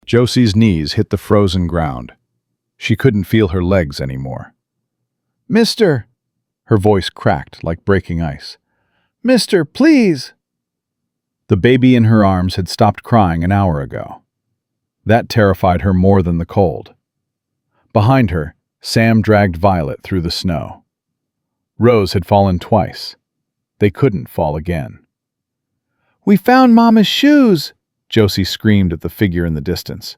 Josie's knees hit the frozen ground. She couldn't feel her legs anymore. "Mister!" Her voice cracked like breaking ice. "Mister, please!" The baby in her arms had stopped crying an hour ago. That terrified her more than the cold. Behind her, Sam dragged Violet through the snow. Rose had fallen twice. They couldn't fall again. "We found Mama's shoes!" Josie screamed at the figure in the distance.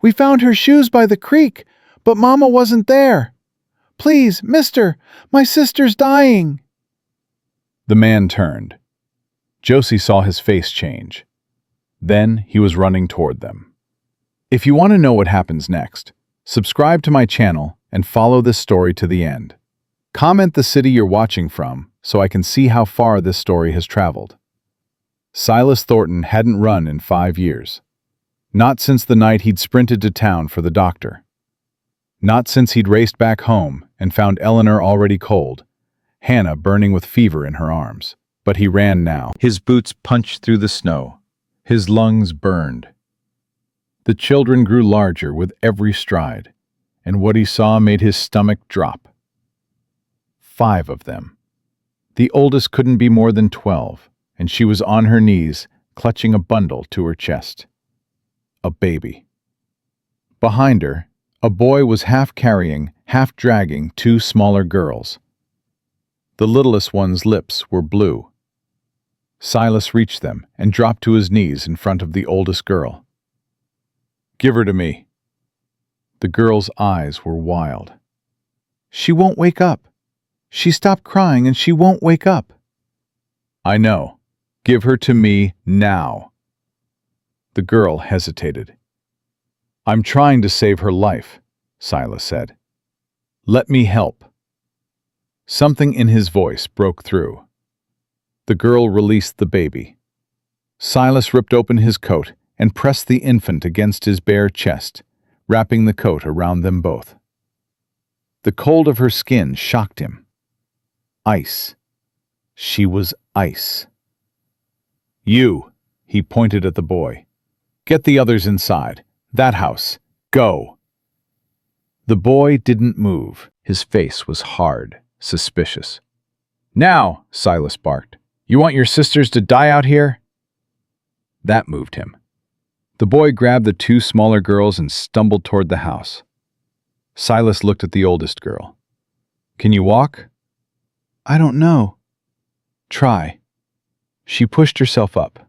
"We found her shoes by the creek, but Mama wasn't there. Please, mister, my sister's dying." The man turned. Josie saw his face change. Then he was running toward them. If you want to know what happens next, subscribe to my channel and follow this story to the end. Comment the city you're watching from so I can see how far this story has traveled. Silas Thornton hadn't run in 5 years. Not since the night he'd sprinted to town for the doctor. Not since he'd raced back home and found Eleanor already cold, Hannah burning with fever in her arms. But he ran now. His boots punched through the snow. His lungs burned. The children grew larger with every stride, and what he saw made his stomach drop. 5 of them. The oldest couldn't be more than 12, and she was on her knees, clutching a bundle to her chest. A baby. Behind her, a boy was half carrying, half dragging 2 smaller girls. The littlest one's lips were blue. Silas reached them and dropped to his knees in front of the oldest girl. "Give her to me." The girl's eyes were wild. "She won't wake up. She stopped crying and she won't wake up." "I know. Give her to me now." The girl hesitated. "I'm trying to save her life," Silas said. "Let me help." Something in his voice broke through. The girl released the baby. Silas ripped open his coat and pressed the infant against his bare chest, wrapping the coat around them both. The cold of her skin shocked him. Ice. She was ice. "You," he pointed at the boy. "Get the others inside. That house. Go." The boy didn't move. His face was hard, suspicious. "Now," Silas barked. "You want your sisters to die out here?" That moved him. The boy grabbed the 2 smaller girls and stumbled toward the house. Silas looked at the oldest girl. "Can you walk?" "I don't know." "Try." She pushed herself up.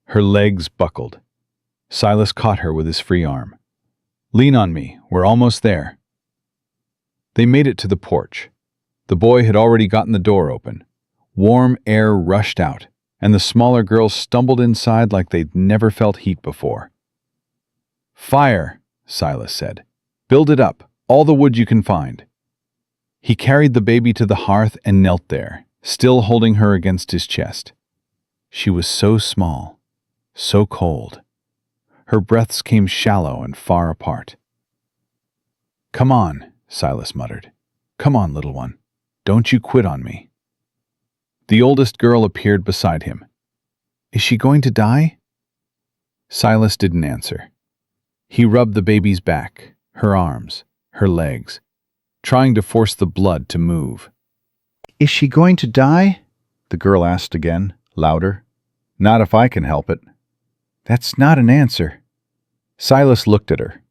Her legs buckled. Silas caught her with his free arm. "Lean on me. We're almost there." They made it to the porch. The boy had already gotten the door open. Warm air rushed out, and the smaller girls stumbled inside like they'd never felt heat before. "Fire," Silas said. "Build it up, all the wood you can find." He carried the baby to the hearth and knelt there, still holding her against his chest. She was so small, so cold. Her breaths came shallow and far apart. "Come on," Silas muttered. "Come on, little one. Don't you quit on me." The oldest girl appeared beside him. "Is she going to die?" Silas didn't answer. He rubbed the baby's back, her arms, her legs, trying to force the blood to move. "Is she going to die?" the girl asked again, louder. "Not if I can help it." "That's not an answer." Silas looked at her.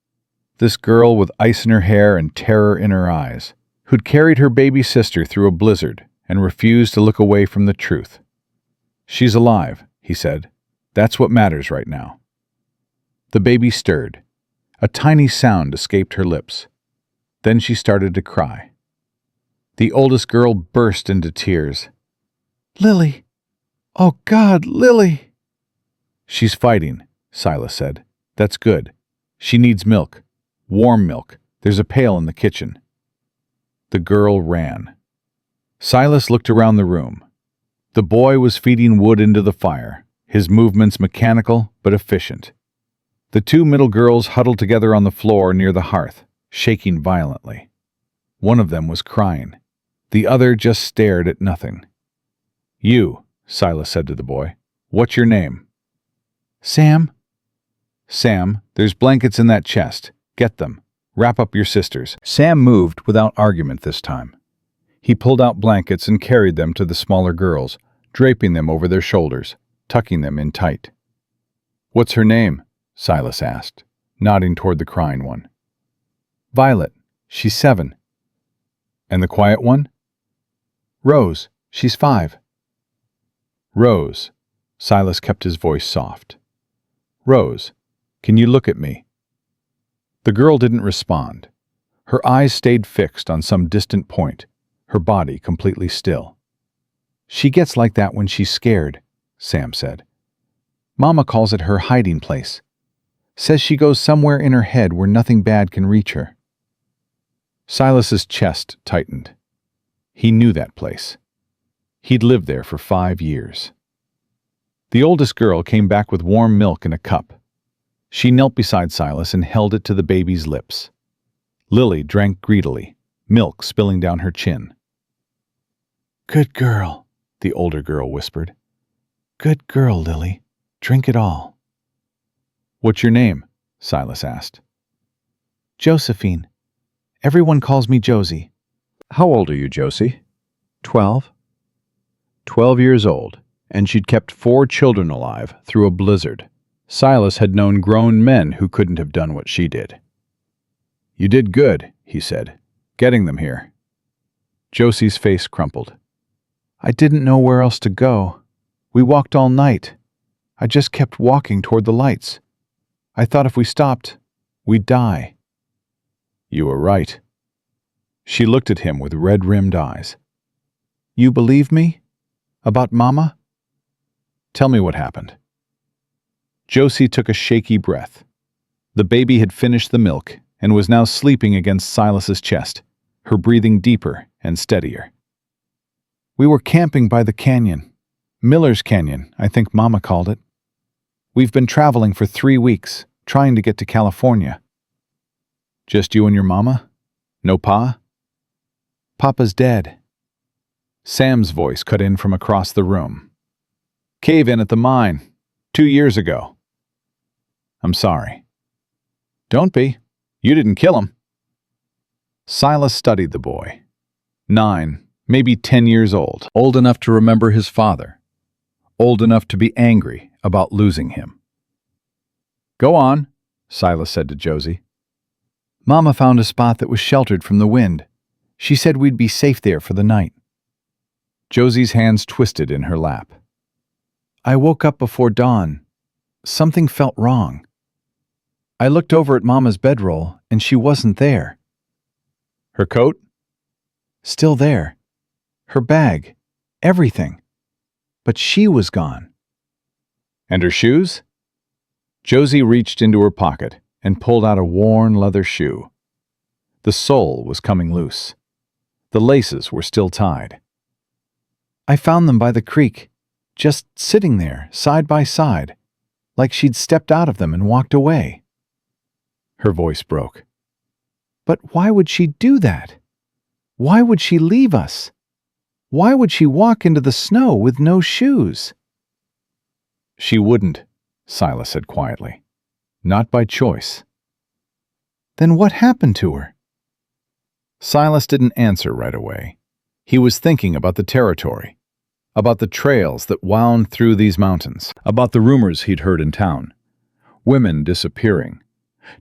This girl with ice in her hair and terror in her eyes, who'd carried her baby sister through a blizzard and refused to look away from the truth. "She's alive," he said. "That's what matters right now." The baby stirred. A tiny sound escaped her lips. Then she started to cry. The oldest girl burst into tears. "Lily! Oh God, Lily!" "She's fighting," Silas said. "That's good. She needs milk. Warm milk. There's a pail in the kitchen." The girl ran. Silas looked around the room. The boy was feeding wood into the fire, his movements mechanical but efficient. The 2 middle girls huddled together on the floor near the hearth, shaking violently. One of them was crying. The other just stared at nothing. "You," Silas said to the boy. "What's your name?" "Sam." Sam, there's blankets in that chest. Get them. Wrap up your sisters. Sam moved without argument this time. He pulled out blankets and carried them to the smaller girls, draping them over their shoulders, tucking them in tight. "What's her name?" Silas asked, nodding toward the crying one. "Violet. She's 7. "And the quiet one?" "Rose. She's 5. "Rose." Silas kept his voice soft. "Rose, can you look at me?" The girl didn't respond. Her eyes stayed fixed on some distant point, her body completely still. "She gets like that when she's scared," Sam said. "Mama calls it her hiding place. Says she goes somewhere in her head where nothing bad can reach her." Silas's chest tightened. He knew that place. He'd lived there for 5 years. The oldest girl came back with warm milk in a cup. She knelt beside Silas and held it to the baby's lips. Lily drank greedily, milk spilling down her chin. "Good girl," the older girl whispered. "Good girl, Lily. Drink it all." "What's your name?" Silas asked. "Josephine. Everyone calls me Josie." "How old are you, Josie?" 12. 12 years old, and she'd kept 4 children alive through a blizzard. Silas had known grown men who couldn't have done what she did. "You did good," he said, "getting them here." Josie's face crumpled. "I didn't know where else to go. We walked all night. I just kept walking toward the lights. I thought if we stopped, we'd die." "You were right." She looked at him with red-rimmed eyes. "You believe me? About Mama?" "Tell me what happened." Josie took a shaky breath. The baby had finished the milk and was now sleeping against Silas's chest, her breathing deeper and steadier. "We were camping by the canyon. Miller's Canyon, I think Mama called it. We've been traveling for 3 weeks, trying to get to California." "Just you and your mama? No pa?" "Papa's dead." Sam's voice cut in from across the room. "Cave-in at the mine, 2 years ago." "I'm sorry." "Don't be. You didn't kill him." Silas studied the boy. 9, maybe 10 years old enough to remember his father, old enough to be angry about losing him. "Go on," Silas said to Josie. "Mama found a spot that was sheltered from the wind. She said we'd be safe there for the night." Josie's hands twisted in her lap. "I woke up before dawn. Something felt wrong. I looked over at Mama's bedroll, and she wasn't there." "Her coat?" "Still there. Her bag. Everything. But she was gone." "And her shoes?" Josie reached into her pocket and pulled out a worn leather shoe. The sole was coming loose. The laces were still tied. "I found them by the creek, just sitting there, side by side, like she'd stepped out of them and walked away." Her voice broke. "But why would she do that? Why would she leave us? Why would she walk into the snow with no shoes?" "She wouldn't," Silas said quietly. "Not by choice." "Then what happened to her?" Silas didn't answer right away. He was thinking about the territory, about the trails that wound through these mountains, about the rumors he'd heard in town. Women disappearing,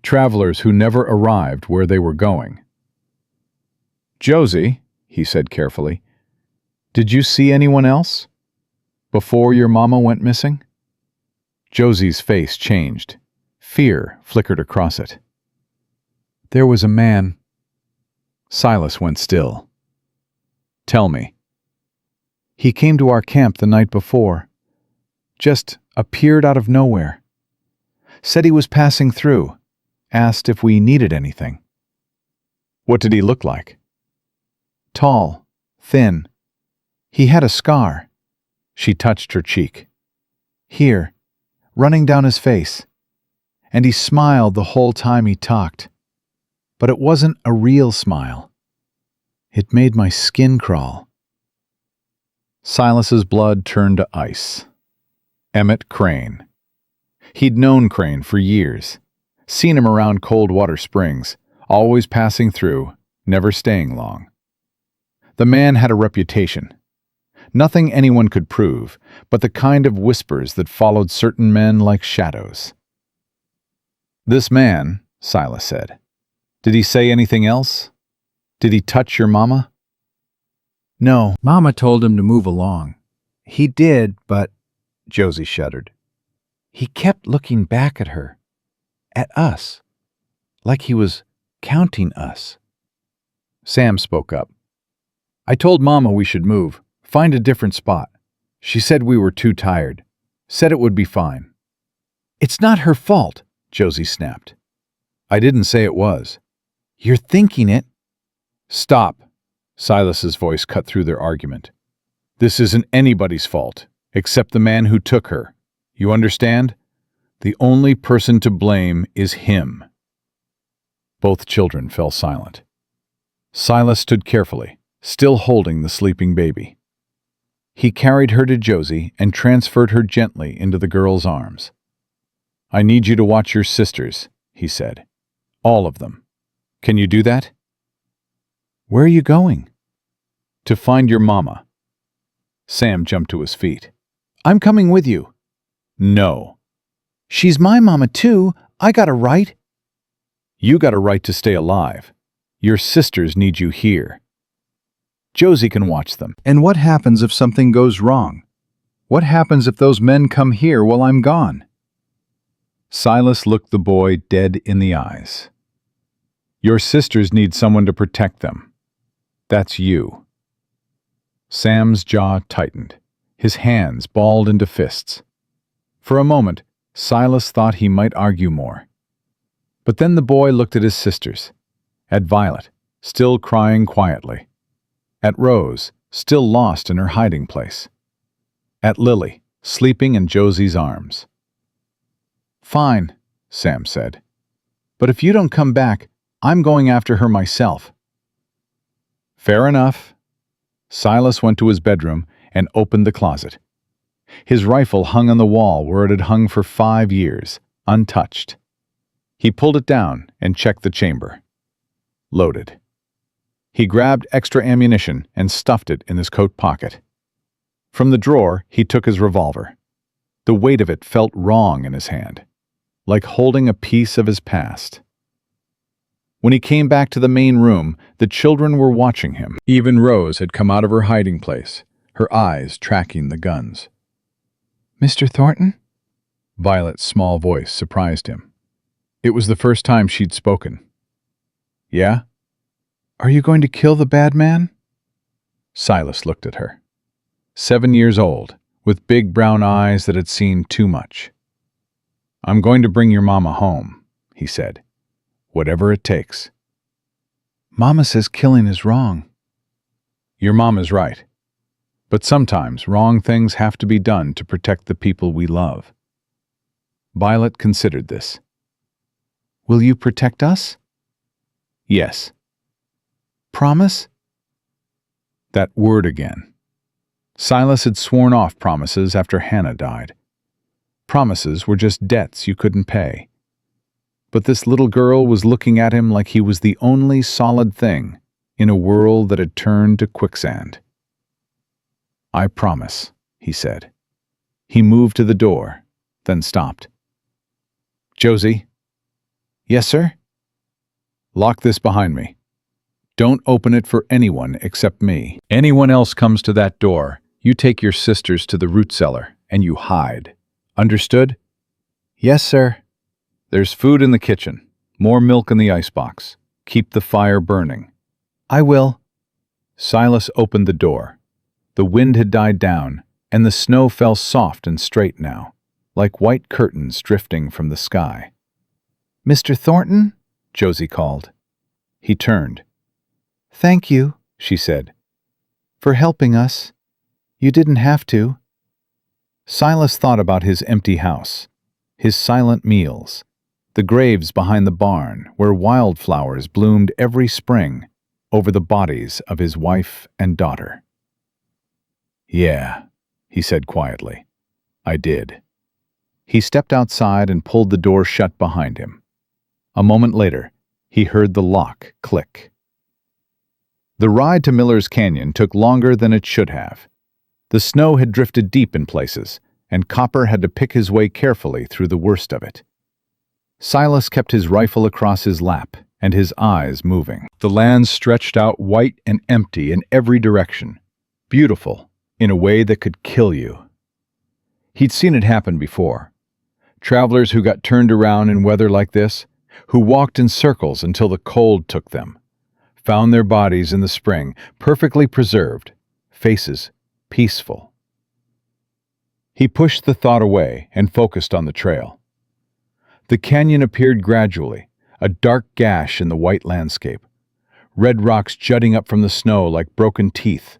travelers who never arrived where they were going. "Josie," he said carefully, "did you see anyone else? Before your mama went missing?" Josie's face changed. Fear flickered across it. "There was a man." Silas went still. "Tell me." "He came to our camp the night before. Just appeared out of nowhere. Said he was passing through. Asked if we needed anything." "What did he look like?" "Tall. Thin. He had a scar." She touched her cheek. "Here. Running down his face. And he smiled the whole time he talked. But it wasn't a real smile. It made my skin crawl." Silas's blood turned to ice. Emmett Crane. He'd known Crane for years, seen him around cold water springs, always passing through, never staying long. The man had a reputation. Nothing anyone could prove, but the kind of whispers that followed certain men like shadows. "This man," Silas said. "Did he say anything else? Did he touch your mama?" No, Mama told him to move along. He did, but Josie shuddered. He kept looking back at her, at us, like he was counting us. Sam spoke up. "I told Mama we should move, find a different spot. She said we were too tired, said it would be fine." "It's not her fault," Josie snapped. "I didn't say it was." "You're thinking it." "Stop," Silas's voice cut through their argument. "This isn't anybody's fault, except the man who took her. You understand? The only person to blame is him." Both children fell silent. Silas stood carefully, still holding the sleeping baby. He carried her to Josie and transferred her gently into the girl's arms. "I need you to watch your sisters," he said. "All of them. Can you do that?" "Where are you going?" "To find your mama." Sam jumped to his feet. "I'm coming with you." "No." "She's my mama too. I got a right." "You got a right to stay alive. Your sisters need you here. Josie can watch them." "And what happens if something goes wrong? What happens if those men come here while I'm gone?" Silas looked the boy dead in the eyes. "Your sisters need someone to protect them. That's you." Sam's jaw tightened, his hands balled into fists. For a moment, Silas thought he might argue more. But then the boy looked at his sisters, at Violet, still crying quietly, at Rose, still lost in her hiding place, at Lily, sleeping in Josie's arms. "Fine," Sam said. "But if you don't come back, I'm going after her myself." "Fair enough." Silas went to his bedroom and opened the closet. His rifle hung on the wall where it had hung for 5 years, untouched. He pulled it down and checked the chamber. Loaded. He grabbed extra ammunition and stuffed it in his coat pocket. From the drawer, he took his revolver. The weight of it felt wrong in his hand, like holding a piece of his past. When he came back to the main room, the children were watching him. Even Rose had come out of her hiding place, her eyes tracking the guns. "Mr. Thornton?" Violet's small voice surprised him. It was the first time she'd spoken. "Yeah?" "Are you going to kill the bad man?" Silas looked at her. 7 years old, with big brown eyes that had seen too much. "I'm going to bring your mama home," he said. "Whatever it takes." "Mama says killing is wrong." "Your mama's right. But sometimes wrong things have to be done to protect the people we love." Violet considered this. "Will you protect us?" "Yes." "Promise?" That word again. Silas had sworn off promises after Hannah died. Promises were just debts you couldn't pay. But this little girl was looking at him like he was the only solid thing in a world that had turned to quicksand. "I promise," he said. He moved to the door, then stopped. "Josie?" "Yes, sir?" "Lock this behind me. Don't open it for anyone except me. Anyone else comes to that door, you take your sisters to the root cellar and you hide. Understood?" "Yes, sir." "There's food in the kitchen, more milk in the icebox. Keep the fire burning." "I will." Silas opened the door. The wind had died down, and the snow fell soft and straight now, like white curtains drifting from the sky. "Mr. Thornton?" Josie called. He turned. "Thank you," she said. "for helping us. You didn't have to." Silas thought about his empty house, his silent meals, the graves behind the barn where wildflowers bloomed every spring over the bodies of his wife and daughter. "Yeah," he said quietly. "I did." He stepped outside and pulled the door shut behind him. A moment later, he heard the lock click. The ride to Miller's Canyon took longer than it should have. The snow had drifted deep in places, and Copper had to pick his way carefully through the worst of it. Silas kept his rifle across his lap, and his eyes moving. The land stretched out white and empty in every direction, beautiful in a way that could kill you. He'd seen it happen before. Travelers who got turned around in weather like this, who walked in circles until the cold took them, found their bodies in the spring perfectly preserved, faces peaceful. He pushed the thought away and focused on the trail. The canyon appeared gradually, a dark gash in the white landscape, red rocks jutting up from the snow like broken teeth.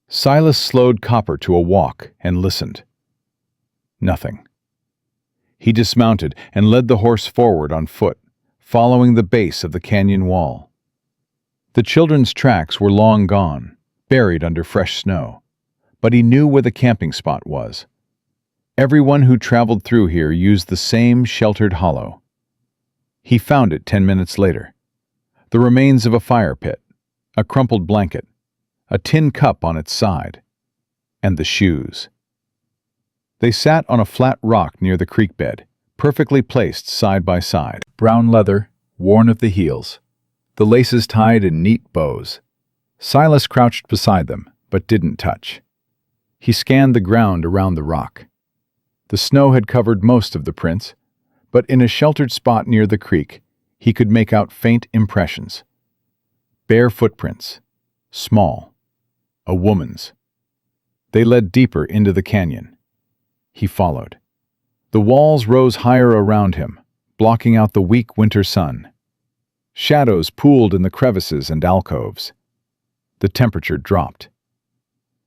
Silas slowed Copper to a walk and listened. Nothing. He dismounted and led the horse forward on foot, following the base of the canyon wall. The children's tracks were long gone, buried under fresh snow, but he knew where the camping spot was. Everyone who traveled through here used the same sheltered hollow. He found it 10 minutes later. The remains of a fire pit, a crumpled blanket, a tin cup on its side, and the shoes. They sat on a flat rock near the creek bed, perfectly placed side by side. Brown leather, worn at the heels, the laces tied in neat bows. Silas crouched beside them, but didn't touch. He scanned the ground around the rock. The snow had covered most of the prints, but in a sheltered spot near the creek, he could make out faint impressions. Bare footprints, small, a woman's. They led deeper into the canyon. He followed. The walls rose higher around him, blocking out the weak winter sun. Shadows pooled in the crevices and alcoves. The temperature dropped.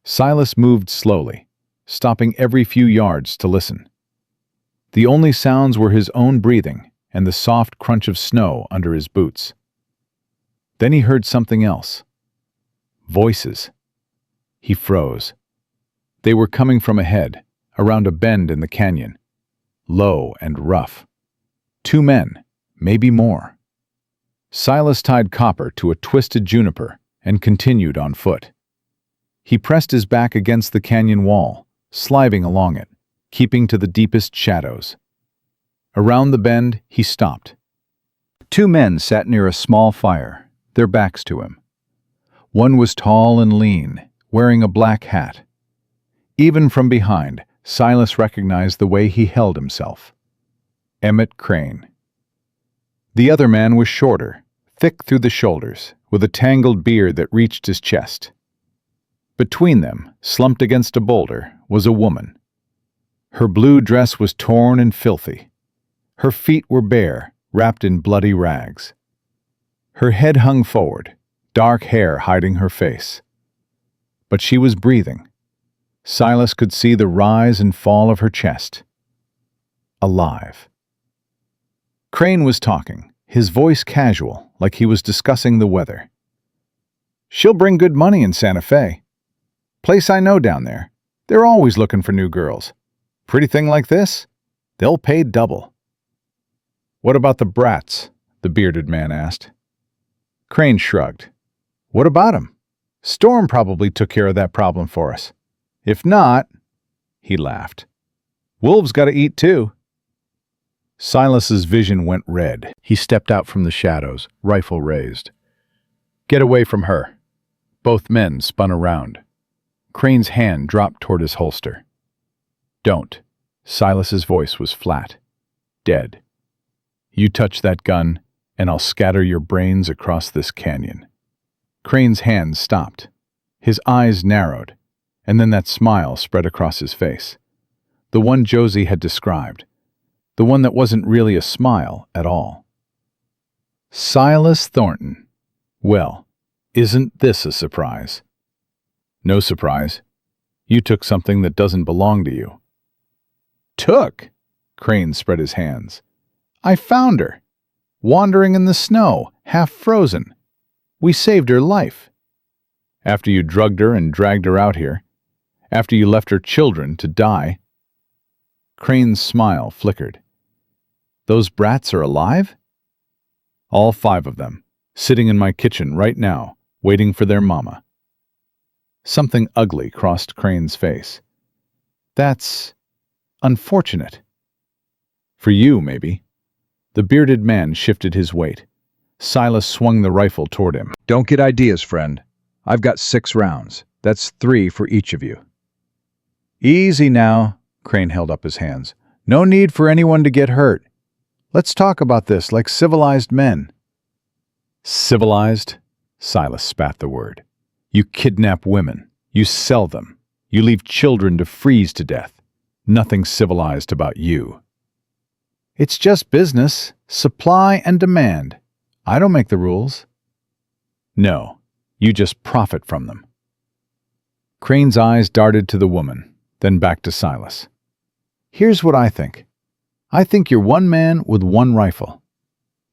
Silas moved slowly, stopping every few yards to listen. The only sounds were his own breathing and the soft crunch of snow under his boots. Then he heard something else. Voices. He froze. They were coming from ahead, around a bend in the canyon, low and rough. 2 men, maybe more. Silas tied Copper to a twisted juniper and continued on foot. He pressed his back against the canyon wall, sliding along it, keeping to the deepest shadows. Around the bend, he stopped. 2 men sat near a small fire, their backs to him. One was tall and lean, wearing a black hat. Even from behind, Silas recognized the way he held himself. Emmett Crane. The other man was shorter, thick through the shoulders, with a tangled beard that reached his chest. Between them, slumped against a boulder, was a woman. Her blue dress was torn and filthy. Her feet were bare, wrapped in bloody rags. Her head hung forward, dark hair hiding her face. But she was breathing. Silas could see the rise and fall of her chest. Alive. Crane was talking, his voice casual, like he was discussing the weather. "She'll bring good money in Santa Fe. Place I know down there. They're always looking for new girls. Pretty thing like this, they'll pay double." "What about the brats?" the bearded man asked. Crane shrugged. "What about 'em? Storm probably took care of that problem for us. If not," he laughed, "wolves gotta eat too." Silas's vision went red. He stepped out from the shadows, rifle raised. "Get away from her." Both men spun around. Crane's hand dropped toward his holster. "Don't." Silas's voice was flat. Dead. "You touch that gun, and I'll scatter your brains across this canyon." Crane's hand stopped. His eyes narrowed, and then that smile spread across his face. The one Josie had described. The one that wasn't really a smile at all. Silas Thornton. Well, isn't this a surprise? No surprise. You took something that doesn't belong to you. Took? Crane spread his hands. I found her. Wandering in the snow, half frozen. We saved her life. After you drugged her and dragged her out here. After you left her children to die. Crane's smile flickered. Those brats are alive? All 5 of them, sitting in my kitchen right now, waiting for their mama. Something ugly crossed Crane's face. That's unfortunate. For you, maybe. The bearded man shifted his weight. Silas swung the rifle toward him. Don't get ideas, friend. I've got 6 rounds. That's 3 for each of you. Easy now, Crane held up his hands. No need for anyone to get hurt. Let's talk about this like civilized men. Civilized? Silas spat the word. You kidnap women. You sell them. You leave children to freeze to death. Nothing civilized about you. It's just business, supply and demand. I don't make the rules. No, you just profit from them. Crane's eyes darted to the woman, then back to Silas. Here's what I think. I think you're one man with one rifle.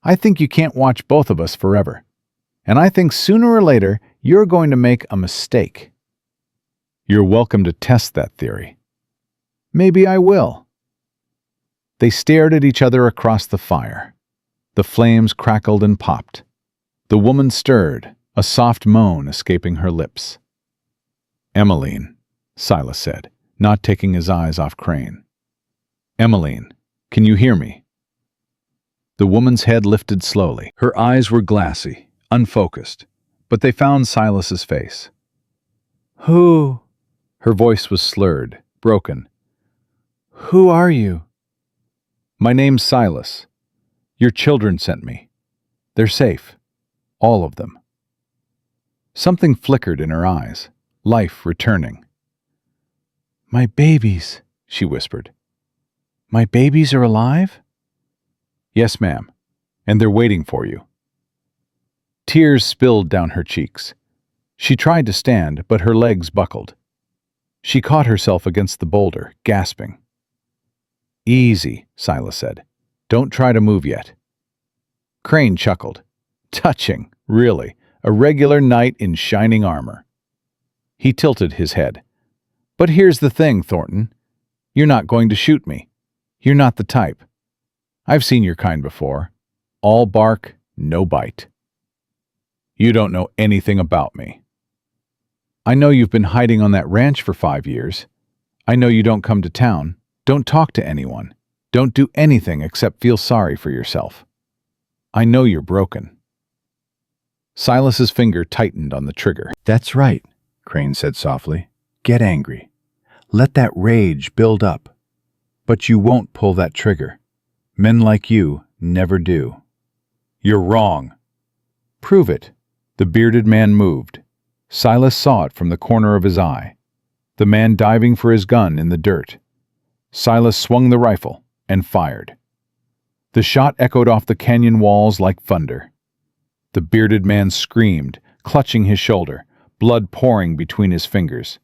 I think you can't watch both of us forever. And I think sooner or later you're going to make a mistake. You're welcome to test that theory. Maybe I will. They stared at each other across the fire. The flames crackled and popped. The woman stirred, a soft moan escaping her lips. Emmeline, Silas said, not taking his eyes off Crane. Emmeline, can you hear me? The woman's head lifted slowly. Her eyes were glassy, unfocused, but they found Silas's face. Who? Her voice was slurred, broken. Who are you? My name's Silas. Your children sent me. They're safe. All of them. Something flickered in her eyes, life returning. My babies, she whispered. My babies are alive? Yes, ma'am, and they're waiting for you. Tears spilled down her cheeks. She tried to stand, but her legs buckled. She caught herself against the boulder, gasping. Easy, Silas said. Don't try to move yet. Crane chuckled. Touching, really, a regular knight in shining armor. He tilted his head. But here's the thing, Thornton. You're not going to shoot me. You're not the type. I've seen your kind before. All bark, no bite. You don't know anything about me. I know you've been hiding on that ranch for 5 years. I know you don't come to town, don't talk to anyone, don't do anything except feel sorry for yourself. I know you're broken. Silas's finger tightened on the trigger. That's right, Crane said softly. Get angry. Let that rage build up. But you won't pull that trigger. Men like you never do. You're wrong. Prove it. The bearded man moved. Silas saw it from the corner of his eye. The man diving for his gun in the dirt. Silas swung the rifle and fired. The shot echoed off the canyon walls like thunder. The bearded man screamed, clutching his shoulder, blood pouring between his fingers.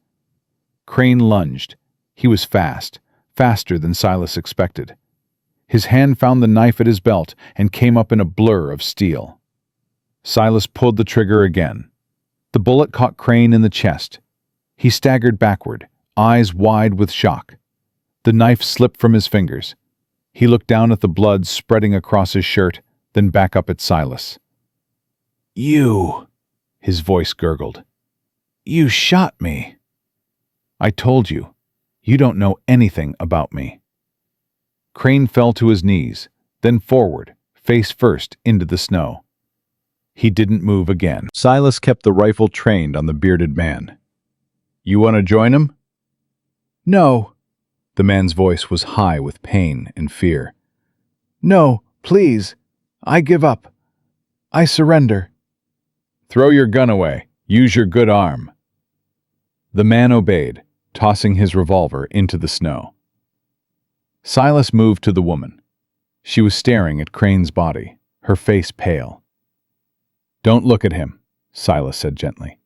Crane lunged. He was fast, faster than Silas expected. His hand found the knife at his belt and came up in a blur of steel. Silas pulled the trigger again. The bullet caught Crane in the chest. He staggered backward, eyes wide with shock. The knife slipped from his fingers. He looked down at the blood spreading across his shirt, then back up at Silas. You, his voice gurgled. You shot me. I told you. You don't know anything about me. Crane fell to his knees, then forward, face first into the snow. He didn't move again. Silas kept the rifle trained on the bearded man. You want to join him? No. The man's voice was high with pain and fear. No, please. I give up. I surrender. Throw your gun away. Use your good arm. The man obeyed, tossing his revolver into the snow. Silas moved to the woman. She was staring at Crane's body, her face pale. Don't look at him, Silas said gently.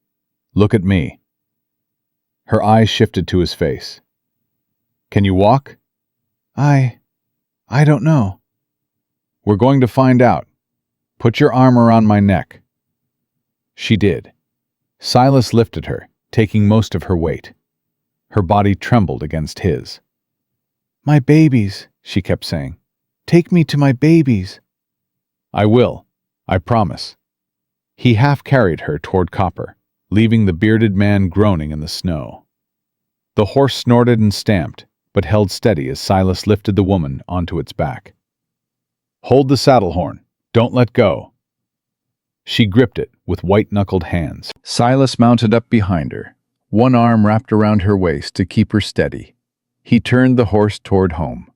Look at me. Her eyes shifted to his face. Can you walk? I don't know. We're going to find out. Put your arm around my neck. She did. Silas lifted her, taking most of her weight. Her body trembled against his. My babies, she kept saying. Take me to my babies. I will, I promise. He half carried her toward Copper, leaving the bearded man groaning in the snow. The horse snorted and stamped, but held steady as Silas lifted the woman onto its back. Hold the saddle horn. Don't let go. She gripped it with white-knuckled hands. Silas mounted up behind her, one arm wrapped around her waist to keep her steady. He turned the horse toward home.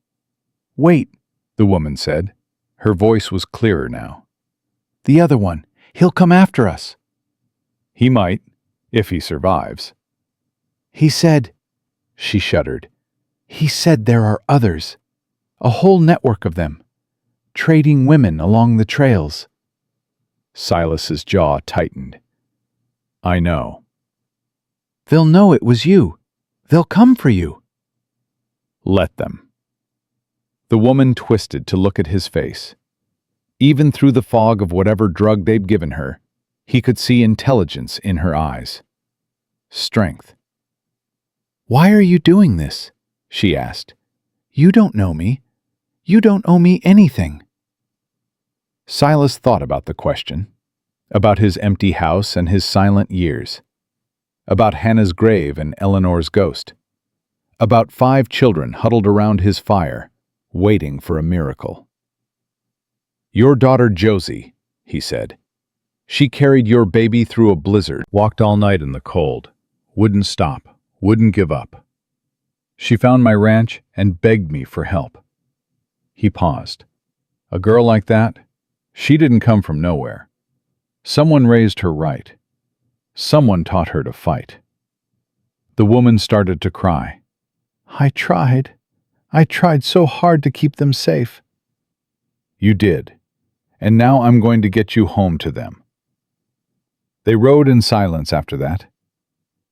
Wait, the woman said. Her voice was clearer now. The other one. He'll come after us. He might, if he survives. He said, she shuddered. He said there are others. A whole network of them. Trading women along the trails. Silas's jaw tightened. I know. They'll know it was you. They'll come for you. Let them. The woman twisted to look at his face. Even through the fog of whatever drug they'd given her, he could see intelligence in her eyes. Strength. Why are you doing this? She asked. You don't know me. You don't owe me anything. Silas thought about the question, about his empty house and his silent years, about Hannah's grave and Eleanor's ghost, about 5 children huddled around his fire, waiting for a miracle. Your daughter Josie, he said. She carried your baby through a blizzard, walked all night in the cold, wouldn't stop, wouldn't give up. She found my ranch and begged me for help. He paused. A girl like that? She didn't come from nowhere. Someone raised her right. Someone taught her to fight. The woman started to cry. I tried so hard to keep them safe. You did, and now I'm going to get you home to them. They rode in silence after that.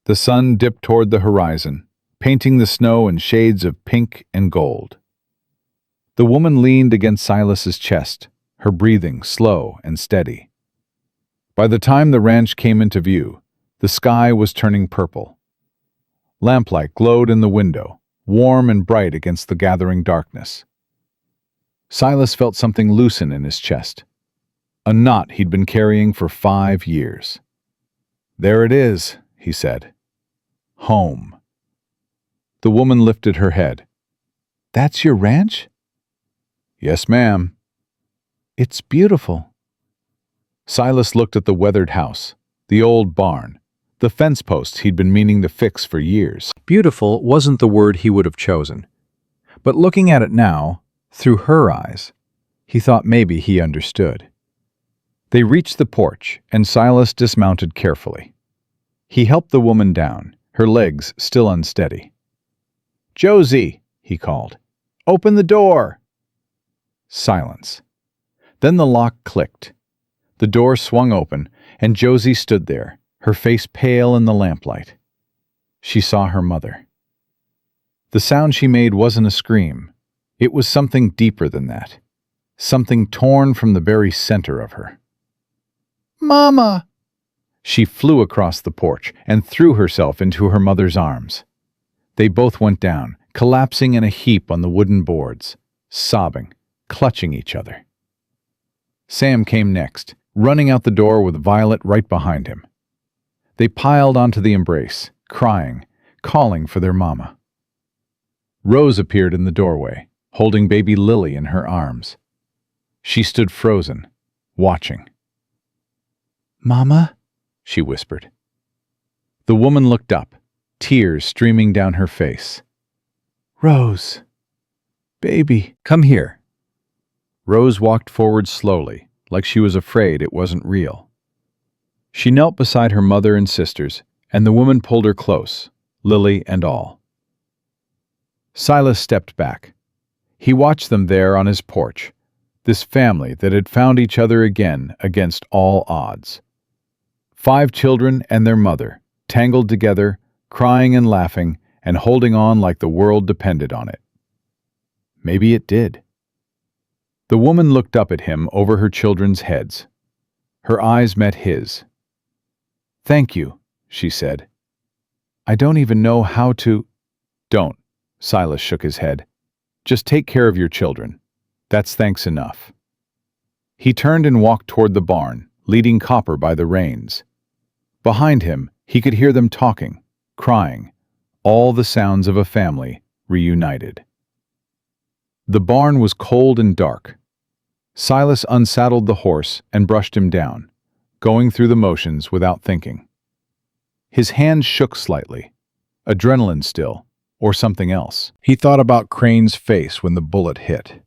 The sun dipped toward the horizon, painting the snow in shades of pink and gold. The woman leaned against Silas's chest, her breathing slow and steady. By the time the ranch came into view, the sky was turning purple. Lamplight glowed in the window, warm and bright against the gathering darkness. Silas felt something loosen in his chest, a knot he'd been carrying for 5 years. There it is, he said. Home. The woman lifted her head. That's your ranch? Yes, ma'am. It's beautiful. Silas looked at the weathered house, the old barn, the fence posts he'd been meaning to fix for years. Beautiful wasn't the word he would have chosen. But looking at it now, through her eyes, he thought maybe he understood. They reached the porch, and Silas dismounted carefully. He helped the woman down, her legs still unsteady. Josie, he called. Open the door. Silence. Then the lock clicked. The door swung open, and Josie stood there, her face pale in the lamplight. She saw her mother. The sound she made wasn't a scream. It was something deeper than that, something torn from the very center of her. Mama! She flew across the porch and threw herself into her mother's arms. They both went down, collapsing in a heap on the wooden boards, sobbing, clutching each other. Sam came next, running out the door with Violet right behind him. They piled onto the embrace, crying, calling for their mama. Rose appeared in the doorway, holding baby Lily in her arms. She stood frozen, watching. Mama, she whispered. The woman looked up, tears streaming down her face. Rose, baby, come here. Rose walked forward slowly, like she was afraid it wasn't real. She knelt beside her mother and sisters, and the woman pulled her close, Lily and all. Silas stepped back. He watched them there on his porch, this family that had found each other again against all odds. 5 children and their mother, tangled together, crying and laughing, and holding on like the world depended on it. Maybe it did. The woman looked up at him over her children's heads. Her eyes met his. Thank you, she said. I don't even know how to... Don't, Silas shook his head. Just take care of your children. That's thanks enough." He turned and walked toward the barn, leading Copper by the reins. Behind him, he could hear them talking, crying, all the sounds of a family reunited. The barn was cold and dark. Silas unsaddled the horse and brushed him down, going through the motions without thinking. His hands shook slightly. Adrenaline still, or something else. He thought about Crane's face when the bullet hit.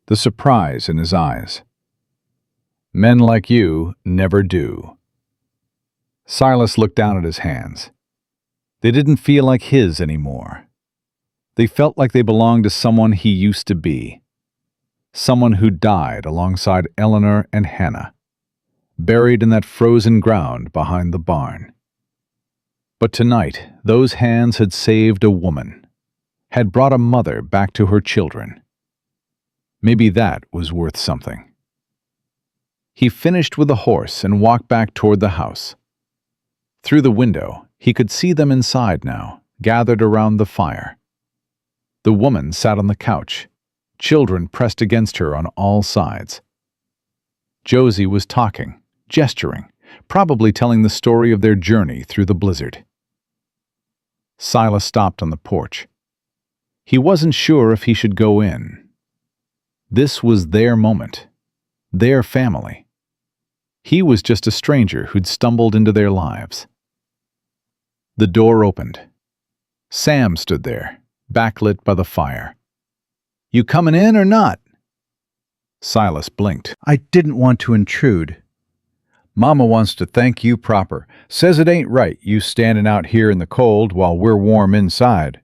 The surprise in his eyes. Men like you never do. Silas looked down at his hands. They didn't feel like his anymore. They felt like they belonged to someone he used to be. Someone who died alongside Eleanor and Hannah, buried in that frozen ground behind the barn. But tonight, those hands had saved a woman, had brought a mother back to her children. Maybe that was worth something. He finished with the horse and walked back toward the house. Through the window, he could see them inside now, gathered around the fire. The woman sat on the couch, children pressed against her on all sides. Josie was talking, gesturing, probably telling the story of their journey through the blizzard. Silas stopped on the porch. He wasn't sure if he should go in. This was their moment, their family. He was just a stranger who'd stumbled into their lives. The door opened. Sam stood there, backlit by the fire. "You coming in or not?" Silas blinked. "I didn't want to intrude. Mama wants to thank you proper. Says it ain't right, you standing out here in the cold while we're warm inside."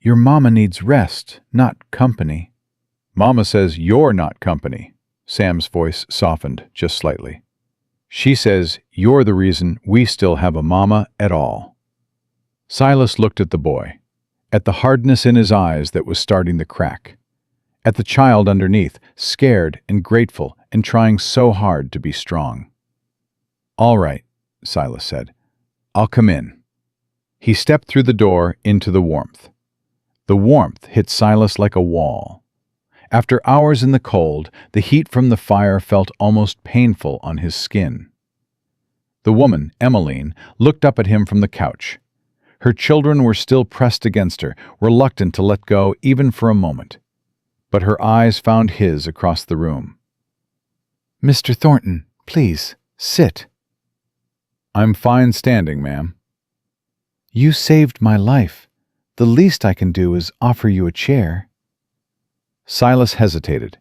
"Your mama needs rest, not company." "Mama says you're not company." Sam's voice softened just slightly. "She says you're the reason we still have a mama at all." Silas looked at the boy, at the hardness in his eyes that was starting to crack, at the child underneath, scared and grateful and trying so hard to be strong. "All right," Silas said. "I'll come in." He stepped through the door into the warmth. The warmth hit Silas like a wall. After hours in the cold, the heat from the fire felt almost painful on his skin. The woman, Emmeline, looked up at him from the couch. Her children were still pressed against her, reluctant to let go even for a moment. But her eyes found his across the room. "Mr. Thornton, please, sit." "I'm fine standing, ma'am." "You saved my life. The least I can do is offer you a chair." Silas hesitated.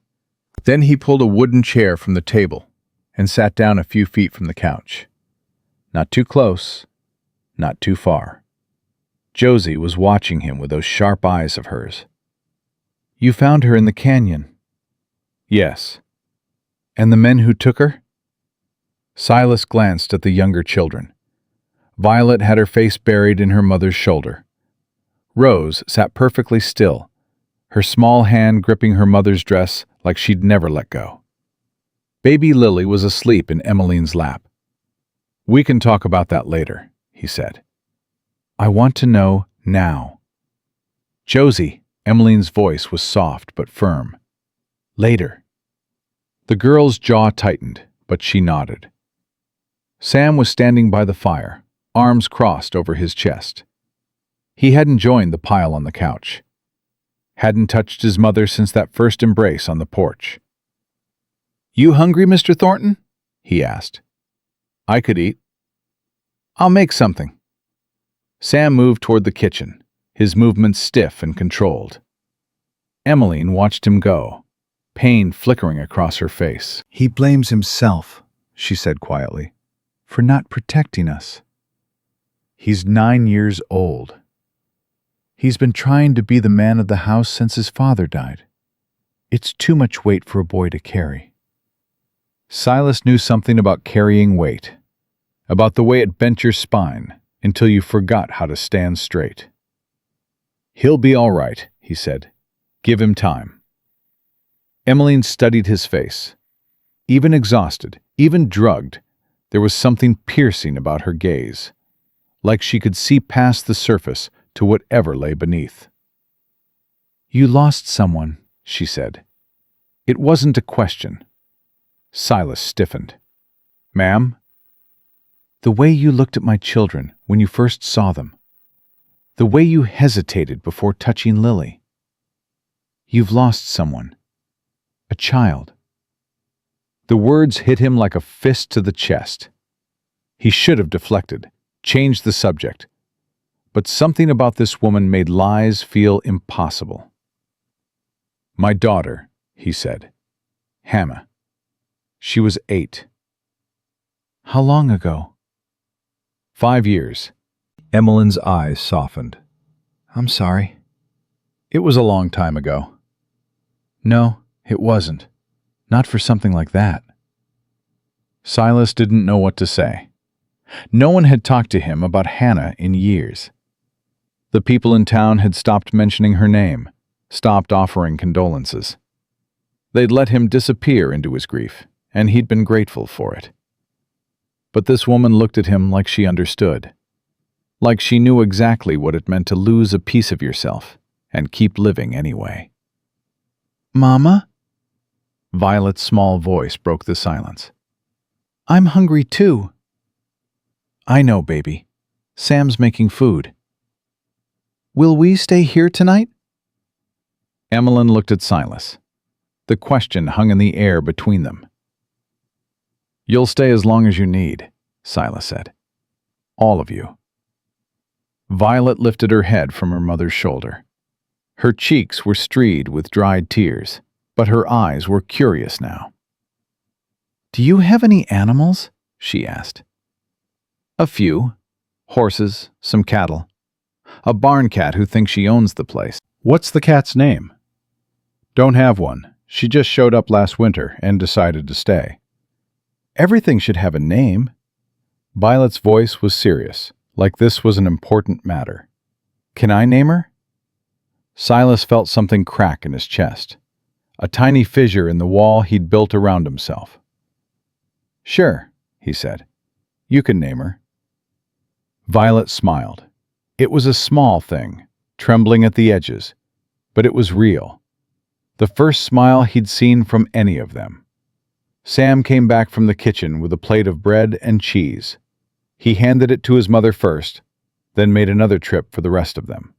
Then he pulled a wooden chair from the table and sat down a few feet from the couch. Not too close, not too far. Josie was watching him with those sharp eyes of hers. "You found her in the canyon." "Yes." "And the men who took her?" Silas glanced at the younger children. Violet had her face buried in her mother's shoulder. Rose sat perfectly still, her small hand gripping her mother's dress like she'd never let go. Baby Lily was asleep in Emmeline's lap. "We can talk about that later," he said. "I want to know now." "Josie," Emmeline's voice was soft but firm. "Later." The girl's jaw tightened, but she nodded. Sam was standing by the fire, arms crossed over his chest. He hadn't joined the pile on the couch. Hadn't touched his mother since that first embrace on the porch. "You hungry, Mr. Thornton?" he asked. "I could eat." "I'll make something." Sam moved toward the kitchen, his movements stiff and controlled. Emmeline watched him go, pain flickering across her face. "He blames himself," she said quietly, "for not protecting us. He's 9 years old. He's been trying to be the man of the house since his father died. It's too much weight for a boy to carry." Silas knew something about carrying weight, about the way it bent your spine until you forgot how to stand straight. "He'll be all right," he said. "Give him time." Emmeline studied his face. Even exhausted, even drugged, there was something piercing about her gaze, like she could see past the surface to whatever lay beneath. You lost someone, she said. It wasn't a question. Silas stiffened. Ma'am? The way you looked at my children when you first saw them. The way you hesitated before touching Lily. You've lost someone. A child. The words hit him like a fist to the chest. He should have deflected, changed the subject. But something about this woman made lies feel impossible. My daughter, he said. Hannah. She was 8. How long ago? 5 years. Emmeline's eyes softened. I'm sorry. It was a long time ago. No, it wasn't. Not for something like that. Silas didn't know what to say. No one had talked to him about Hannah in years. The people in town had stopped mentioning her name, stopped offering condolences. They'd let him disappear into his grief, and he'd been grateful for it. But this woman looked at him like she understood, like she knew exactly what it meant to lose a piece of yourself and keep living anyway. Mama? Violet's small voice broke the silence. I'm hungry too. I know, baby. Sam's making food. Will we stay here tonight? Emmeline looked at Silas. The question hung in the air between them. You'll stay as long as you need, Silas said. All of you. Violet lifted her head from her mother's shoulder. Her cheeks were streaked with dried tears, but her eyes were curious now. Do you have any animals? She asked. A few. Horses, some cattle. A barn cat who thinks she owns the place. What's the cat's name? Don't have one. She just showed up last winter and decided to stay. Everything should have a name. Violet's voice was serious, like this was an important matter. Can I name her? Silas felt something crack in his chest, a tiny fissure in the wall he'd built around himself. Sure, he said. You can name her. Violet smiled. It was a small thing, trembling at the edges, but it was real. The first smile he'd seen from any of them. Sam came back from the kitchen with a plate of bread and cheese. He handed it to his mother first, then made another trip for the rest of them.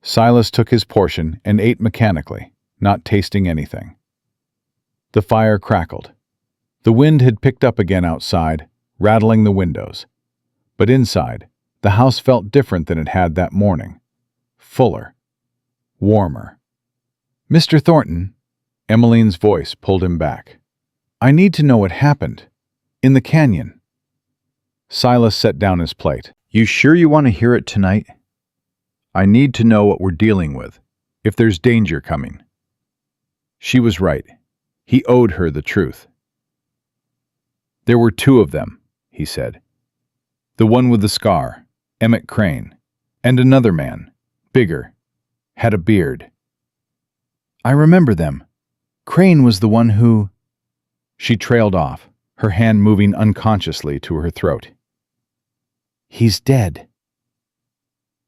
Silas took his portion and ate mechanically, not tasting anything. The fire crackled. The wind had picked up again outside, rattling the windows. But inside, the house felt different than it had that morning. Fuller. Warmer. Mr. Thornton, Emmeline's voice pulled him back. I need to know what happened. In the canyon. Silas set down his plate. You sure you want to hear it tonight? I need to know what we're dealing with, if there's danger coming. She was right. He owed her the truth. There were 2 of them, he said. The one with the scar, Emmett Crane, and another man, bigger, had a beard. I remember them. Crane was the one who... She trailed off, her hand moving unconsciously to her throat. He's dead.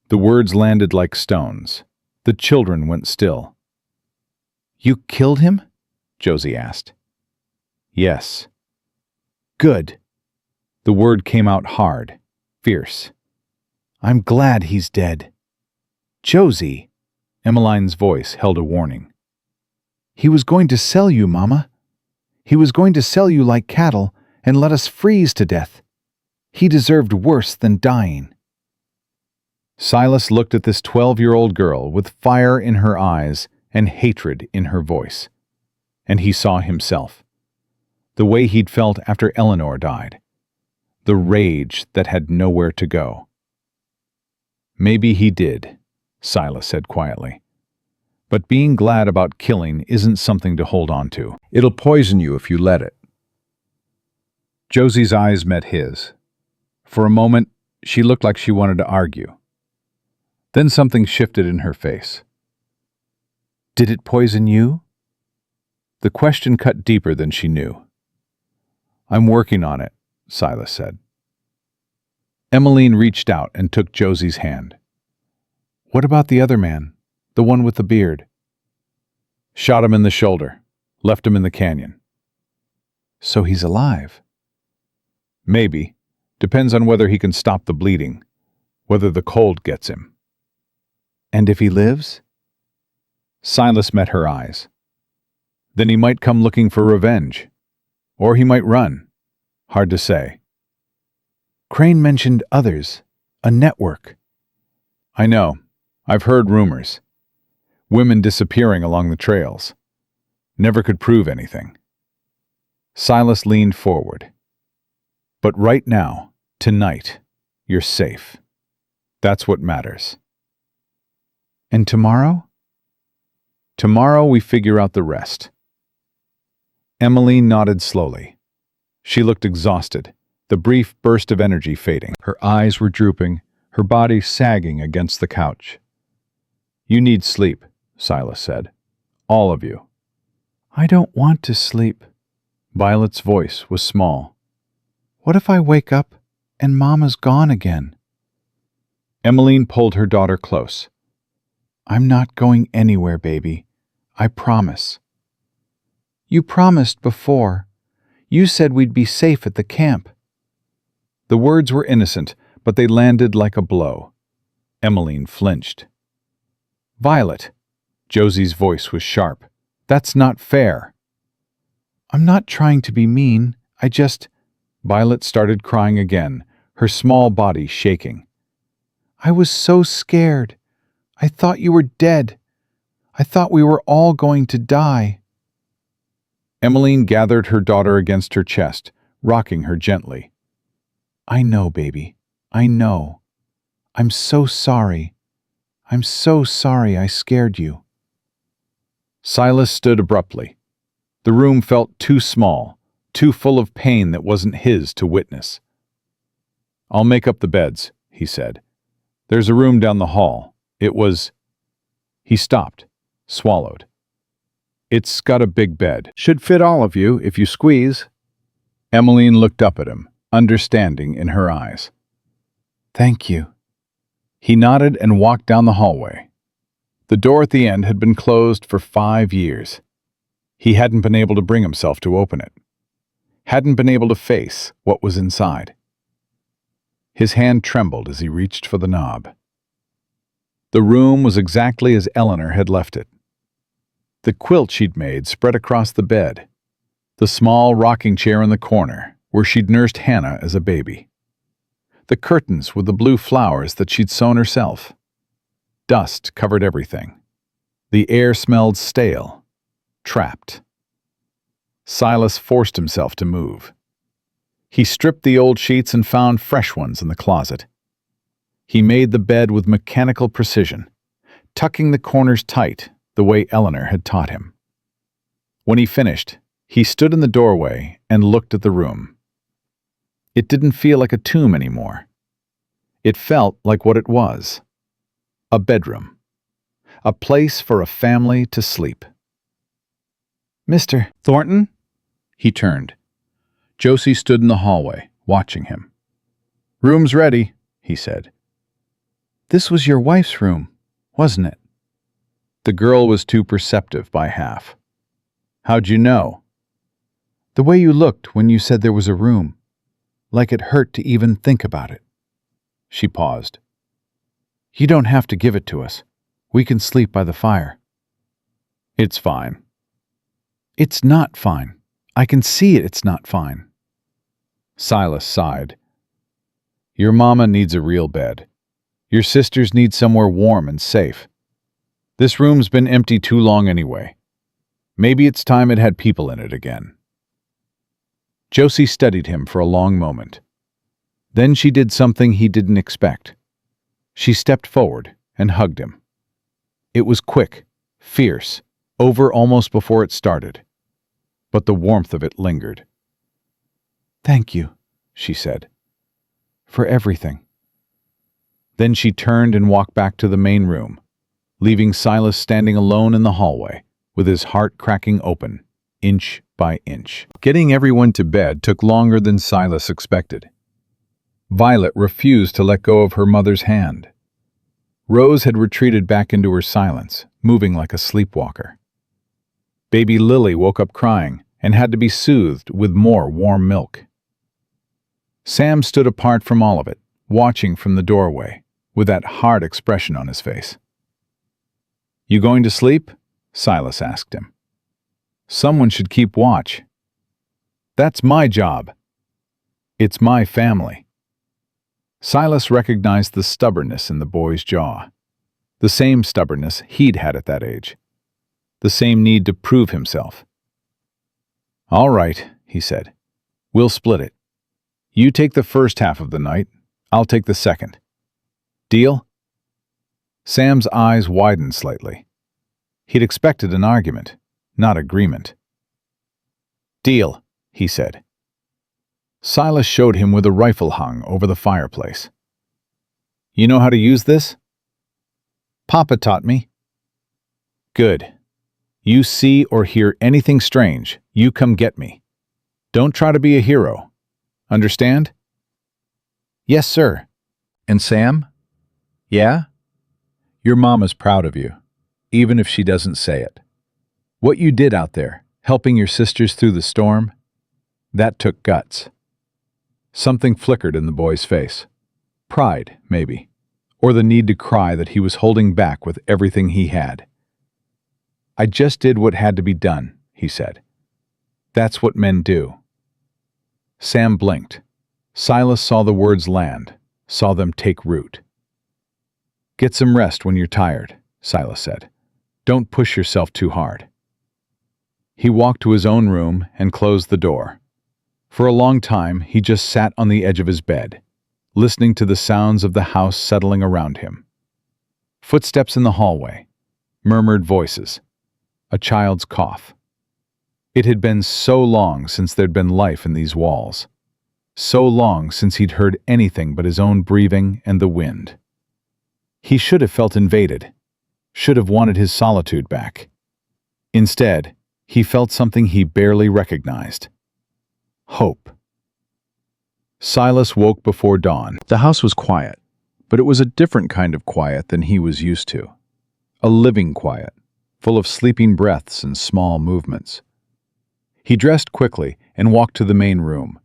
The words landed like stones. The children went still. You killed him? Josie asked. Yes. Good. The word came out hard, fierce. I'm glad he's dead. Josie, Emmeline's voice held a warning. He was going to sell you, Mama. He was going to sell you like cattle and let us freeze to death. He deserved worse than dying. Silas looked at this 12-year-old girl with fire in her eyes and hatred in her voice. And he saw himself. The way he'd felt after Eleanor died. The rage that had nowhere to go. Maybe he did, Silas said quietly. But being glad about killing isn't something to hold on to. It'll poison you if you let it. Josie's eyes met his. For a moment, she looked like she wanted to argue. Then something shifted in her face. Did it poison you? The question cut deeper than she knew. I'm working on it, Silas said. Emmeline reached out and took Josie's hand. What about the other man, the one with the beard? Shot him in the shoulder. Left him in the canyon. So he's alive. Maybe. Depends on whether he can stop the bleeding. Whether the cold gets him. And if he lives? Silas met her eyes. Then he might come looking for revenge. Or he might run. Hard to say. Crane mentioned others. A network. I know. I've heard rumors. Women disappearing along the trails. Never could prove anything. Silas leaned forward. But right now, tonight, you're safe. That's what matters. And tomorrow? Tomorrow we figure out the rest. Emmeline nodded slowly. She looked exhausted, the brief burst of energy fading. Her eyes were drooping, her body sagging against the couch. You need sleep, Silas said. All of you. I don't want to sleep. Violet's voice was small. What if I wake up and Mama's gone again? Emmeline pulled her daughter close. I'm not going anywhere, baby. I promise. You promised before. You said we'd be safe at the camp. The words were innocent, but they landed like a blow. Emmeline flinched. Violet. Josie's voice was sharp. That's not fair. I'm not trying to be mean. Violet started crying again, her small body shaking. I was so scared. I thought you were dead. I thought we were all going to die. Emmeline gathered her daughter against her chest, rocking her gently. I know, baby. I know. I'm so sorry. I'm so sorry I scared you. Silas stood abruptly. The room felt too small, too full of pain that wasn't his to witness. I'll make up the beds, he said. There's a room down the hall. It was... He stopped, swallowed. It's got a big bed. Should fit all of you if you squeeze. Emmeline looked up at him, understanding in her eyes. Thank you. He nodded and walked down the hallway. The door at the end had been closed for 5 years. He hadn't been able to bring himself to open it. Hadn't been able to face what was inside. His hand trembled as he reached for the knob. The room was exactly as Eleanor had left it. The quilt she'd made spread across the bed. The small rocking chair in the corner, where she'd nursed Hannah as a baby. The curtains with the blue flowers that she'd sewn herself. Dust covered everything. The air smelled stale, trapped. Silas forced himself to move. He stripped the old sheets and found fresh ones in the closet. He made the bed with mechanical precision, tucking the corners tight the way Eleanor had taught him. When he finished, he stood in the doorway and looked at the room. It didn't feel like a tomb anymore. It felt like what it was. A bedroom. A place for a family to sleep. Mr. Thornton? He turned. Josie stood in the hallway, watching him. Room's ready, he said. This was your wife's room, wasn't it? The girl was too perceptive by half. How'd you know? The way you looked when you said there was a room. Like it hurt to even think about it. She paused. You don't have to give it to us. We can sleep by the fire. It's fine. It's not fine. I can see it's not fine. Silas sighed. Your mama needs a real bed. Your sisters need somewhere warm and safe. This room's been empty too long anyway. Maybe it's time it had people in it again. Josie studied him for a long moment. Then she did something he didn't expect. She stepped forward and hugged him. It was quick, fierce, over almost before it started. But the warmth of it lingered. Thank you, she said. For everything. Then she turned and walked back to the main room, leaving Silas standing alone in the hallway, with his heart cracking open, inch by inch. Getting everyone to bed took longer than Silas expected. Violet refused to let go of her mother's hand. Rose had retreated back into her silence, moving like a sleepwalker. Baby Lily woke up crying and had to be soothed with more warm milk. Sam stood apart from all of it, watching from the doorway, with that hard expression on his face. "You going to sleep?" Silas asked him. "Someone should keep watch." "That's my job. It's my family." Silas recognized the stubbornness in the boy's jaw, the same stubbornness he'd had at that age, the same need to prove himself. "All right," he said. "We'll split it. You take the first half of the night, I'll take the second. Deal?" Sam's eyes widened slightly. He'd expected an argument, not agreement. "Deal," he said. Silas showed him where the rifle hung over the fireplace. "You know how to use this?" "Papa taught me." "Good. You see or hear anything strange, you come get me. Don't try to be a hero. Understand?" "Yes, sir." And Sam? Yeah? Your mom is proud of you, even if she doesn't say it. What you did out there, helping your sisters through the storm, that took guts. Something flickered in the boy's face. Pride, maybe, or the need to cry that he was holding back with everything he had. "I just did what had to be done," he said. "That's what men do." Sam blinked. Silas saw the words land, saw them take root. "Get some rest when you're tired," Silas said. "Don't push yourself too hard." He walked to his own room and closed the door. For a long time, he just sat on the edge of his bed, listening to the sounds of the house settling around him. Footsteps in the hallway, murmured voices, a child's cough. It had been so long since there'd been life in these walls. So long since he'd heard anything but his own breathing and the wind. He should have felt invaded, should have wanted his solitude back. Instead, he felt something he barely recognized. Hope. Silas woke before dawn. The house was quiet, but it was a different kind of quiet than he was used to. A living quiet, full of sleeping breaths and small movements. He dressed quickly and walked to the main room.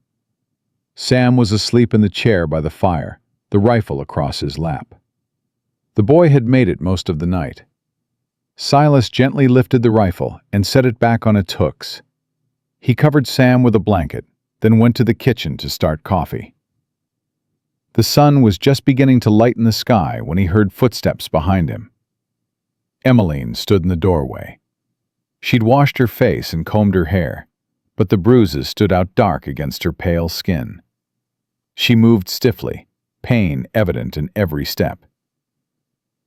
Sam was asleep in the chair by the fire, the rifle across his lap. The boy had made it most of the night. Silas gently lifted the rifle and set it back on its hooks. He covered Sam with a blanket, then went to the kitchen to start coffee. The sun was just beginning to lighten the sky when he heard footsteps behind him. Emmeline stood in the doorway. She'd washed her face and combed her hair, but the bruises stood out dark against her pale skin. She moved stiffly, pain evident in every step.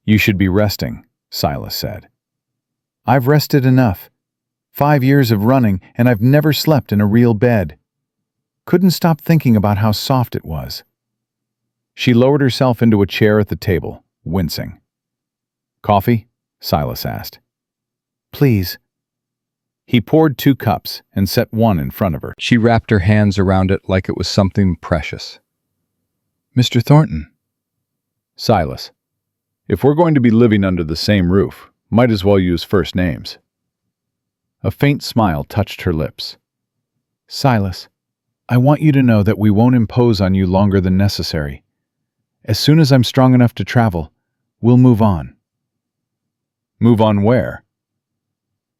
"You should be resting," Silas said. "I've rested enough. 5 years of running, and I've never slept in a real bed. Couldn't stop thinking about how soft it was." She lowered herself into a chair at the table, wincing. "Coffee?" Silas asked. "Please." He poured 2 cups and set one in front of her. She wrapped her hands around it like it was something precious. "Mr. Thornton." "Silas. If we're going to be living under the same roof, might as well use first names." A faint smile touched her lips. "Silas, I want you to know that we won't impose on you longer than necessary. As soon as I'm strong enough to travel, we'll move on." "Move on where?"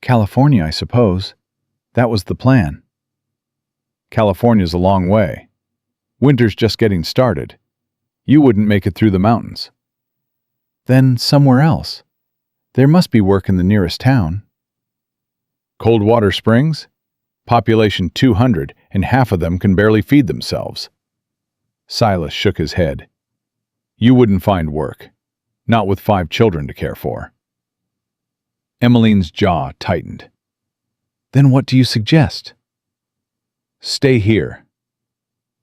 "California, I suppose. That was the plan." "California's a long way. Winter's just getting started. You wouldn't make it through the mountains." "Then somewhere else. There must be work in the nearest town." "Coldwater Springs? Population 200, and half of them can barely feed themselves." Silas shook his head. "You wouldn't find work. Not with 5 children to care for." Emmeline's jaw tightened. "Then what do you suggest?" "Stay here."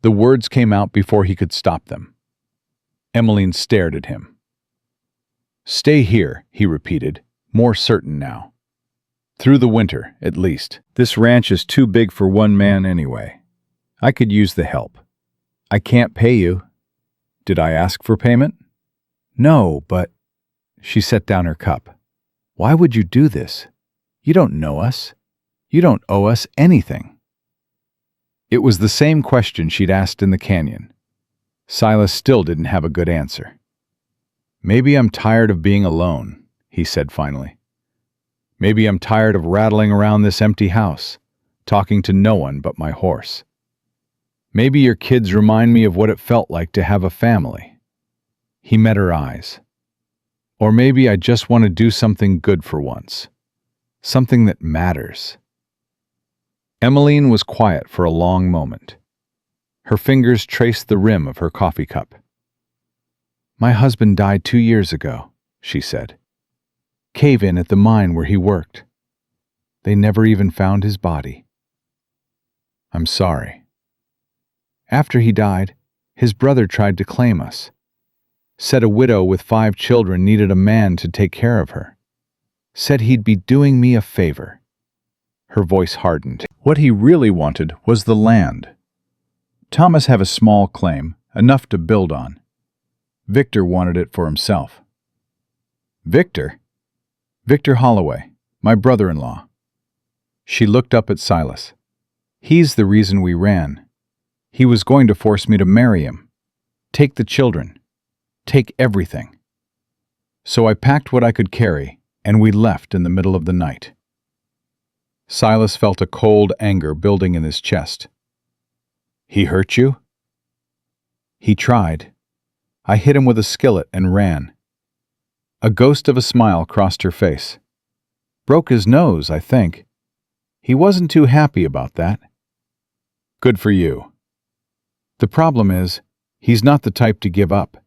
The words came out before he could stop them. Emmeline stared at him. "Stay here," he repeated, more certain now. "Through the winter, at least. This ranch is too big for one man anyway. I could use the help. I can't pay you." "Did I ask for payment?" "No, but—" She set down her cup. "Why would you do this? You don't know us. You don't owe us anything." It was the same question she'd asked in the canyon. Silas still didn't have a good answer. "Maybe I'm tired of being alone," he said finally. "Maybe I'm tired of rattling around this empty house, talking to no one but my horse. Maybe your kids remind me of what it felt like to have a family." He met her eyes. "Or maybe I just want to do something good for once. Something that matters." Emmeline was quiet for a long moment. Her fingers traced the rim of her coffee cup. "My husband died 2 years ago," she said. "Cave-in at the mine where he worked. They never even found his body." "I'm sorry." "After he died, his brother tried to claim us. Said a widow with 5 children needed a man to take care of her. Said he'd be doing me a favor." Her voice hardened. What he really wanted was the land. Thomas had a small claim, enough to build on. Victor wanted it for himself. "Victor?" "Victor Holloway, my brother-in-law." She looked up at Silas. "He's the reason we ran. He was going to force me to marry him. Take the children. Take everything. So I packed what I could carry, and we left in the middle of the night." Silas felt a cold anger building in his chest. "He hurt you?" "He tried. I hit him with a skillet and ran." A ghost of a smile crossed her face. "Broke his nose, I think. He wasn't too happy about that." "Good for you." "The problem is, he's not the type to give up.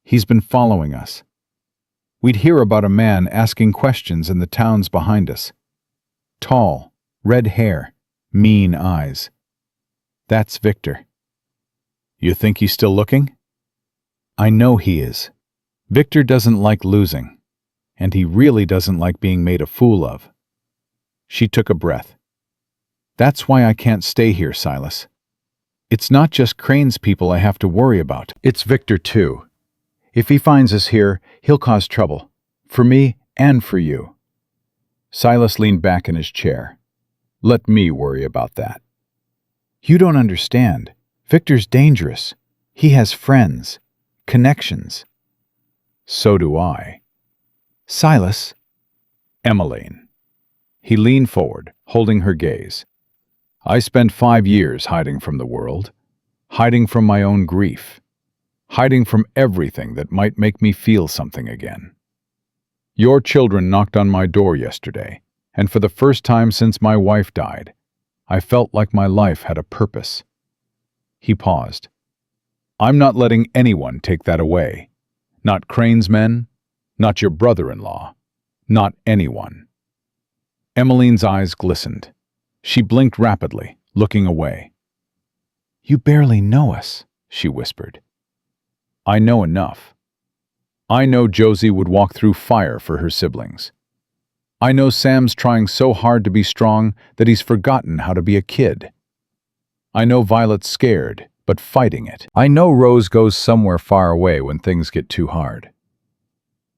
He's been following us. We'd hear about a man asking questions in the towns behind us. Tall, red hair, mean eyes. That's Victor." "You think he's still looking?" "I know he is. Victor doesn't like losing, and he really doesn't like being made a fool of." She took a breath. "That's why I can't stay here, Silas. It's not just Crane's people I have to worry about. It's Victor, too. If he finds us here, he'll cause trouble. For me and for you." Silas leaned back in his chair. "Let me worry about that." "You don't understand. Victor's dangerous. He has friends, connections." "So do I." "Silas." "Emmeline." He leaned forward, holding her gaze. "I spent 5 years hiding from the world, hiding from my own grief, hiding from everything that might make me feel something again. Your children knocked on my door yesterday, and for the first time since my wife died, I felt like my life had a purpose." He paused. "I'm not letting anyone take that away. Not Crane's men, not your brother-in-law, not anyone." Emmeline's eyes glistened. She blinked rapidly, looking away. "You barely know us," she whispered. "I know enough. I know Josie would walk through fire for her siblings. I know Sam's trying so hard to be strong that he's forgotten how to be a kid. I know Violet's scared, but fighting it. I know Rose goes somewhere far away when things get too hard.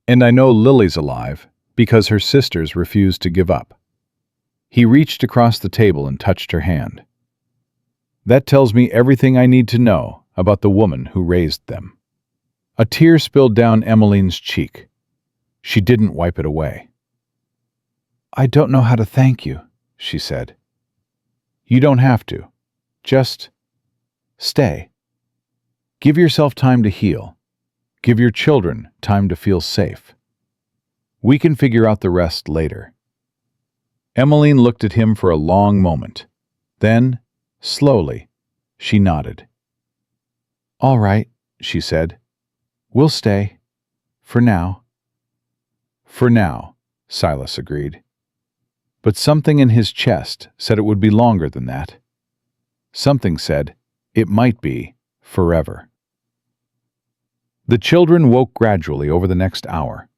And I know Lily's alive because her sisters refuse to give up." He reached across the table and touched her hand. "That tells me everything I need to know about the woman who raised them." A tear spilled down Emmeline's cheek. She didn't wipe it away. "I don't know how to thank you," she said. "You don't have to. Just stay. Give yourself time to heal. Give your children time to feel safe. We can figure out the rest later." Emmeline looked at him for a long moment. Then, slowly, she nodded. "All right," she said. "We'll stay. For now." "For now," Silas agreed. But something in his chest said it would be longer than that. Something said it might be forever. The children woke gradually over the next hour.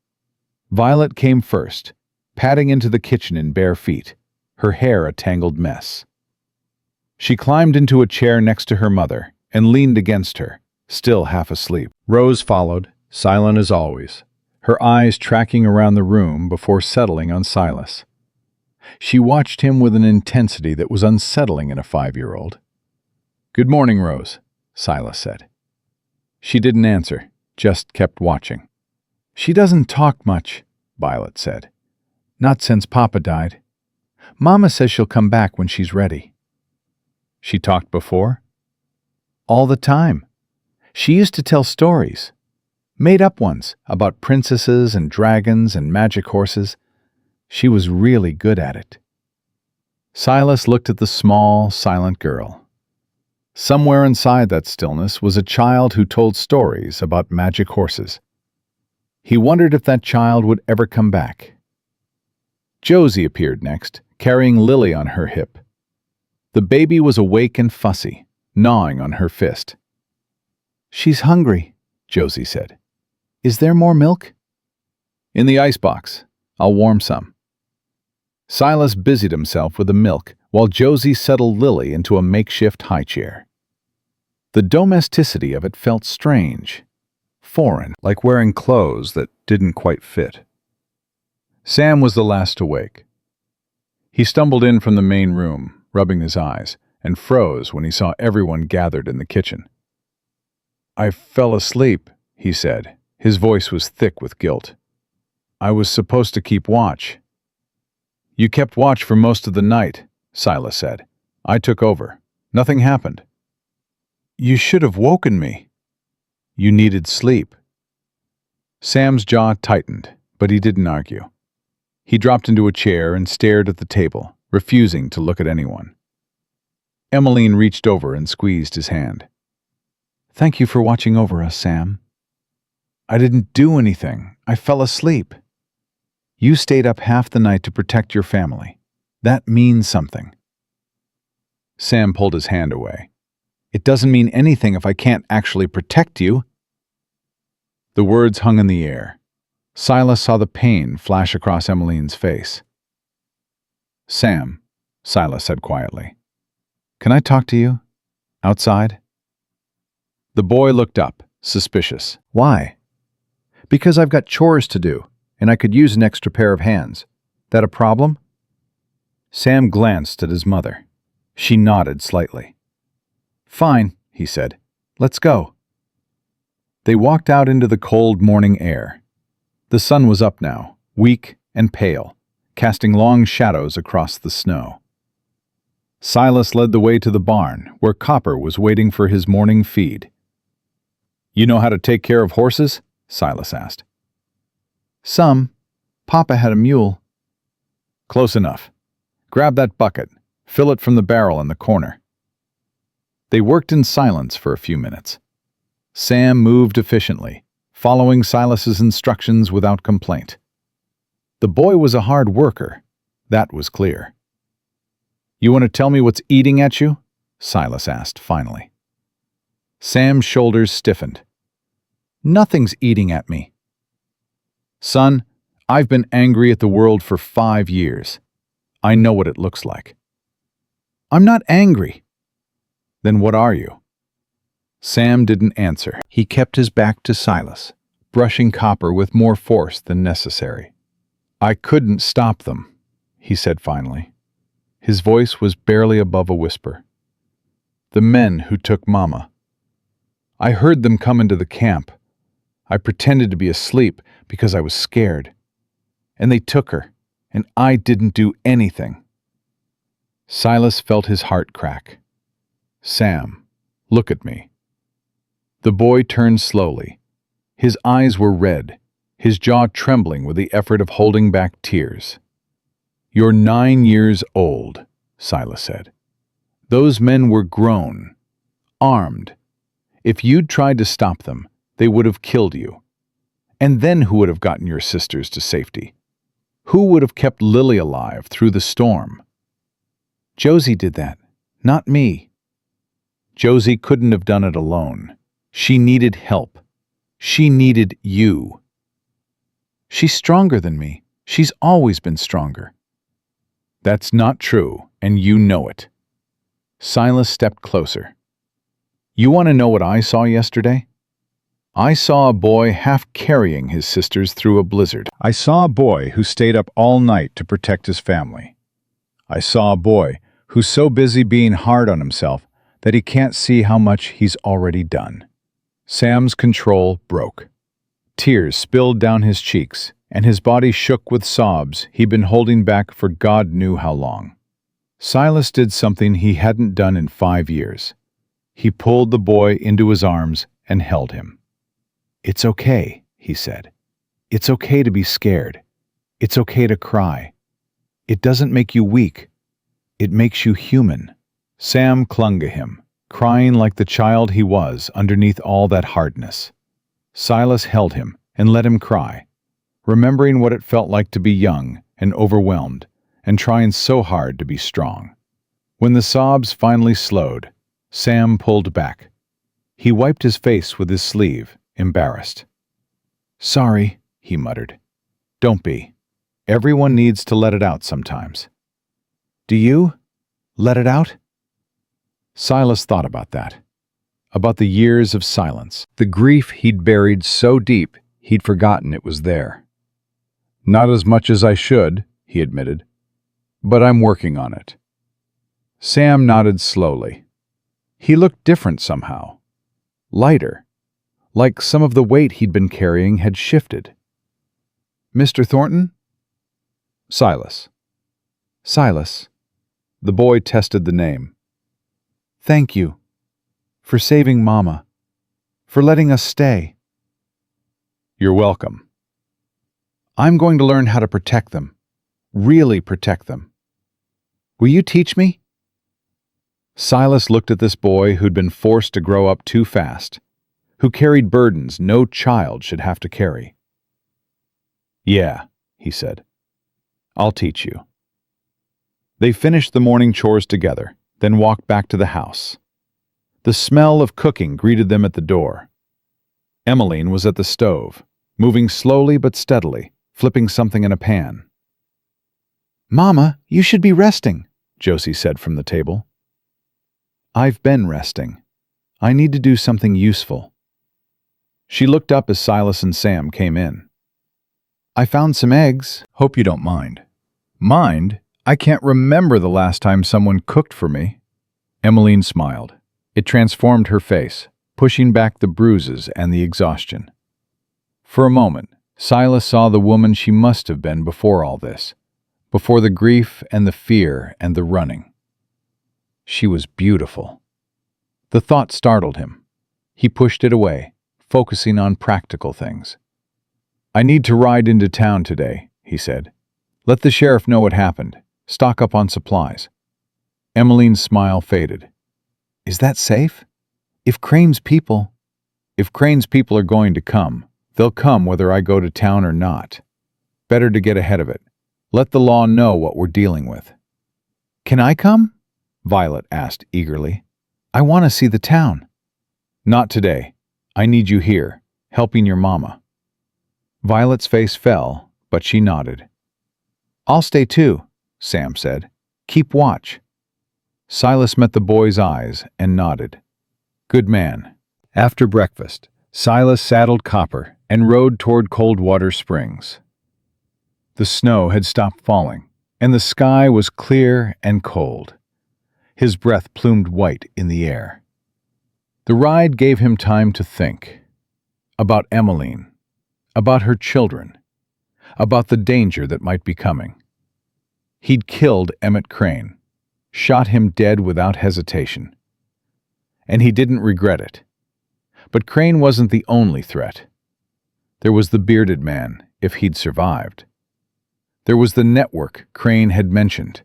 Violet came first, padding into the kitchen in bare feet, her hair a tangled mess. She climbed into a chair next to her mother and leaned against her, still half asleep. Rose followed, silent as always, her eyes tracking around the room before settling on Silas. She watched him with an intensity that was unsettling in a 5-year-old. "Good morning, Rose," Silas said. She didn't answer, just kept watching. "She doesn't talk much," Violet said. "Not since Papa died. Mama says she'll come back when she's ready." "She talked before?" "All the time. She used to tell stories. Made-up ones about princesses and dragons and magic horses. She was really good at it." Silas looked at the small, silent girl. Somewhere inside that stillness was a child who told stories about magic horses. He wondered if that child would ever come back. Josie appeared next, carrying Lily on her hip. The baby was awake and fussy, gnawing on her fist. "She's hungry," Josie said. "Is there more milk?" "In the icebox. I'll warm some." Silas busied himself with the milk while Josie settled Lily into a makeshift high chair. The domesticity of it felt strange, foreign, like wearing clothes that didn't quite fit. Sam was the last to wake. He stumbled in from the main room, rubbing his eyes, and froze when he saw everyone gathered in the kitchen. "I fell asleep," he said. His voice was thick with guilt. "I was supposed to keep watch." "You kept watch for most of the night," Silas said. "I took over. Nothing happened." "You should have woken me." "You needed sleep." Sam's jaw tightened, but he didn't argue. He dropped into a chair and stared at the table, refusing to look at anyone. Emmeline reached over and squeezed his hand. "Thank you for watching over us, Sam." "I didn't do anything. I fell asleep." "You stayed up half the night to protect your family. That means something." Sam pulled his hand away. "It doesn't mean anything if I can't actually protect you." The words hung in the air. Silas saw the pain flash across Emmeline's face. "Sam," Silas said quietly, "can I talk to you? Outside?" The boy looked up, suspicious. "Why?" "Because I've got chores to do, and I could use an extra pair of hands. That a problem?" Sam glanced at his mother. She nodded slightly. "Fine," he said. "Let's go." They walked out into the cold morning air. The sun was up now, weak and pale, casting long shadows across the snow. Silas led the way to the barn, where Copper was waiting for his morning feed. "You know how to take care of horses?" Silas asked. "Some. Papa had a mule." "Close enough. Grab that bucket. Fill it from the barrel in the corner." They worked in silence for a few minutes. Sam moved efficiently, following Silas's instructions without complaint. The boy was a hard worker. That was clear. "You want to tell me what's eating at you?" Silas asked finally. Sam's shoulders stiffened. "Nothing's eating at me." "Son, I've been angry at the world for 5 years. I know what it looks like." "I'm not angry." "Then what are you?" Sam didn't answer. He kept his back to Silas, brushing Copper with more force than necessary. "I couldn't stop them," he said finally. His voice was barely above a whisper. "The men who took Mama. I heard them come into the camp. I pretended to be asleep because I was scared. And they took her, and I didn't do anything." Silas felt his heart crack. "Sam, look at me." The boy turned slowly. His eyes were red, his jaw trembling with the effort of holding back tears. "You're 9 years old," Silas said. "Those men were grown, armed. If you'd tried to stop them, they would have killed you. And then who would have gotten your sisters to safety? Who would have kept Lily alive through the storm?" "Josie did that, not me." "Josie couldn't have done it alone. She needed help. She needed you." "She's stronger than me. She's always been stronger." "That's not true, and you know it." Silas stepped closer. "You want to know what I saw yesterday? I saw a boy half carrying his sisters through a blizzard. I saw a boy who stayed up all night to protect his family. I saw a boy who's so busy being hard on himself that he can't see how much he's already done." Sam's control broke. Tears spilled down his cheeks, and his body shook with sobs he'd been holding back for God knew how long. Silas did something he hadn't done in 5 years. He pulled the boy into his arms and held him. "It's okay," he said. "It's okay to be scared. It's okay to cry. It doesn't make you weak. It makes you human." Sam clung to him, crying like the child he was underneath all that hardness. Silas held him and let him cry, remembering what it felt like to be young and overwhelmed and trying so hard to be strong. When the sobs finally slowed, Sam pulled back. He wiped his face with his sleeve, embarrassed. "Sorry," he muttered. "Don't be. Everyone needs to let it out sometimes." "Do you? Let it out?" Silas thought about that. About the years of silence, the grief he'd buried so deep he'd forgotten it was there. "Not as much as I should," he admitted, "but I'm working on it." Sam nodded slowly. He looked different somehow. Lighter, like some of the weight he'd been carrying had shifted. "Mr. Thornton?" "Silas." "Silas." The boy tested the name. "Thank you. For saving Mama. For letting us stay." "You're welcome." "I'm going to learn how to protect them. Really protect them. Will you teach me?" Silas looked at this boy who'd been forced to grow up too fast, who carried burdens no child should have to carry. "Yeah," he said. "I'll teach you." They finished the morning chores together, then walked back to the house. The smell of cooking greeted them at the door. Emmeline was at the stove, moving slowly but steadily, flipping something in a pan. "Mama, you should be resting," Josie said from the table. "I've been resting. I need to do something useful." She looked up as Silas and Sam came in. "I found some eggs. Hope you don't mind." "Mind? I can't remember the last time someone cooked for me." Emmeline smiled. It transformed her face, pushing back the bruises and the exhaustion. For a moment, Silas saw the woman she must have been before all this, before the grief and the fear and the running. She was beautiful. The thought startled him. He pushed it away, focusing on practical things. "I need to ride into town today," he said. "Let the sheriff know what happened. Stock up on supplies." Emmeline's smile faded. "Is that safe? If Crane's people are going to come, they'll come whether I go to town or not. Better to get ahead of it. Let the law know what we're dealing with." "Can I come?" Violet asked eagerly. "I want to see the town." "Not today. I need you here, helping your mama." Violet's face fell, but she nodded. "I'll stay too," Sam said. "Keep watch." Silas met the boy's eyes and nodded. "Good man." After breakfast, Silas saddled Copper and rode toward Coldwater Springs. The snow had stopped falling, and the sky was clear and cold. His breath plumed white in the air. The ride gave him time to think. About Emmeline, about her children, about the danger that might be coming. He'd killed Emmett Crane, shot him dead without hesitation. And he didn't regret it. But Crane wasn't the only threat. There was the bearded man, if he'd survived. There was the network Crane had mentioned.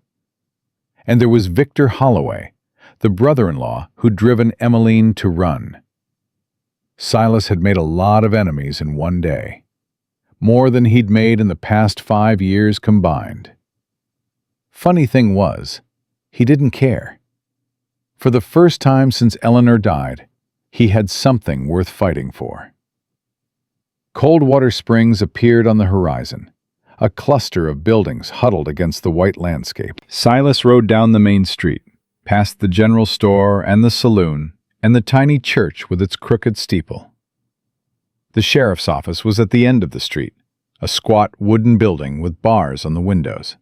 And there was Victor Holloway, the brother-in-law who'd driven Emmeline to run. Silas had made a lot of enemies in one day. More than he'd made in the past 5 years combined. Funny thing was, he didn't care. For the first time since Eleanor died, he had something worth fighting for. Coldwater Springs appeared on the horizon, a cluster of buildings huddled against the white landscape. Silas rode down the main street, past the general store and the saloon, and the tiny church with its crooked steeple. The sheriff's office was at the end of the street, a squat wooden building with bars on the windows.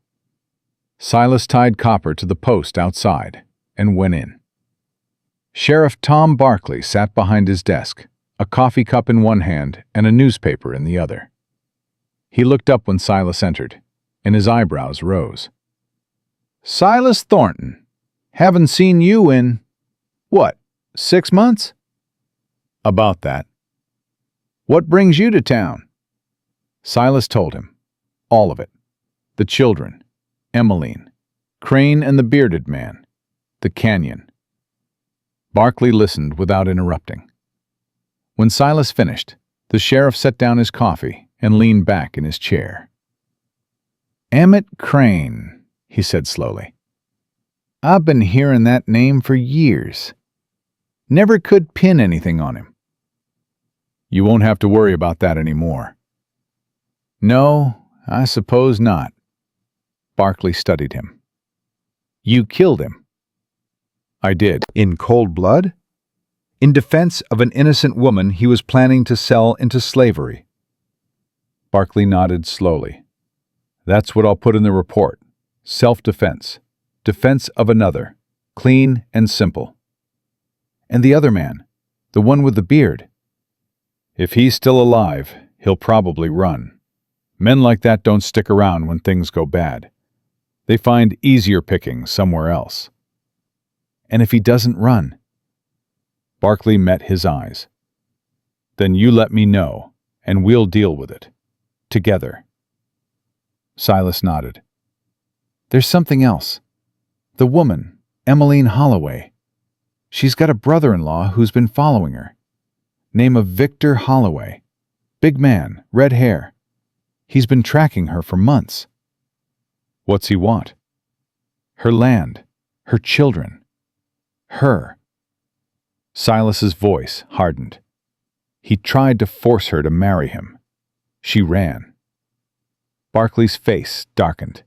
Silas tied Copper to the post outside and went in. Sheriff Tom Barkley sat behind his desk, a coffee cup in one hand and a newspaper in the other. He looked up when Silas entered, and his eyebrows rose. "Silas Thornton, haven't seen you in, what, 6 months?" "About that." "What brings you to town?" Silas told him. All of it. The children, Emmeline, Crane and the bearded man, the canyon. Barkley listened without interrupting. When Silas finished, the sheriff set down his coffee and leaned back in his chair. "Emmett Crane," he said slowly. "I've been hearing that name for years. Never could pin anything on him." "You won't have to worry about that anymore." "No, I suppose not." Barkley studied him. "You killed him." "I did." In cold blood? In defense of an innocent woman he was planning to sell into slavery. Barkley nodded slowly. "That's what I'll put in the report. Self-defense. Defense of another. Clean and simple." "And the other man, the one with the beard?" "If he's still alive, he'll probably run. Men like that don't stick around when things go bad. They find easier pickings somewhere else." "And if he doesn't run?" Barkley met his eyes. "Then you let me know, and we'll deal with it. Together." Silas nodded. "There's something else. The woman, Emmeline Holloway. She's got a brother-in-law who's been following her. Name of Victor Holloway. Big man, red hair. He's been tracking her for months." "What's he want?" "Her land, her children, her." Silas's voice hardened. He tried to force her to marry him. She ran. Barkley's face darkened.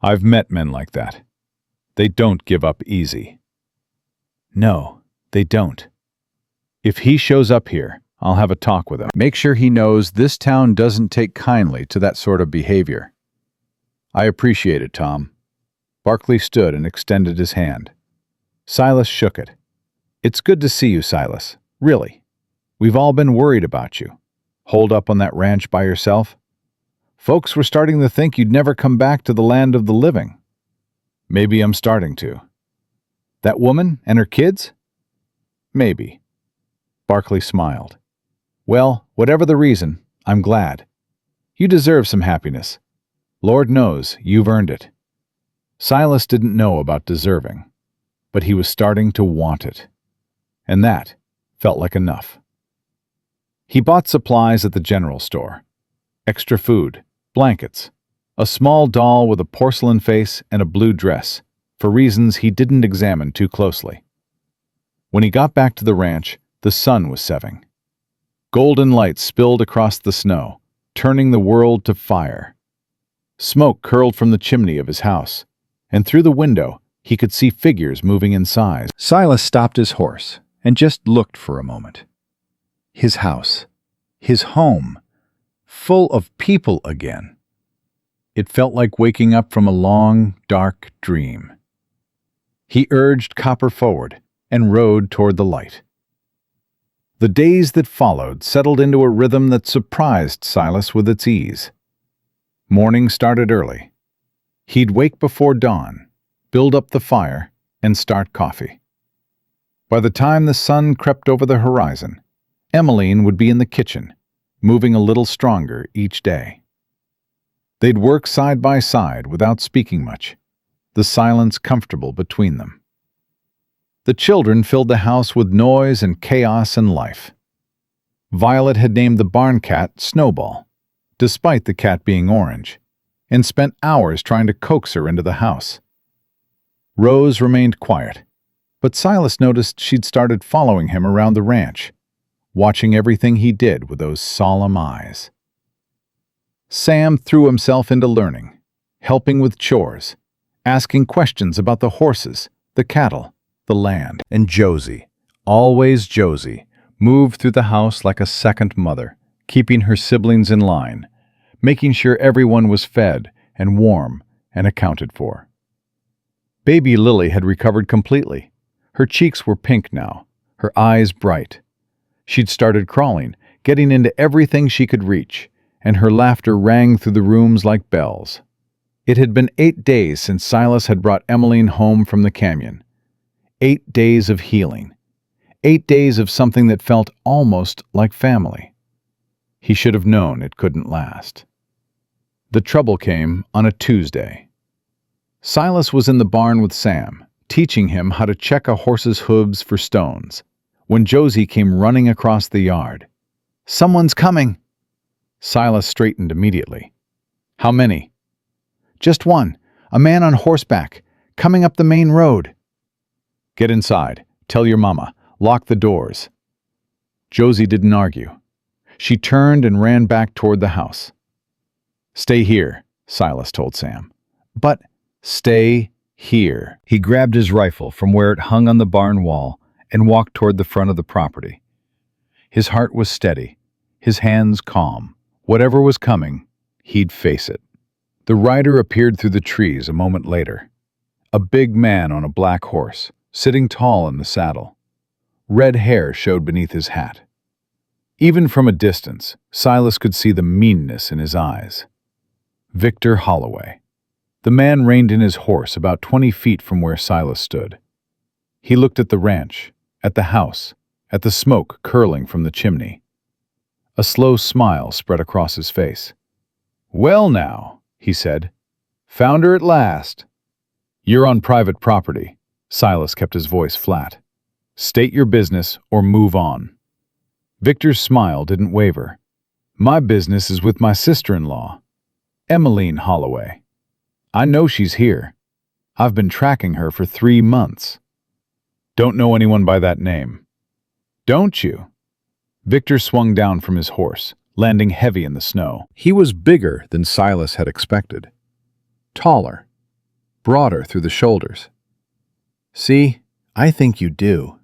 "I've met men like that. They don't give up easy." "No, they don't." "If he shows up here, I'll have a talk with him. Make sure he knows this town doesn't take kindly to that sort of behavior." "I appreciate it, Tom." Barkley stood and extended his hand. Silas shook it. "It's good to see you, Silas. Really. We've all been worried about you. Holed up on that ranch by yourself. Folks were starting to think you'd never come back to the land of the living. Maybe I'm starting to. That woman and her kids? Maybe." Barkley smiled. "Well, whatever the reason, I'm glad. You deserve some happiness. Lord knows you've earned it." Silas didn't know about deserving, but he was starting to want it. And that felt like enough. He bought supplies at the general store. Extra food, blankets, a small doll with a porcelain face and a blue dress, for reasons he didn't examine too closely. When he got back to the ranch, the sun was setting. Golden light spilled across the snow, turning the world to fire. Smoke curled from the chimney of his house, and through the window he could see figures moving inside. Silas stopped his horse and just looked for a moment. His house, his home, full of people again. It felt like waking up from a long, dark dream. He urged Copper forward and rode toward the light. The days that followed settled into a rhythm that surprised Silas with its ease. Morning started early. He'd wake before dawn, build up the fire, and start coffee. By the time the sun crept over the horizon, Emmeline would be in the kitchen, moving a little stronger each day. They'd work side by side without speaking much, the silence comfortable between them. The children filled the house with noise and chaos and life. Violet had named the barn cat Snowball, despite the cat being orange, and spent hours trying to coax her into the house. Rose remained quiet, but Silas noticed she'd started following him around the ranch, watching everything he did with those solemn eyes. Sam threw himself into learning, helping with chores, asking questions about the horses, the cattle, the land. And Josie, always Josie, moved through the house like a second mother, keeping her siblings in line, making sure everyone was fed and warm and accounted for. Baby Lily had recovered completely. Her cheeks were pink now, her eyes bright. She'd started crawling, getting into everything she could reach, and her laughter rang through the rooms like bells. It had been 8 days since Silas had brought Emmeline home from the canyon. 8 days of healing. 8 days of something that felt almost like family. He should have known it couldn't last. The trouble came on a Tuesday. Silas was in the barn with Sam, teaching him how to check a horse's hooves for stones, when Josie came running across the yard. "Someone's coming!" Silas straightened immediately. "How many?" "Just one, a man on horseback, coming up the main road." "Get inside. Tell your mama. Lock the doors." Josie didn't argue. She turned and ran back toward the house. "Stay here," Silas told Sam. "But stay here." He grabbed his rifle from where it hung on the barn wall and walked toward the front of the property. His heart was steady, his hands calm. Whatever was coming, he'd face it. The rider appeared through the trees a moment later. A big man on a black horse, sitting tall in the saddle. Red hair showed beneath his hat. Even from a distance, Silas could see the meanness in his eyes. Victor Holloway. The man reined in his horse about 20 feet from where Silas stood. He looked at the ranch, at the house, at the smoke curling from the chimney. A slow smile spread across his face. "Well now," he said. "Found her at last." "You're on private property." Silas kept his voice flat. "State your business or move on." Victor's smile didn't waver. "My business is with my sister-in-law, Emmeline Holloway. I know she's here. I've been tracking her for 3 months." "Don't know anyone by that name." "Don't you?" Victor swung down from his horse, landing heavy in the snow. He was bigger than Silas had expected. Taller, broader through the shoulders. "See, I think you do.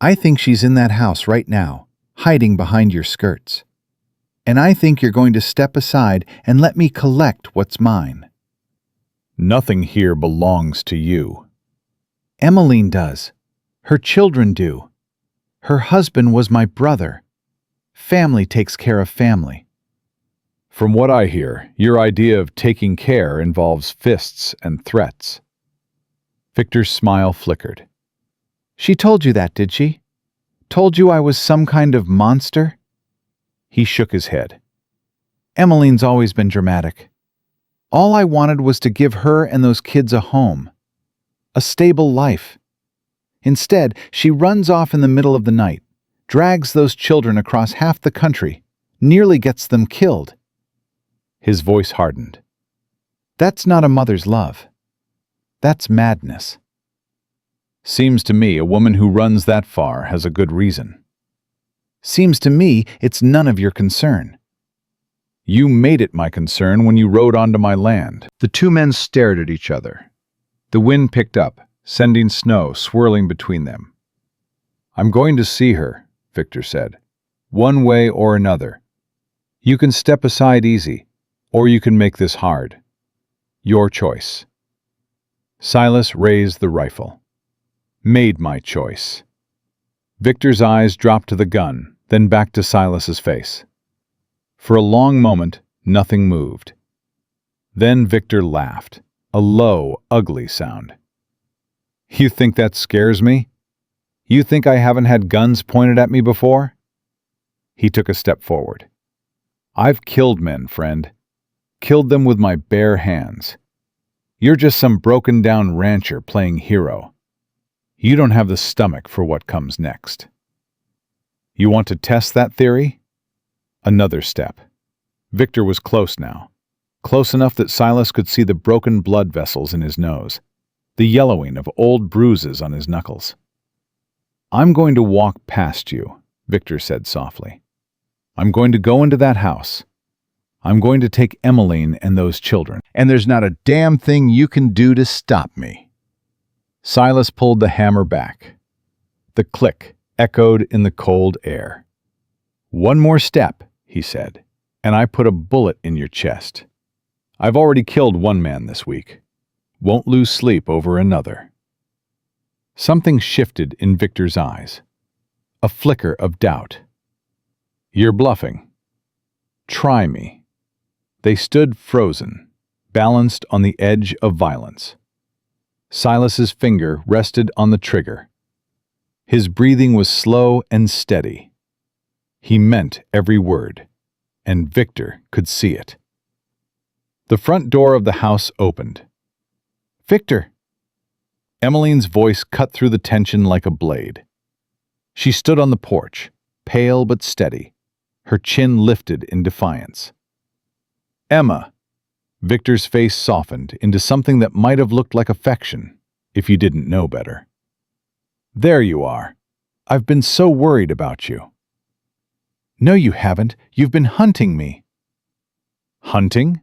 I think she's in that house right now, hiding behind your skirts. And I think you're going to step aside and let me collect what's mine." "Nothing here belongs to you." "Emmeline does. Her children do. Her husband was my brother. Family takes care of family." "From what I hear, your idea of taking care involves fists and threats." Victor's smile flickered. "She told you that, did she? Told you I was some kind of monster?" He shook his head. "Emmeline's always been dramatic. All I wanted was to give her and those kids a home, a stable life. Instead, she runs off in the middle of the night, drags those children across half the country, nearly gets them killed." His voice hardened. "That's not a mother's love. That's madness." "Seems to me a woman who runs that far has a good reason." "Seems to me it's none of your concern." "You made it my concern when you rode onto my land." The two men stared at each other. The wind picked up, sending snow swirling between them. "I'm going to see her," Victor said. "One way or another. You can step aside easy, or you can make this hard. Your choice." Silas raised the rifle. "Made my choice." Victor's eyes dropped to the gun, then back to Silas's face. For a long moment, nothing moved. Then Victor laughed, a low, ugly sound. "You think that scares me? You think I haven't had guns pointed at me before?" He took a step forward. "I've killed men, friend. Killed them with my bare hands. You're just some broken-down rancher playing hero. You don't have the stomach for what comes next." "You want to test that theory?" Another step. Victor was close now. Close enough that Silas could see the broken blood vessels in his nose, the yellowing of old bruises on his knuckles. "I'm going to walk past you," Victor said softly. "I'm going to go into that house. I'm going to take Emmeline and those children, and there's not a damn thing you can do to stop me." Silas pulled the hammer back. The click echoed in the cold air. "One more step," he said, "and I put a bullet in your chest. I've already killed one man this week. Won't lose sleep over another." Something shifted in Victor's eyes. A flicker of doubt. "You're bluffing. Try me." They stood frozen, balanced on the edge of violence. Silas's finger rested on the trigger. His breathing was slow and steady. He meant every word, and Victor could see it. The front door of the house opened. "Victor!" Emmeline's voice cut through the tension like a blade. She stood on the porch, pale but steady, her chin lifted in defiance. "Emma!" Victor's face softened into something that might have looked like affection, if you didn't know better. "There you are. I've been so worried about you." "No, you haven't. You've been hunting me." "Hunting?"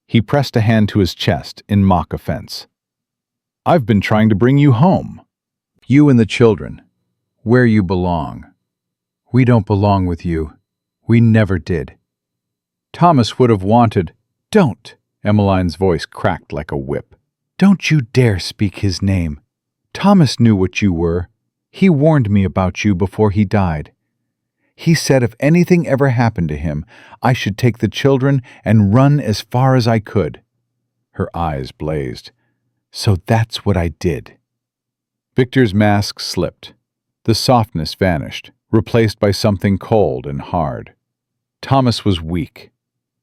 He pressed a hand to his chest in mock offense. "I've been trying to bring you home. You and the children. Where you belong." "We don't belong with you. We never did." Thomas would have wanted. "Don't!" Emmeline's voice cracked like a whip. "Don't you dare speak his name. Thomas knew what you were. He warned me about you before he died. He said if anything ever happened to him, I should take the children and run as far as I could." Her eyes blazed. "So that's what I did." Victor's mask slipped. The softness vanished, replaced by something cold and hard. Thomas was weak.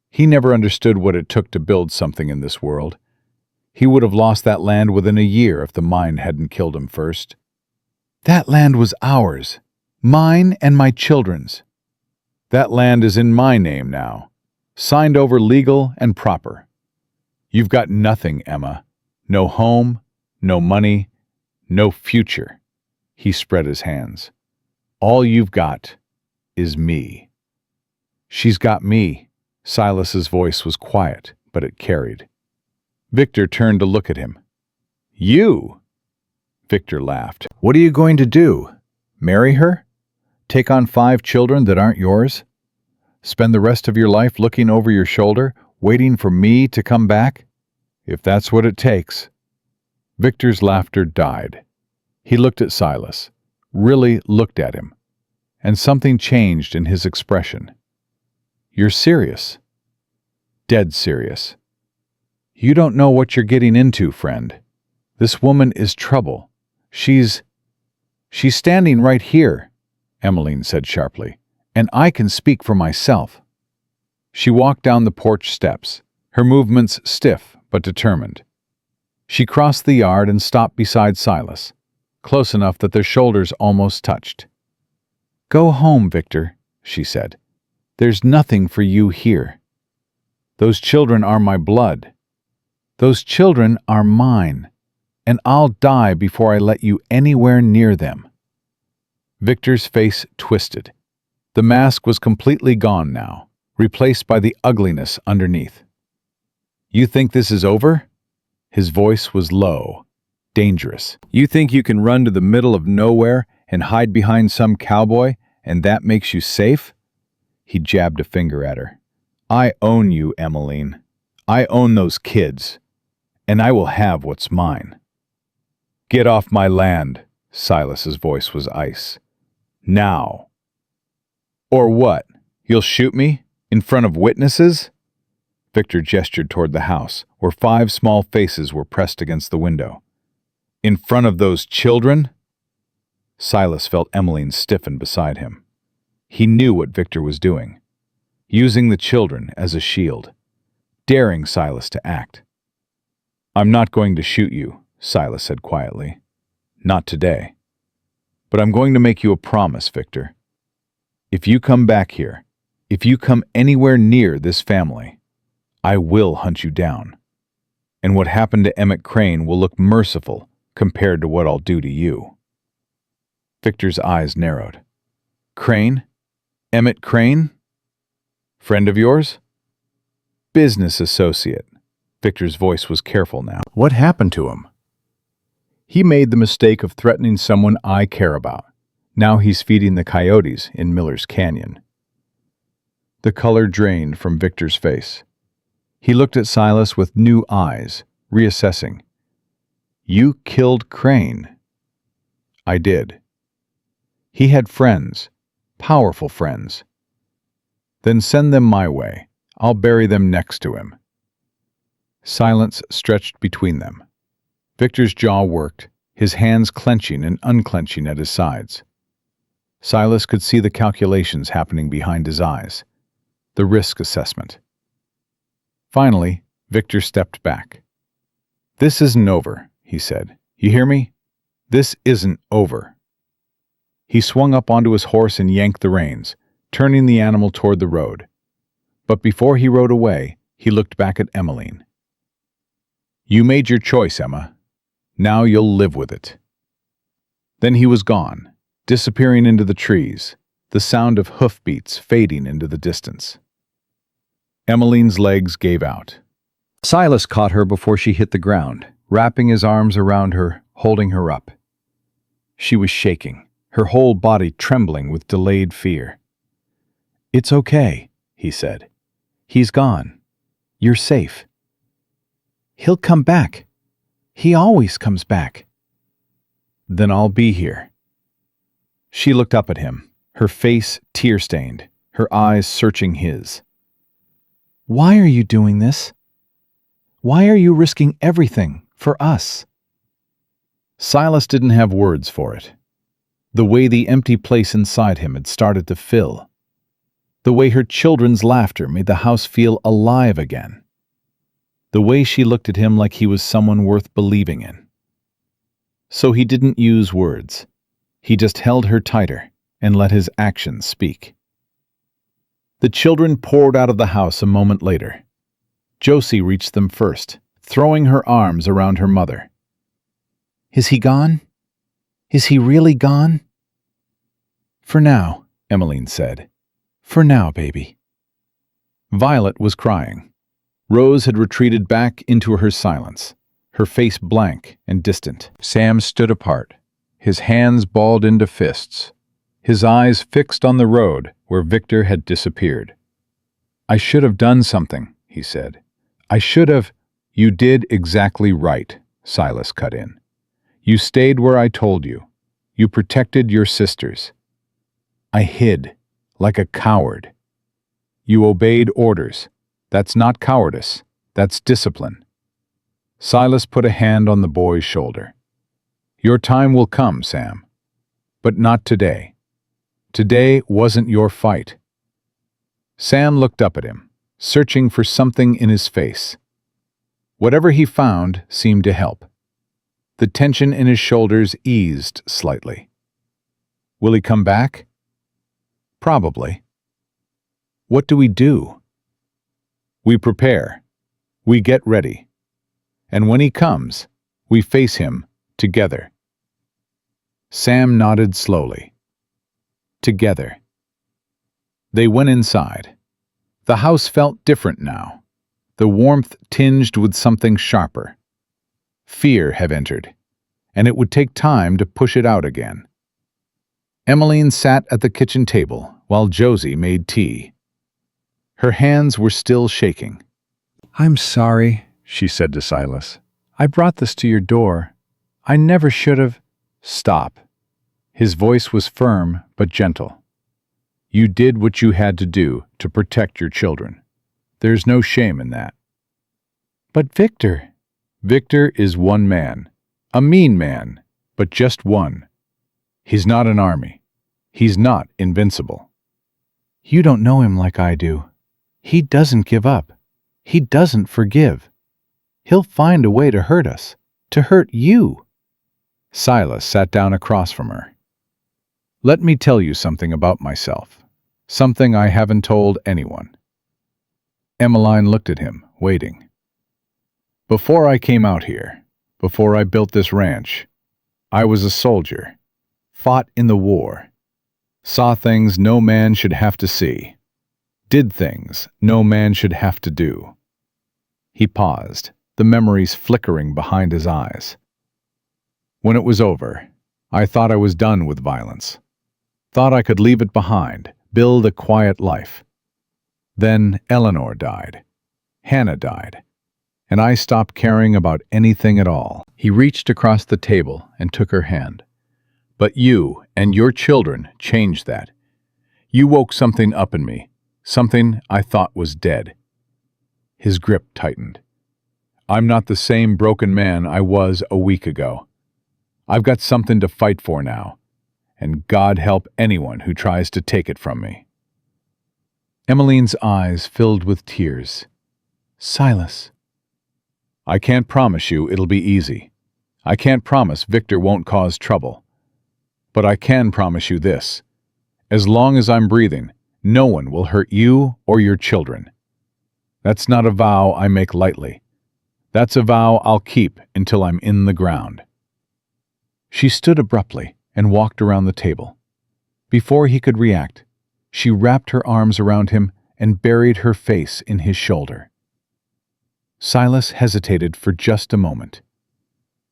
He never understood what it took to build something in this world. He would have lost that land within a year if the mine hadn't killed him first. "That land was ours. Mine and my children's." "That land is in my name now. Signed over legal and proper. You've got nothing, Emma. No home, no money, no future." He spread his hands. "All you've got is me." "She's got me." Silas's voice was quiet, but it carried. Victor turned to look at him. "You?" Victor laughed. "What are you going to do? Marry her? Take on 5 children that aren't yours? Spend the rest of your life looking over your shoulder, waiting for me to come back? If that's what it takes." Victor's laughter died. He looked at Silas, really looked at him, and something changed in his expression. "You're serious?" "Dead serious." "You don't know what you're getting into, friend. This woman is trouble. She's standing right here," Emmeline said sharply, "and I can speak for myself." She walked down the porch steps, her movements stiff but determined. She crossed the yard and stopped beside Silas, close enough that their shoulders almost touched. "Go home, Victor," she said. "There's nothing for you here. Those children are my blood. Those children are mine, and I'll die before I let you anywhere near them." Victor's face twisted. The mask was completely gone now, replaced by the ugliness underneath. "You think this is over?" His voice was low, dangerous. "You think you can run to the middle of nowhere and hide behind some cowboy, and that makes you safe?" He jabbed a finger at her. "I own you, Emmeline. I own those kids, and I will have what's mine." "Get off my land," Silas's voice was ice. "Now." "Or what? You'll shoot me? In front of witnesses?" Victor gestured toward the house, where 5 small faces were pressed against the window. "In front of those children?" Silas felt Emmeline stiffen beside him. He knew what Victor was doing, using the children as a shield, daring Silas to act. "I'm not going to shoot you," Silas said quietly. "Not today. But I'm going to make you a promise, Victor. If you come back here, if you come anywhere near this family, I will hunt you down. And what happened to Emmett Crane will look merciful compared to what I'll do to you." Victor's eyes narrowed. "Crane? Emmett Crane? Friend of yours?" "Business associate." Victor's voice was careful now. "What happened to him?" "He made the mistake of threatening someone I care about. Now he's feeding the coyotes in Miller's Canyon." The color drained from Victor's face. He looked at Silas with new eyes, reassessing. You killed Crane. I did. He had friends, powerful friends. Then send them my way. I'll bury them next to him. Silence stretched between them. Victor's jaw worked, his hands clenching and unclenching at his sides. Silas could see the calculations happening behind his eyes, the risk assessment. Finally, Victor stepped back. This isn't over, he said. You hear me? This isn't over. He swung up onto his horse and yanked the reins, turning the animal toward the road. But before he rode away, he looked back at Emmeline. You made your choice, Emma. Now you'll live with it. Then he was gone, disappearing into the trees, the sound of hoofbeats fading into the distance. Emmeline's legs gave out. Silas caught her before she hit the ground, wrapping his arms around her, holding her up. She was shaking, her whole body trembling with delayed fear. It's okay, he said. He's gone. You're safe. He'll come back. He always comes back. Then I'll be here. She looked up at him, her face tear-stained, her eyes searching his. Why are you doing this? Why are you risking everything for us? Silas didn't have words for it. The way the empty place inside him had started to fill. The way her children's laughter made the house feel alive again. The way she looked at him like he was someone worth believing in. So he didn't use words. He just held her tighter and let his actions speak. The children poured out of the house a moment later. Josie reached them first, throwing her arms around her mother. Is he gone? Is he really gone? For now, Emmeline said. For now, baby. Violet was crying. Rose had retreated back into her silence, her face blank and distant. Sam stood apart, his hands balled into fists, his eyes fixed on the road where Victor had disappeared. I should have done something, he said. I should have. You did exactly right, Silas cut in. You stayed where I told you. You protected your sisters. I hid, like a coward. You obeyed orders. That's not cowardice. That's discipline. Silas put a hand on the boy's shoulder. Your time will come, Sam. But not today. Today wasn't your fight. Sam looked up at him, searching for something in his face. Whatever he found seemed to help. The tension in his shoulders eased slightly. Will he come back? Probably. What do we do? We prepare. We get ready. And when he comes, we face him together. Sam nodded slowly. Together. They went inside. The house felt different now, the warmth tinged with something sharper. Fear had entered, and it would take time to push it out again. Emmeline sat at the kitchen table while Josie made tea. Her hands were still shaking. I'm sorry, she said to Silas. I brought this to your door. I never should have. Stop. His voice was firm but gentle. You did what you had to do to protect your children. There's no shame in that. But Victor. Victor is one man. A mean man, but just one. He's not an army. He's not invincible. You don't know him like I do. He doesn't give up. He doesn't forgive. He'll find a way to hurt us, to hurt you. Silas sat down across from her. Let me tell you something about myself, something I haven't told anyone. Emmeline looked at him, waiting. Before I came out here, before I built this ranch, I was a soldier, fought in the war, saw things no man should have to see, did things no man should have to do. He paused, the memories flickering behind his eyes. When it was over, I thought I was done with violence. Thought I could leave it behind, build a quiet life. Then Eleanor died. Hannah died, and I stopped caring about anything at all. He reached across the table and took her hand. But you and your children changed that. You woke something up in me, something I thought was dead. His grip tightened. I'm not the same broken man I was a week ago. I've got something to fight for now, and God help anyone who tries to take it from me. Emmeline's eyes filled with tears. Silas. I can't promise you it'll be easy. I can't promise Victor won't cause trouble. But I can promise you this. As long as I'm breathing, no one will hurt you or your children. That's not a vow I make lightly. That's a vow I'll keep until I'm in the ground. She stood abruptly and walked around the table. Before he could react, she wrapped her arms around him and buried her face in his shoulder. Silas hesitated for just a moment.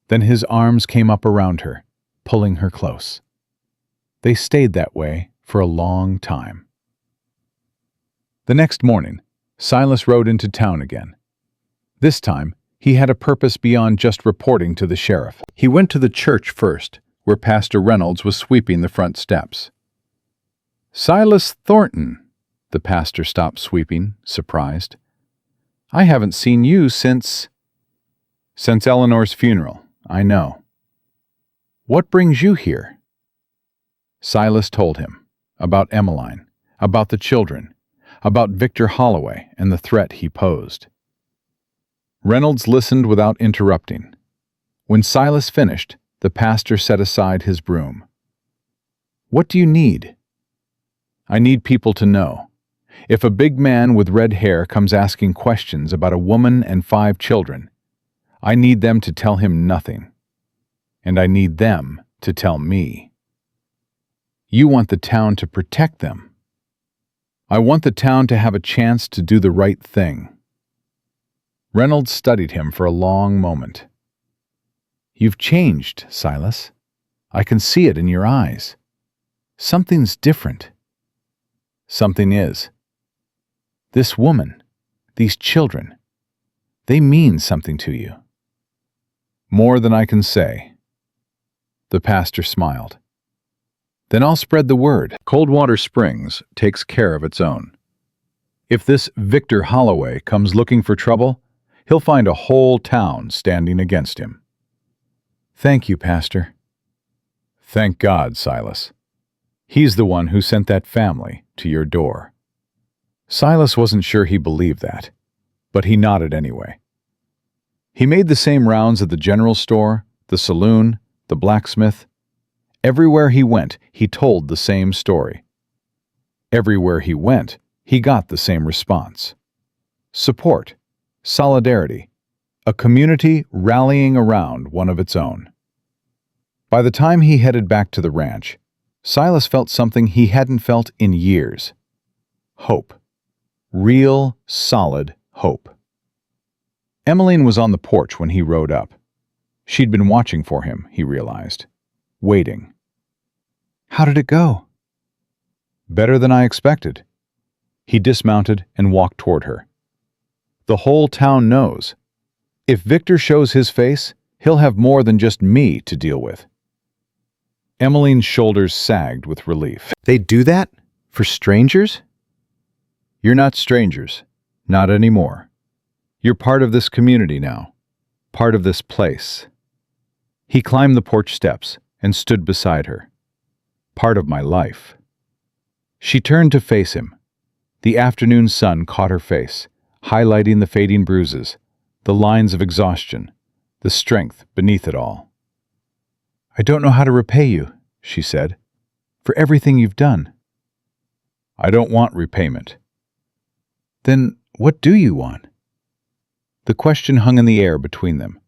Then his arms came up around her, pulling her close. They stayed that way for a long time. The next morning, Silas rode into town again. This time, he had a purpose beyond just reporting to the sheriff. He went to the church first, where Pastor Reynolds was sweeping the front steps. Silas Thornton, the pastor stopped sweeping, surprised. I haven't seen you since Eleanor's funeral, I know. What brings you here? Silas told him about Emmeline, about the children, about Victor Holloway and the threat he posed. Reynolds listened without interrupting. When Silas finished, the pastor set aside his broom. What do you need? I need people to know. If a big man with red hair comes asking questions about a woman and 5 children, I need them to tell him nothing. And I need them to tell me. You want the town to protect them. I want the town to have a chance to do the right thing. Reynolds studied him for a long moment. You've changed, Silas. I can see it in your eyes. Something's different. Something is. This woman, these children, they mean something to you. More than I can say. The pastor smiled. Then I'll spread the word. Coldwater Springs takes care of its own. If this Victor Holloway comes looking for trouble, he'll find a whole town standing against him. Thank you, Pastor. Thank God, Silas. He's the one who sent that family to your door. Silas wasn't sure he believed that, but he nodded anyway. He made the same rounds at the general store, the saloon, the blacksmith. Everywhere he went, he told the same story. Everywhere he went, he got the same response. Support, solidarity, a community rallying around one of its own. By the time he headed back to the ranch, Silas felt something he hadn't felt in years. Hope. Real, solid hope. Emmeline was on the porch when he rode up. She'd been watching for him, he realized. Waiting. How did it go? Better than I expected. He dismounted and walked toward her. The whole town knows. If Victor shows his face, he'll have more than just me to deal with. Emmeline's shoulders sagged with relief. They do that? For strangers? You're not strangers. Not anymore. You're part of this community now. Part of this place. He climbed the porch steps and stood beside her. Part of my life. She turned to face him. The afternoon sun caught her face, highlighting the fading bruises, the lines of exhaustion, the strength beneath it all. I don't know how to repay you, she said, for everything you've done. I don't want repayment. Then what do you want? The question hung in the air between them.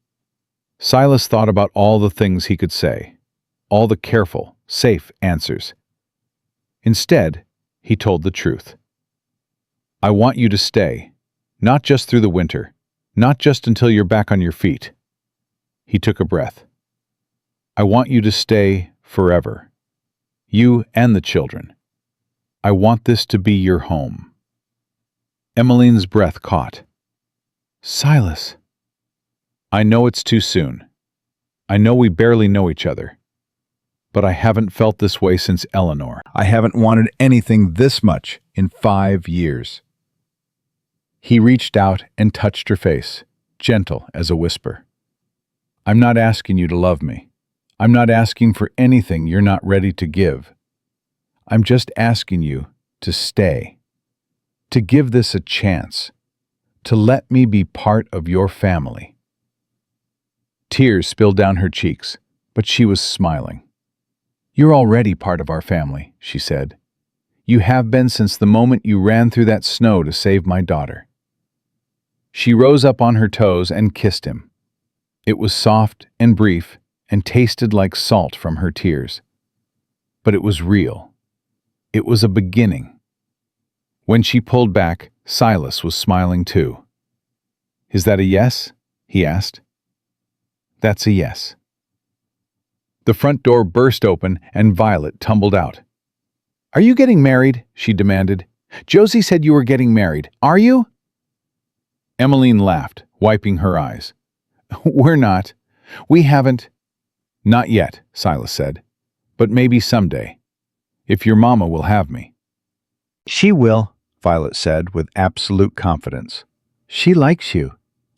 Silas thought about all the things he could say, all the careful, safe answers. Instead, he told the truth. I want you to stay, not just through the winter, not just until you're back on your feet. He took a breath. I want you to stay forever. You and the children. I want this to be your home. Emmeline's breath caught. Silas. I know it's too soon. I know we barely know each other. But I haven't felt this way since Eleanor. I haven't wanted anything this much in 5 years. He reached out and touched her face, gentle as a whisper. I'm not asking you to love me. I'm not asking for anything you're not ready to give. I'm just asking you to stay, to give this a chance, to let me be part of your family. Tears spilled down her cheeks, but she was smiling. You're already part of our family, she said. You have been since the moment you ran through that snow to save my daughter. She rose up on her toes and kissed him. It was soft and brief and tasted like salt from her tears. But it was real. It was a beginning. When she pulled back, Silas was smiling too. Is that a yes? He asked. That's a yes. The front door burst open and Violet tumbled out. Are you getting married? She demanded. Josie said you were getting married. Are you? Emmeline laughed, wiping her eyes. We're not. We haven't. Not yet, Silas said. But maybe someday. If your mama will have me. She will, Violet said with absolute confidence. She likes you.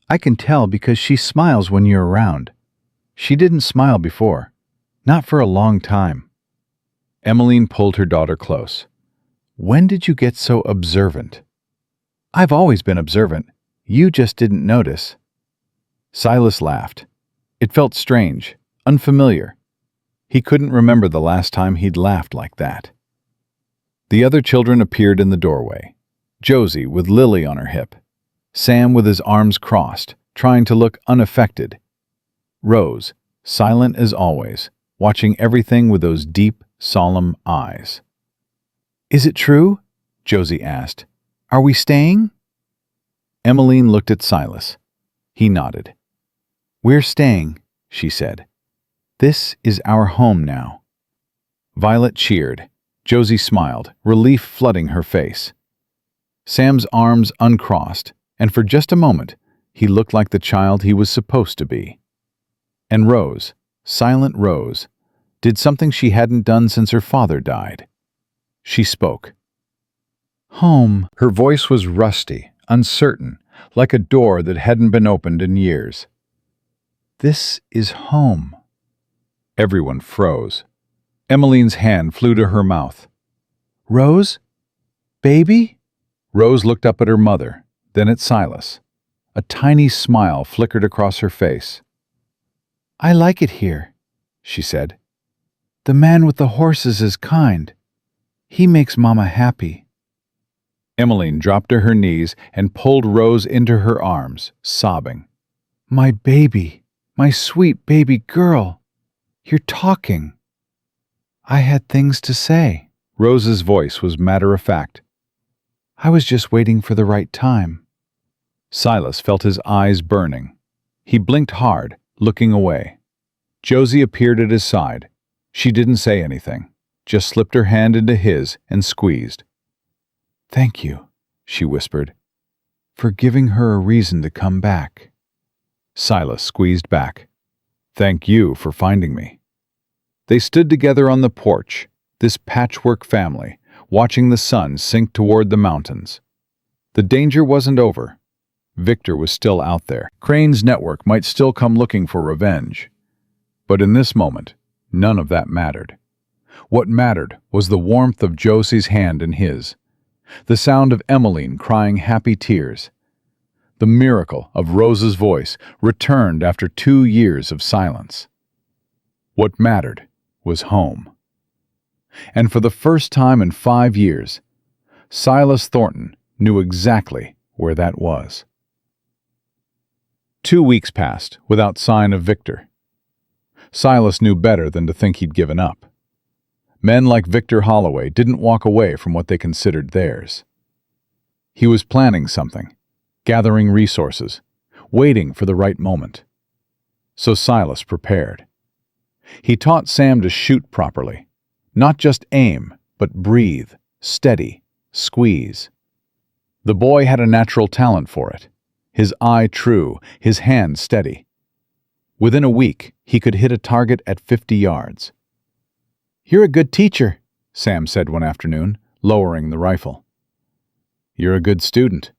I can tell because she smiles when you're around. She didn't smile before. Not for a long time. Emmeline pulled her daughter close. When did you get so observant? I've always been observant. You just didn't notice. Silas laughed. It felt strange, unfamiliar. He couldn't remember the last time he'd laughed like that. The other children appeared in the doorway. Josie with Lily on her hip. Sam with his arms crossed, trying to look unaffected. Rose, silent as always, watching everything with those deep, solemn eyes. Is it true? Josie asked. Are we staying? Emmeline looked at Silas. He nodded. We're staying, she said. This is our home now. Violet cheered. Josie smiled, relief flooding her face. Sam's arms uncrossed, and for just a moment, he looked like the child he was supposed to be. And Rose, silent Rose, did something she hadn't done since her father died. She spoke. Home. Her voice was rusty, uncertain, like a door that hadn't been opened in years. This is home. Everyone froze. Emmeline's hand flew to her mouth. Rose? Baby? Rose looked up at her mother, then at Silas. A tiny smile flickered across her face. I like it here, she said. The man with the horses is kind. He makes Mama happy. Emmeline dropped to her knees and pulled Rose into her arms, sobbing. My baby, my sweet baby girl, you're talking. I had things to say. Rose's voice was matter-of-fact. I was just waiting for the right time. Silas felt his eyes burning. He blinked hard, looking away. Josie appeared at his side. She didn't say anything, just slipped her hand into his and squeezed. Thank you, she whispered, for giving her a reason to come back. Silas squeezed back. Thank you for finding me. They stood together on the porch, this patchwork family, watching the sun sink toward the mountains. The danger wasn't over. Victor was still out there. Crane's network might still come looking for revenge. But in this moment, none of that mattered. What mattered was the warmth of Josie's hand in his, the sound of Emmeline crying happy tears. The miracle of Rose's voice returned after 2 years of silence. What mattered was home. And for the first time in 5 years, Silas Thornton knew exactly where that was. 2 weeks passed without sign of Victor. Silas knew better than to think he'd given up. Men like Victor Holloway didn't walk away from what they considered theirs. He was planning something, gathering resources, waiting for the right moment. So Silas prepared. He taught Sam to shoot properly, not just aim, but breathe, steady, squeeze. The boy had a natural talent for it. his eye true, his hand steady. Within a week, he could hit a target at 50 yards. "You're a good teacher," Sam said one afternoon, lowering the rifle. "You're a good student."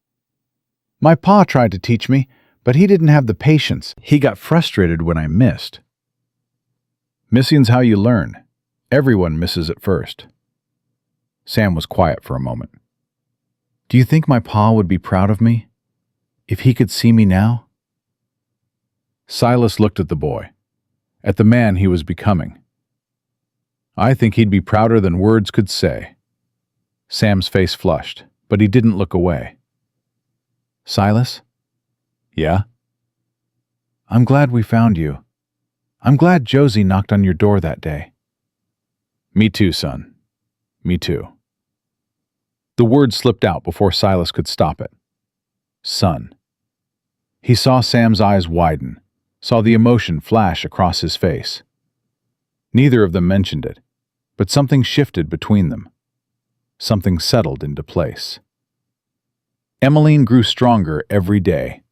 "My pa tried to teach me, but he didn't have the patience. He got frustrated when I missed." Missing's how you learn. Everyone misses at first. Sam was quiet for a moment. "Do you think my pa would be proud of me? If he could see me now?" Silas looked at the boy, at the man he was becoming. "I think he'd be prouder than words could say." Sam's face flushed, but he didn't look away. "Silas?" "Yeah?" "I'm glad we found you. I'm glad Josie knocked on your door that day." "Me too, son. Me too." The word slipped out before Silas could stop it. "Son." He saw Sam's eyes widen, saw the emotion flash across his face. Neither of them mentioned it, but something shifted between them. Something settled into place. Emmeline grew stronger every day.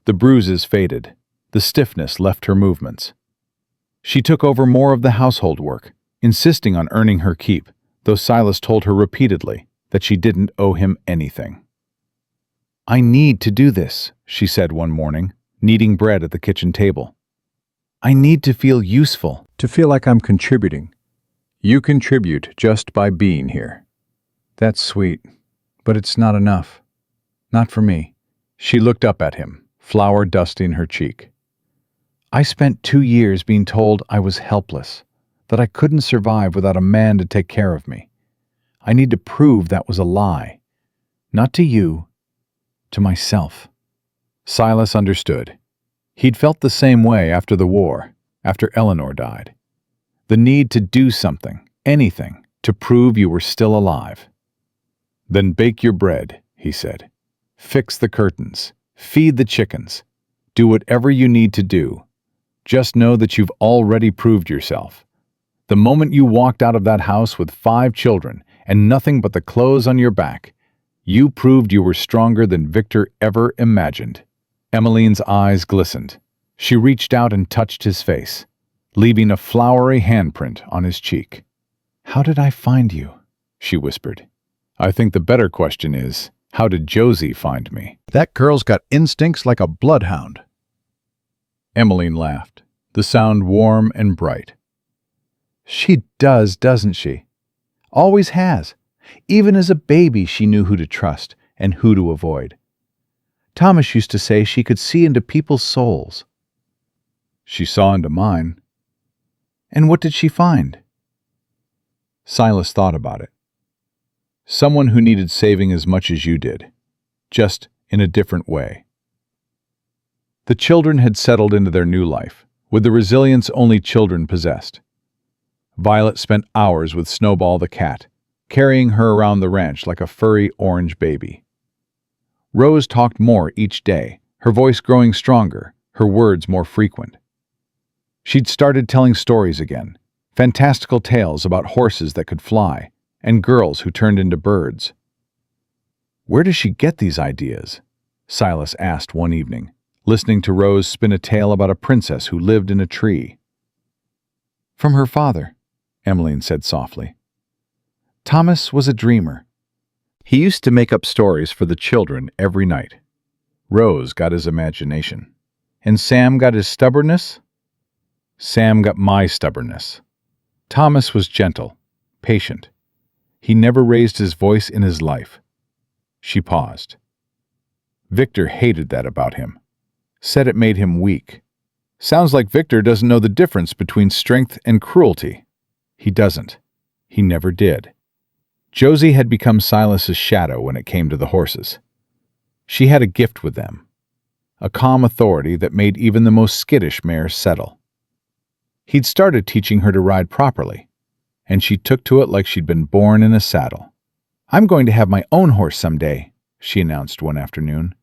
The bruises faded. The stiffness left her movements. She took over more of the household work, insisting on earning her keep, though Silas told her repeatedly that she didn't owe him anything. "I need to do this," she said one morning, kneading bread at the kitchen table. "I need to feel useful." To feel like I'm contributing. You contribute just by being here. That's sweet, but it's not enough. Not for me. She looked up at him, flour dusting her cheek. "I spent 2 years being told I was helpless, that I couldn't survive without a man to take care of me. I need to prove that was a lie. Not to you, to myself." Silas understood. He'd felt the same way after the war, after Eleanor died. The need to do something, anything, to prove you were still alive. "Then bake your bread," he said. "Fix the curtains. Feed the chickens. Do whatever you need to do. Just know that you've already proved yourself. The moment you walked out of that house with 5 children and nothing but the clothes on your back, you proved you were stronger than Victor ever imagined." Emmeline's eyes glistened. She reached out and touched his face, leaving a flowery handprint on his cheek. "How did I find you?" she whispered. "I think the better question is, how did Josie find me?" That girl's got instincts like a bloodhound. Emmeline laughed, the sound warm and bright. "She does, doesn't she? Always has. Even as a baby she knew who to trust and who to avoid. Thomas used to say she could see into people's souls." "She saw into mine." "And what did she find?" Silas thought about it. "Someone who needed saving as much as you did, just in a different way." The children had settled into their new life, with the resilience only children possessed. Violet spent hours with Snowball the cat, carrying her around the ranch like a furry orange baby. Rose talked more each day, her voice growing stronger, her words more frequent. She'd started telling stories again, fantastical tales about horses that could fly, and girls who turned into birds. "Where does she get these ideas?" Silas asked one evening, listening to Rose spin a tale about a princess who lived in a tree. "From her father," Emmeline said softly. "Thomas was a dreamer. He used to make up stories for the children every night. Rose got his imagination. And Sam got his stubbornness? Sam got my stubbornness. Thomas was gentle, patient. He never raised his voice in his life." She paused. "Victor hated that about him. Said it made him weak. Sounds like Victor doesn't know the difference between strength and cruelty. He doesn't. He never did." Josie had become Silas's shadow when it came to the horses. She had a gift with them, a calm authority that made even the most skittish mares settle. He'd started teaching her to ride properly, and she took to it like she'd been born in a saddle. "I'm going to have my own horse someday," she announced one afternoon.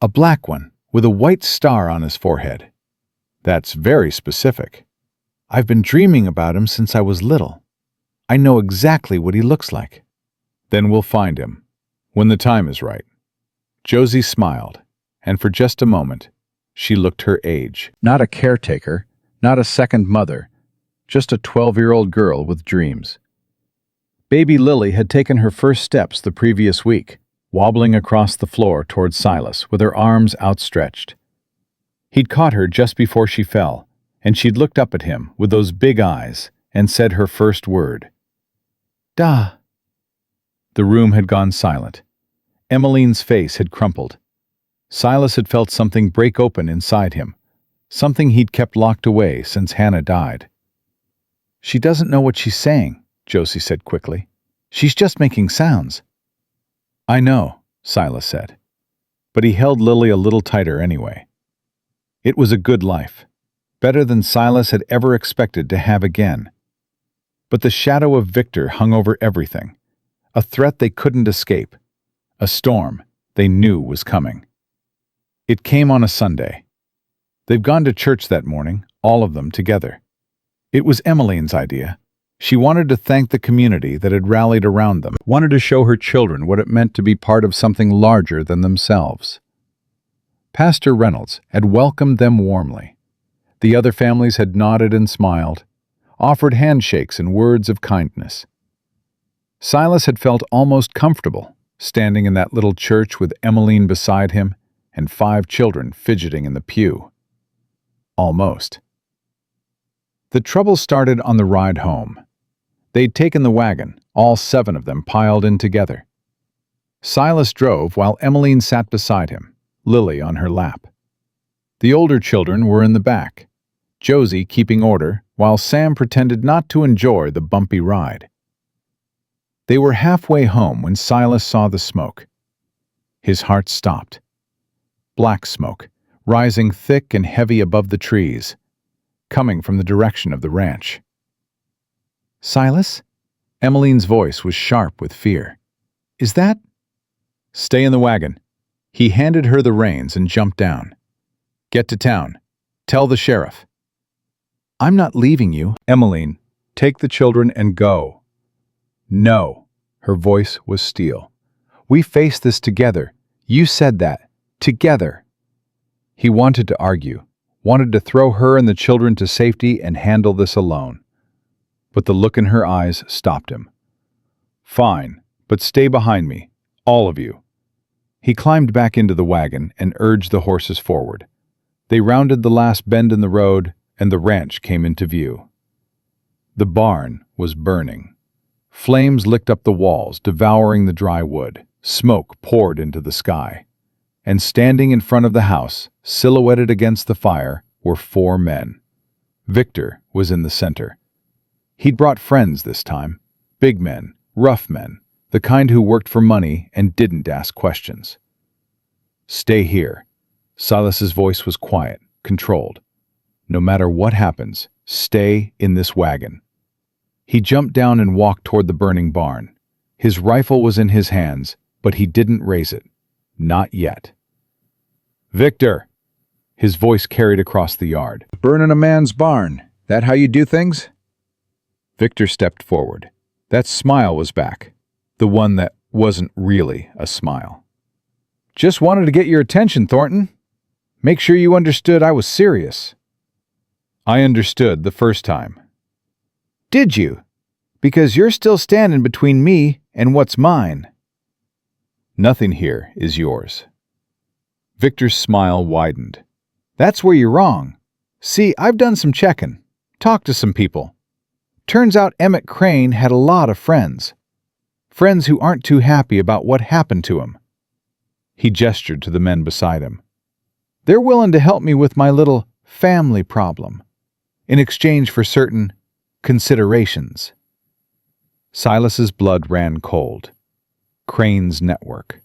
"A black one, with a white star on his forehead." "That's very specific." "I've been dreaming about him since I was little. I know exactly what he looks like." "Then we'll find him, when the time is right." Josie smiled, and for just a moment, she looked her age. Not a caretaker, not a second mother, just a 12-year-old girl with dreams. Baby Lily had taken her first steps the previous week, wobbling across the floor towards Silas with her arms outstretched. He'd caught her just before she fell, and she'd looked up at him with those big eyes and said her first word. Da. The room had gone silent. Emmeline's face had crumpled. Silas had felt something break open inside him, something he'd kept locked away since Hannah died. She doesn't know what she's saying, Josie said quickly. She's just making sounds. I know, Silas said, but he held Lily a little tighter anyway. It was a good life, better than Silas had ever expected to have again. But the shadow of Victor hung over everything, a threat they couldn't escape, a storm they knew was coming. It came on a Sunday. They'd gone to church that morning, all of them together. It was Emmeline's idea. She wanted to thank the community that had rallied around them, wanted to show her children what it meant to be part of something larger than themselves. Pastor Reynolds had welcomed them warmly. The other families had nodded and smiled, offered handshakes and words of kindness. Silas had felt almost comfortable, standing in that little church with Emmeline beside him and 5 children fidgeting in the pew. Almost. The trouble started on the ride home. They'd taken the wagon, all 7 of them piled in together. Silas drove while Emmeline sat beside him, Lily on her lap. The older children were in the back, Josie keeping order while Sam pretended not to enjoy the bumpy ride. They were halfway home when Silas saw the smoke. His heart stopped. Black smoke, rising thick and heavy above the trees, coming from the direction of the ranch. Silas? Emmeline's voice was sharp with fear. Is that? Stay in the wagon. He handed her the reins and jumped down. Get to town. Tell the sheriff. I'm not leaving you. Emmeline, take the children and go. No. Her voice was steel. We face this together. You said that. Together. He wanted to argue, wanted to throw her and the children to safety and handle this alone. But the look in her eyes stopped him. Fine, but stay behind me, all of you. He climbed back into the wagon and urged the horses forward. They rounded the last bend in the road, and the ranch came into view. The barn was burning. Flames licked up the walls, devouring the dry wood. Smoke poured into the sky. And standing in front of the house, silhouetted against the fire, were 4 men. Victor was in the center. He'd brought friends this time. Big men, rough men, the kind who worked for money and didn't ask questions. Stay here. Silas's voice was quiet, controlled. No matter what happens, stay in this wagon. He jumped down and walked toward the burning barn. His rifle was in his hands, but he didn't raise it. Not yet. Victor! His voice carried across the yard. Burning a man's barn. That how you do things? Victor stepped forward. That smile was back. The one that wasn't really a smile. Just wanted to get your attention, Thornton. Make sure you understood I was serious. I understood the first time. Did you? Because you're still standing between me and what's mine. Nothing here is yours. Victor's smile widened. That's where you're wrong. See, I've done some checking. Talked to some people. Turns out Emmett Crane had a lot of friends. Friends who aren't too happy about what happened to him. He gestured to the men beside him. They're willing to help me with my little family problem, in exchange for certain considerations. Silas's blood ran cold. Crane's network.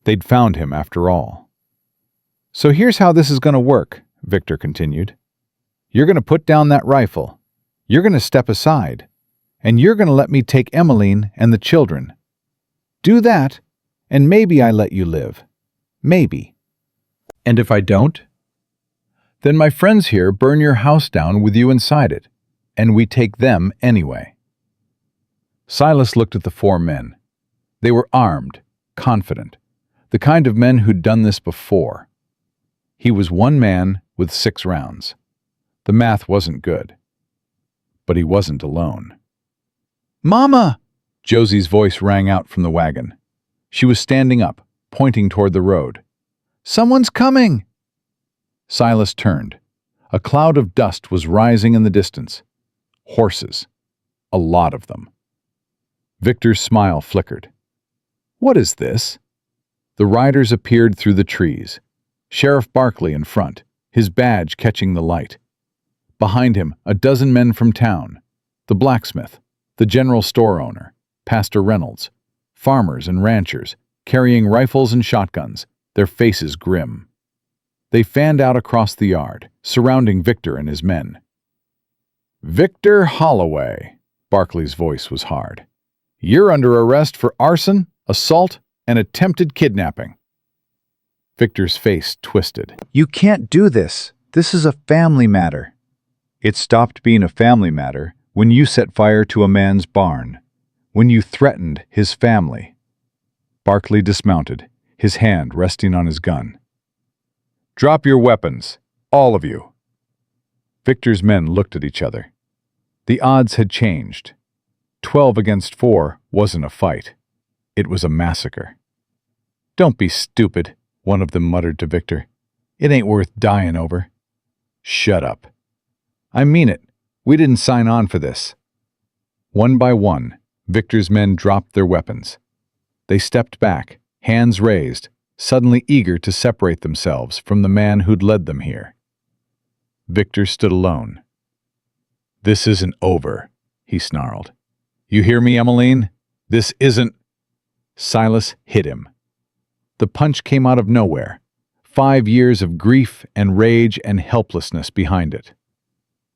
They'd found him after all. So here's how this is going to work, Victor continued. You're going to put down that rifle. You're going to step aside. And you're going to let me take Emmeline and the children. Do that, and maybe I let you live. Maybe. And if I don't? Then my friends here burn your house down with you inside it, and we take them anyway. Silas looked at the 4 men. They were armed, confident, the kind of men who'd done this before, He was one man with 6 rounds. The math wasn't good. But he wasn't alone. Mama! Josie's voice rang out from the wagon. She was standing up, pointing toward the road. Someone's coming! Silas turned. A cloud of dust was rising in the distance. Horses. A lot of them. Victor's smile flickered. What is this? The riders appeared through the trees. Sheriff Barkley in front, his badge catching the light. Behind him, a dozen men from town. The blacksmith, the general store owner, Pastor Reynolds, farmers and ranchers, carrying rifles and shotguns, their faces grim. They fanned out across the yard, surrounding Victor and his men. Victor Holloway, Barkley's voice was hard. You're under arrest for arson, assault, and attempted kidnapping. Victor's face twisted. You can't do this. This is a family matter. It stopped being a family matter when you set fire to a man's barn, when you threatened his family. Barkley dismounted, his hand resting on his gun. Drop your weapons, all of you. Victor's men looked at each other. The odds had changed. 12 against 4 wasn't a fight. It was a massacre. Don't be stupid, one of them muttered to Victor. It ain't worth dying over. Shut up. I mean it. We didn't sign on for this. One by one, Victor's men dropped their weapons. They stepped back, hands raised, suddenly eager to separate themselves from the man who'd led them here. Victor stood alone. This isn't over, he snarled. You hear me, Emmeline? This isn't... Silas hit him. The punch came out of nowhere. 5 years of grief and rage and helplessness behind it.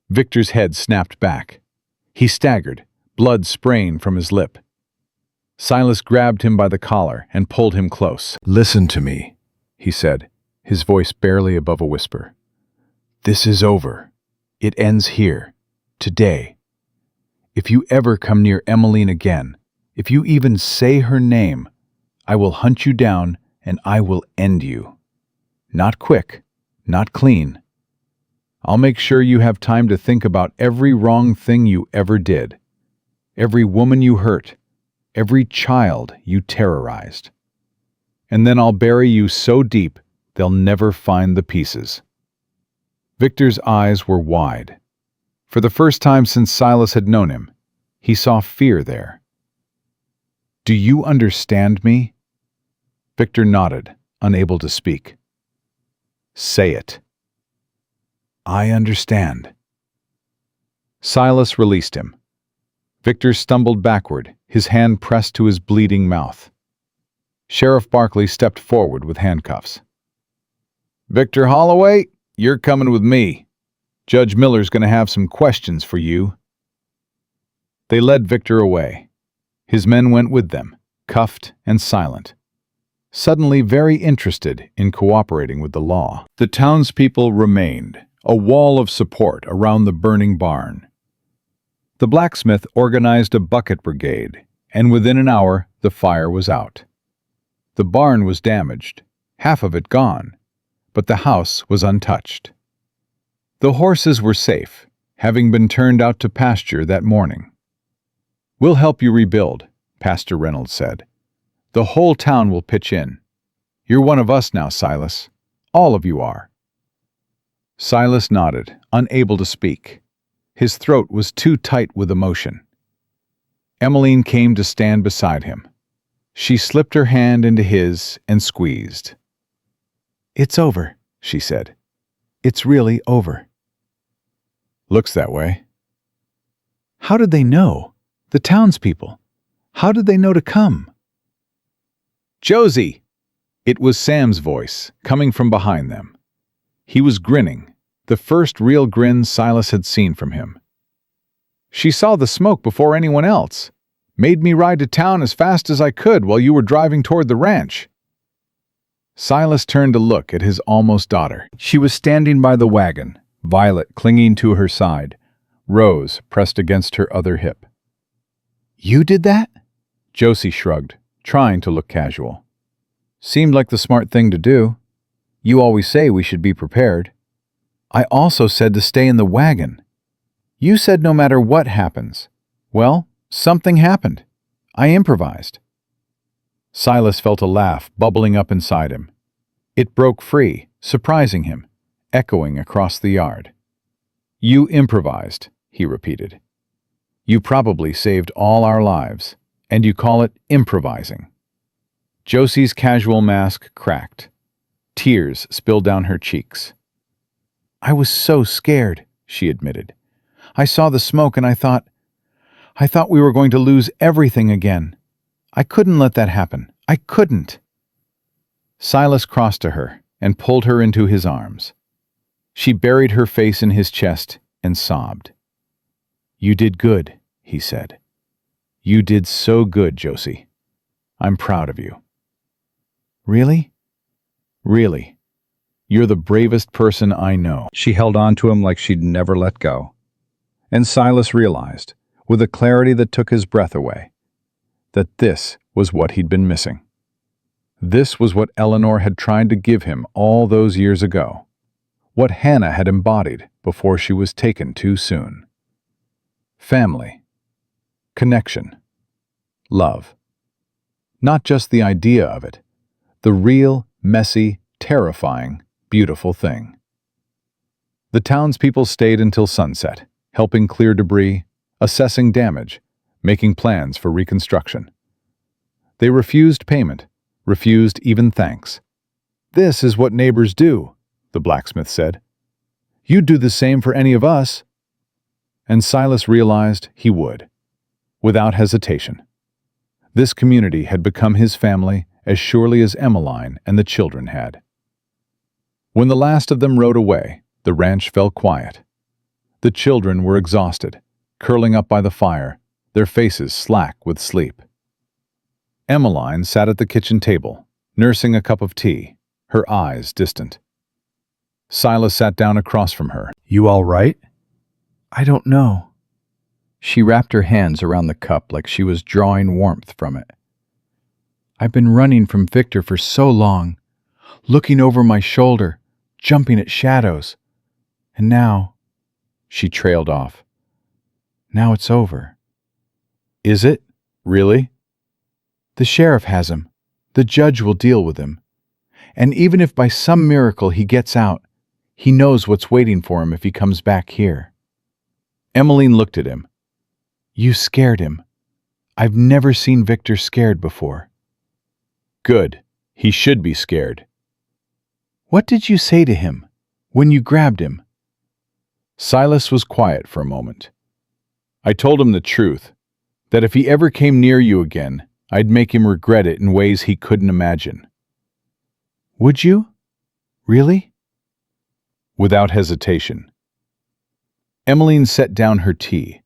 Victor's head snapped back. He staggered, blood spraying from his lip. Silas grabbed him by the collar and pulled him close. Listen to me, he said, his voice barely above a whisper. This is over. It ends here, today. If you ever come near Emmeline again, if you even say her name, I will hunt you down and I will end you. Not quick, not clean. I'll make sure you have time to think about every wrong thing you ever did, every woman you hurt, every child you terrorized. And then I'll bury you so deep they'll never find the pieces. Victor's eyes were wide. For the first time since Silas had known him, he saw fear there. Do you understand me? Victor nodded, unable to speak. Say it. I understand. Silas released him. Victor stumbled backward, his hand pressed to his bleeding mouth. Sheriff Barkley stepped forward with handcuffs. Victor Holloway, you're coming with me. Judge Miller's going to have some questions for you. They led Victor away. His men went with them, cuffed and silent, suddenly very interested in cooperating with the law. The townspeople remained, a wall of support around the burning barn. The blacksmith organized a bucket brigade, and within an hour the fire was out. The barn was damaged, half of it gone, but the house was untouched. The horses were safe, having been turned out to pasture that morning. We'll help you rebuild, Pastor Reynolds said. The whole town will pitch in. You're one of us now, Silas. All of you are. Silas nodded, unable to speak. His throat was too tight with emotion. Emmeline came to stand beside him. She slipped her hand into his and squeezed. It's over, she said. It's really over. Looks that way. How did they know? The townspeople. How did they know to come? Josie! It was Sam's voice, coming from behind them. He was grinning, the first real grin Silas had seen from him. She saw the smoke before anyone else. Made me ride to town as fast as I could while you were driving toward the ranch. Silas turned to look at his almost daughter. She was standing by the wagon, Violet clinging to her side, Rose pressed against her other hip. You did that? Josie shrugged, trying to look casual. Seemed like the smart thing to do. You always say we should be prepared. I also said to stay in the wagon. You said no matter what happens. Well, something happened. I improvised. Silas felt a laugh bubbling up inside him. It broke free, surprising him, echoing across the yard. You improvised, he repeated. You probably saved all our lives, and you call it improvising. Josie's casual mask cracked. Tears spilled down her cheeks. I was so scared, she admitted. I saw the smoke and I thought we were going to lose everything again. I couldn't let that happen. I couldn't. Silas crossed to her and pulled her into his arms. She buried her face in his chest and sobbed. You did good, he said. You did so good, Josie. I'm proud of you. Really? Really. You're the bravest person I know. She held on to him like she'd never let go. And Silas realized, with a clarity that took his breath away, that this was what he'd been missing. This was what Eleanor had tried to give him all those years ago, what Hannah had embodied before she was taken too soon. Family. Connection. Love. Not just the idea of it, the real, messy, terrifying, beautiful thing. The townspeople stayed until sunset, helping clear debris, assessing damage, making plans for reconstruction. They refused payment, refused even thanks. This is what neighbors do, the blacksmith said. You'd do the same for any of us. And Silas realized he would, without hesitation. This community had become his family as surely as Emmeline and the children had. When the last of them rode away, the ranch fell quiet. The children were exhausted, curling up by the fire, their faces slack with sleep. Emmeline sat at the kitchen table, nursing a cup of tea, her eyes distant. Silas sat down across from her. You all right? I don't know. She wrapped her hands around the cup like she was drawing warmth from it. I've been running from Victor for so long, looking over my shoulder, jumping at shadows. And now, she trailed off. Now it's over. Is it? Really? The sheriff has him. The judge will deal with him. And even if by some miracle he gets out, he knows what's waiting for him if he comes back here. Emmeline looked at him. You scared him. I've never seen Victor scared before. Good. He should be scared. What did you say to him when you grabbed him? Silas was quiet for a moment. I told him the truth, that if he ever came near you again, I'd make him regret it in ways he couldn't imagine. Would you? Really? Without hesitation. Emmeline set down her tea.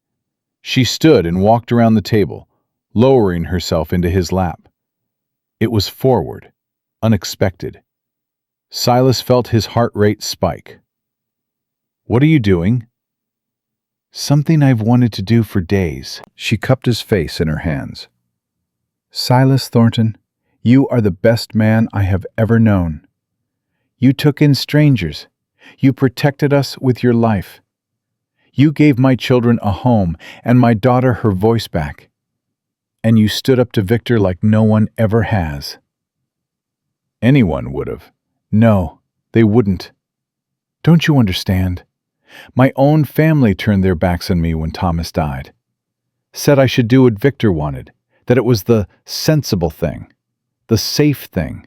She stood and walked around the table, lowering herself into his lap. It was forward, unexpected. Silas felt his heart rate spike. What are you doing? Something I've wanted to do for days. She cupped his face in her hands. Silas Thornton, you are the best man I have ever known. You took in strangers. You protected us with your life. You gave my children a home and my daughter her voice back. And you stood up to Victor like no one ever has. Anyone would have. No, they wouldn't. Don't you understand? My own family turned their backs on me when Thomas died. Said I should do what Victor wanted, that it was the sensible thing, the safe thing.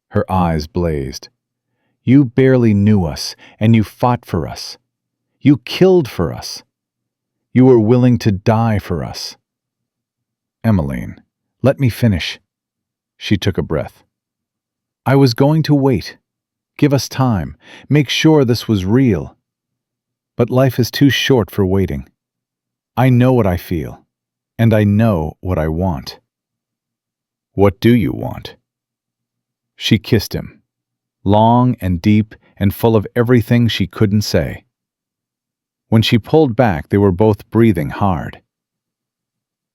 Her eyes blazed. You barely knew us, and you fought for us. You killed for us. You were willing to die for us. Emmeline, let me finish. She took a breath. I was going to wait. Give us time. Make sure this was real. But life is too short for waiting. I know what I feel, and I know what I want. What do you want? She kissed him, long and deep and full of everything she couldn't say. When she pulled back, they were both breathing hard.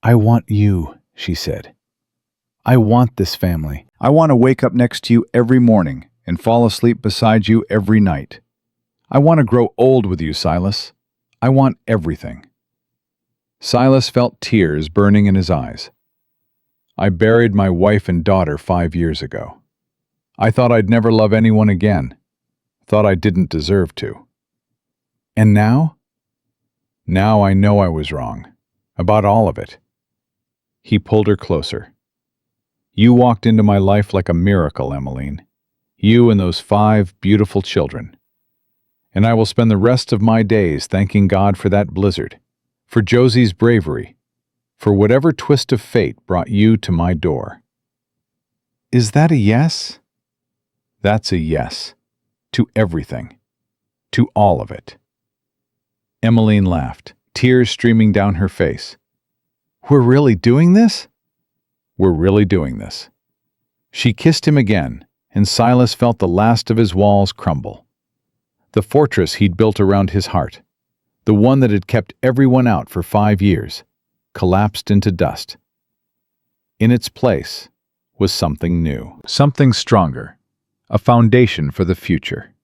I want you, she said. I want this family. I want to wake up next to you every morning and fall asleep beside you every night. I want to grow old with you, Silas. I want everything." Silas felt tears burning in his eyes. "I buried my wife and daughter 5 years ago. I thought I'd never love anyone again. Thought I didn't deserve to. And now? Now I know I was wrong. About all of it." He pulled her closer. "You walked into my life like a miracle, Emmeline. You and those 5 beautiful children. And I will spend the rest of my days thanking God for that blizzard, for Josie's bravery, for whatever twist of fate brought you to my door." Is that a yes? That's a yes. To everything. To all of it. Emmeline laughed, tears streaming down her face. We're really doing this? "We're really doing this." She kissed him again, and Silas felt the last of his walls crumble. The fortress he'd built around his heart, the one that had kept everyone out for 5 years, collapsed into dust. In its place was something new, something stronger, a foundation for the future.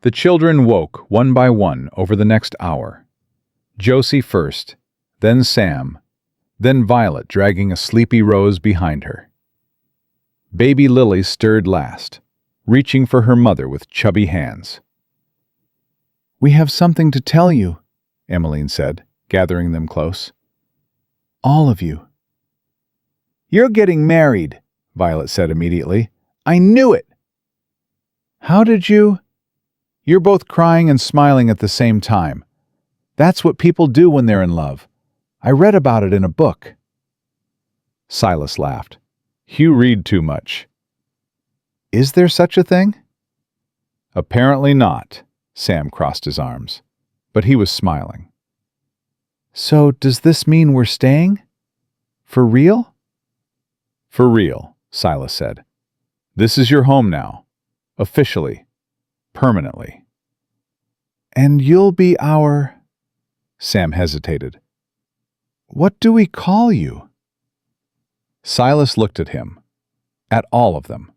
The children woke one by one over the next hour. Josie first, then Sam, then Violet dragging a sleepy Rose behind her. Baby Lily stirred last, reaching for her mother with chubby hands. We have something to tell you, Emmeline said, gathering them close. all of you. "You're getting married," Violet said immediately. "I knew it!" How did you? You're both crying and smiling at the same time. That's what people do when they're in love. I read about it in a book. Silas laughed. "You read too much." Is there such a thing? Apparently not, Sam crossed his arms. But he was smiling. So does this mean we're staying? For real? For real, Silas said. This is your home now. Officially. Permanently. And you'll be our... Sam hesitated. What do we call you? Silas looked at him. At all of them.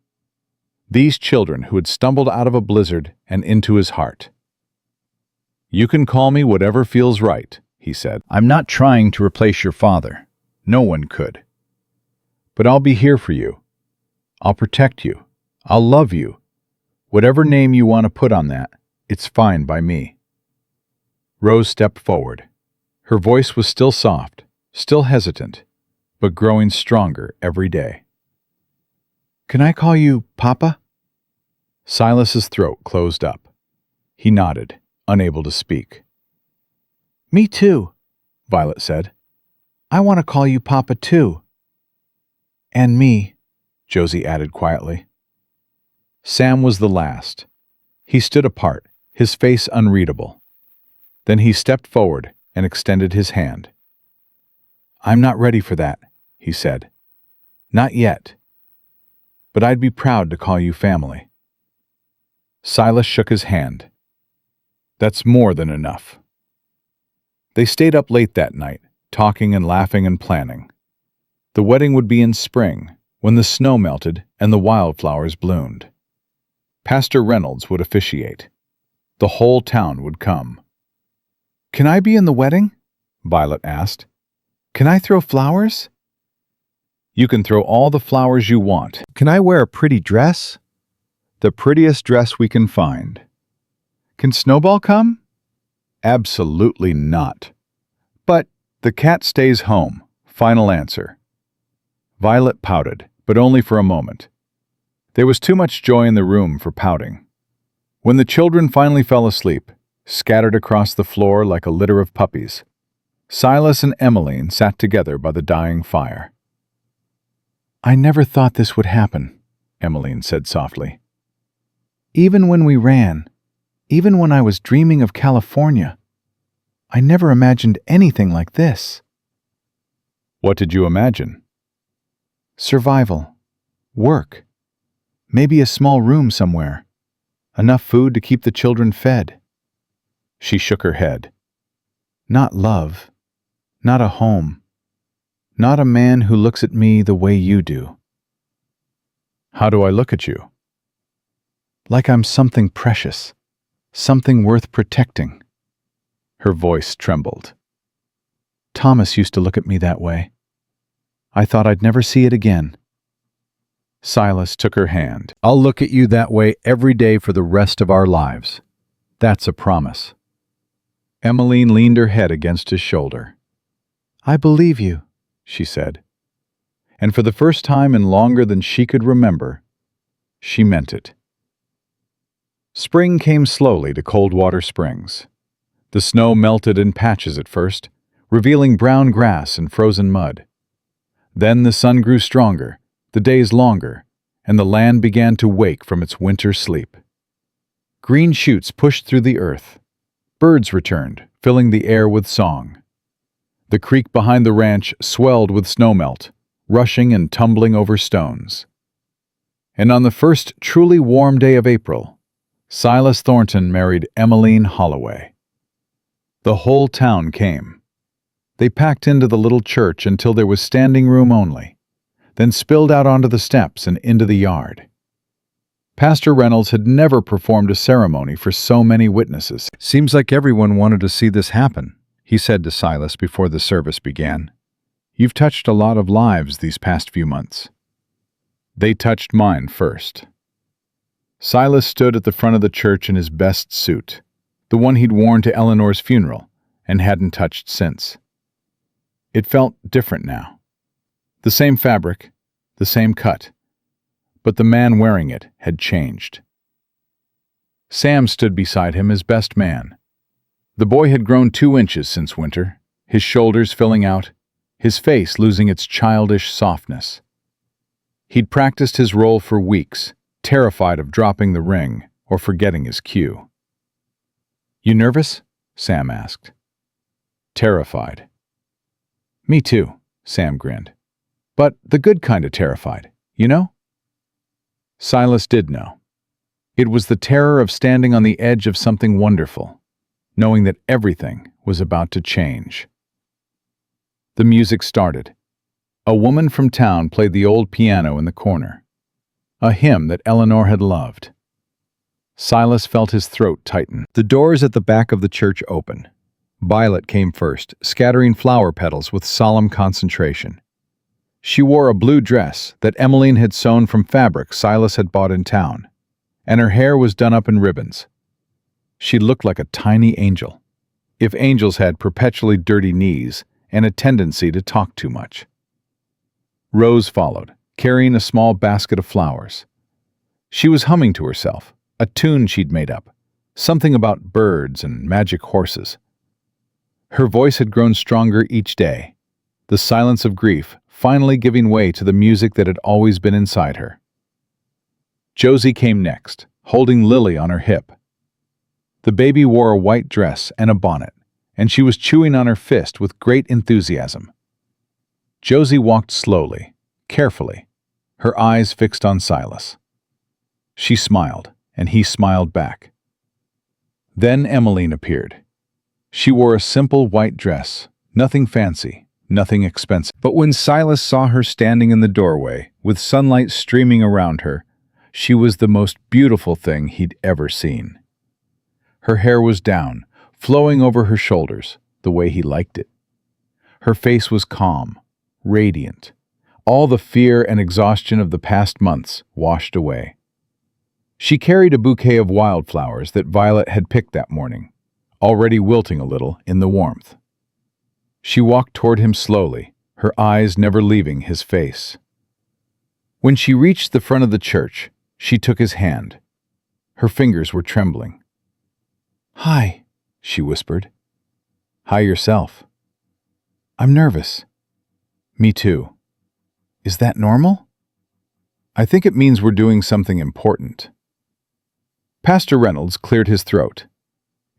These children who had stumbled out of a blizzard and into his heart. "You can call me whatever feels right," he said. "I'm not trying to replace your father. No one could. But I'll be here for you. I'll protect you. I'll love you. Whatever name you want to put on that, it's fine by me." Rose stepped forward. Her voice was still soft, still hesitant, but growing stronger every day. Can I call you Papa? Silas's throat closed up. He nodded, unable to speak. Me too, Violet said. I want to call you Papa too. And me, Josie added quietly. Sam was the last. He stood apart, his face unreadable. Then he stepped forward and extended his hand. "I'm not ready for that," he said. "Not yet. But I'd be proud to call you family." Silas shook his hand. "That's more than enough." They stayed up late that night, talking and laughing and planning. The wedding would be in spring, when the snow melted and the wildflowers bloomed. Pastor Reynolds would officiate. The whole town would come. Can I be in the wedding? Violet asked. Can I throw flowers? You can throw all the flowers you want. Can I wear a pretty dress? The prettiest dress we can find. Can Snowball come? Absolutely not. But the cat stays home. Final answer. Violet pouted, but only for a moment. There was too much joy in the room for pouting. When the children finally fell asleep, scattered across the floor like a litter of puppies, Silas and Emmeline sat together by the dying fire. I never thought this would happen, Emmeline said softly. Even when we ran, even when I was dreaming of California, I never imagined anything like this. What did you imagine? Survival. Work. Maybe a small room somewhere. Enough food to keep the children fed. She shook her head. Not love. Not a home. Not a man who looks at me the way you do. How do I look at you? like I'm something precious, something worth protecting. Her voice trembled. Thomas used to look at me that way. I thought I'd never see it again. Silas took her hand. I'll look at you that way every day for the rest of our lives. That's a promise. Emmeline leaned her head against his shoulder. I believe you, she said. And for the first time in longer than she could remember, she meant it. Spring came slowly to Coldwater Springs. The snow melted in patches at first, revealing brown grass and frozen mud. Then the sun grew stronger, the days longer, and the land began to wake from its winter sleep. Green shoots pushed through the earth. Birds returned, filling the air with song. The creek behind the ranch swelled with snowmelt, rushing and tumbling over stones. And on the first truly warm day of April, Silas Thornton married Emmeline Holloway. The whole town came. They packed into the little church until there was standing room only, then spilled out onto the steps and into the yard. Pastor Reynolds had never performed a ceremony for so many witnesses. Seems like everyone wanted to see this happen, he said to Silas before the service began. You've touched a lot of lives these past few months. They touched mine first. Silas stood at the front of the church in his best suit, the one he'd worn to Eleanor's funeral and hadn't touched since. It felt different now. The same fabric, the same cut, but the man wearing it had changed. Sam stood beside him as best man. The boy had grown 2 inches since winter, his shoulders filling out, his face losing its childish softness. He'd practiced his role for weeks, terrified of dropping the ring or forgetting his cue. "You nervous?" Sam asked. "Terrified." "Me too," Sam grinned. "But the good kind of terrified, you know?" Silas did know. It was the terror of standing on the edge of something wonderful, knowing that everything was about to change. The music started. A woman from town played the old piano in the corner, a hymn that Eleanor had loved. Silas felt his throat tighten. The doors at the back of the church opened. Violet came first, scattering flower petals with solemn concentration. She wore a blue dress that Emmeline had sewn from fabric Silas had bought in town, and her hair was done up in ribbons. She looked like a tiny angel, if angels had perpetually dirty knees and a tendency to talk too much. Rose followed, carrying a small basket of flowers. She was humming to herself, a tune she'd made up, something about birds and magic horses. Her voice had grown stronger each day, the silence of grief finally giving way to the music that had always been inside her. Josie came next, holding Lily on her hip. The baby wore a white dress and a bonnet, and she was chewing on her fist with great enthusiasm. Josie walked slowly, carefully, her eyes fixed on Silas. She smiled, and he smiled back. Then Emmeline appeared. She wore a simple white dress, nothing fancy, nothing expensive. But when Silas saw her standing in the doorway, with sunlight streaming around her, she was the most beautiful thing he'd ever seen. Her hair was down, flowing over her shoulders, the way he liked it. Her face was calm, radiant, all the fear and exhaustion of the past months washed away. She carried a bouquet of wildflowers that Violet had picked that morning, already wilting a little in the warmth. She walked toward him slowly, her eyes never leaving his face. When she reached the front of the church, she took his hand. Her fingers were trembling. "Hi," she whispered. "Hi yourself." "I'm nervous." "Me too." "Is that normal?" "I think it means we're doing something important." Pastor Reynolds cleared his throat.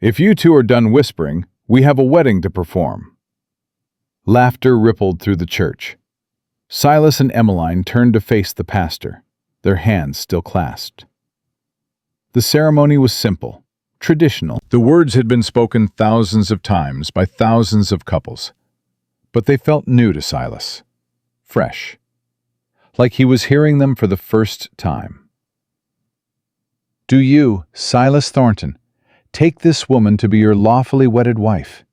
"If you two are done whispering, we have a wedding to perform." Laughter rippled through the church. Silas and Emmeline turned to face the pastor, their hands still clasped. The ceremony was simple, traditional. The words had been spoken thousands of times by thousands of couples, but they felt new to Silas, fresh, like he was hearing them for the first time. Do you, Silas Thornton, take this woman to be your lawfully wedded wife,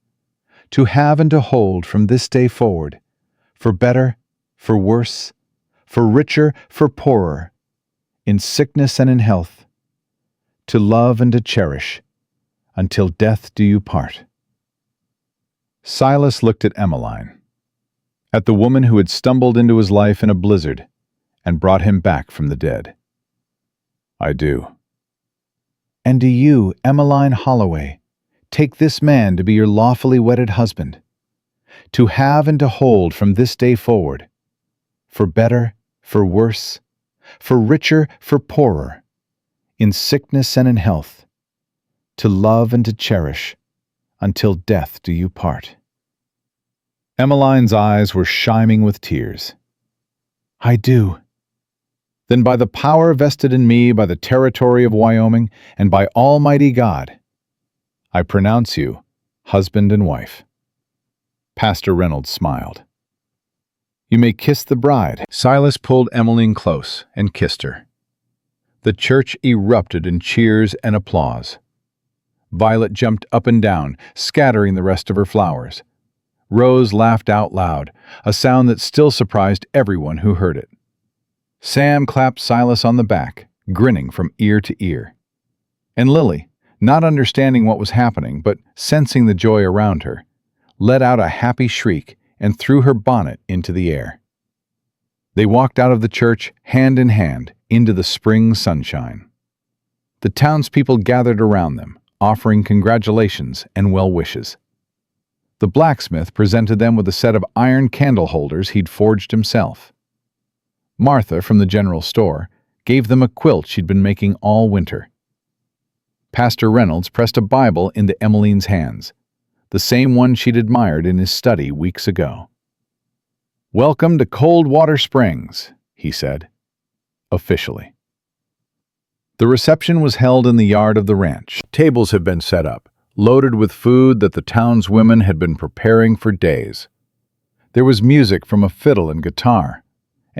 to have and to hold from this day forward, for better, for worse, for richer, for poorer, in sickness and in health, to love and to cherish, until death do you part? Silas looked at Emmeline, at the woman who had stumbled into his life in a blizzard and brought him back from the dead. I do. And do you, Emmeline Holloway, take this man to be your lawfully wedded husband, to have and to hold from this day forward, for better, for worse, for richer, for poorer, in sickness and in health, to love and to cherish, until death do you part? Emmeline's eyes were shining with tears. I do. Then by the power vested in me by the territory of Wyoming and by Almighty God, I pronounce you husband and wife. Pastor Reynolds smiled. You may kiss the bride. Silas pulled Emmeline close and kissed her. The church erupted in cheers and applause. Violet jumped up and down, scattering the rest of her flowers. Rose laughed out loud, a sound that still surprised everyone who heard it. Sam clapped Silas on the back, grinning from ear to ear. And Lily, not understanding what was happening but sensing the joy around her, let out a happy shriek and threw her bonnet into the air. They walked out of the church hand in hand into the spring sunshine. The townspeople gathered around them, offering congratulations and well wishes. The blacksmith presented them with a set of iron candle holders he'd forged himself. Martha, from the general store, gave them a quilt she'd been making all winter. Pastor Reynolds pressed a Bible into Emmeline's hands, the same one she'd admired in his study weeks ago. "Welcome to Coldwater Springs," he said, officially. The reception was held in the yard of the ranch. Tables had been set up, loaded with food that the town's women had been preparing for days. There was music from a fiddle and guitar,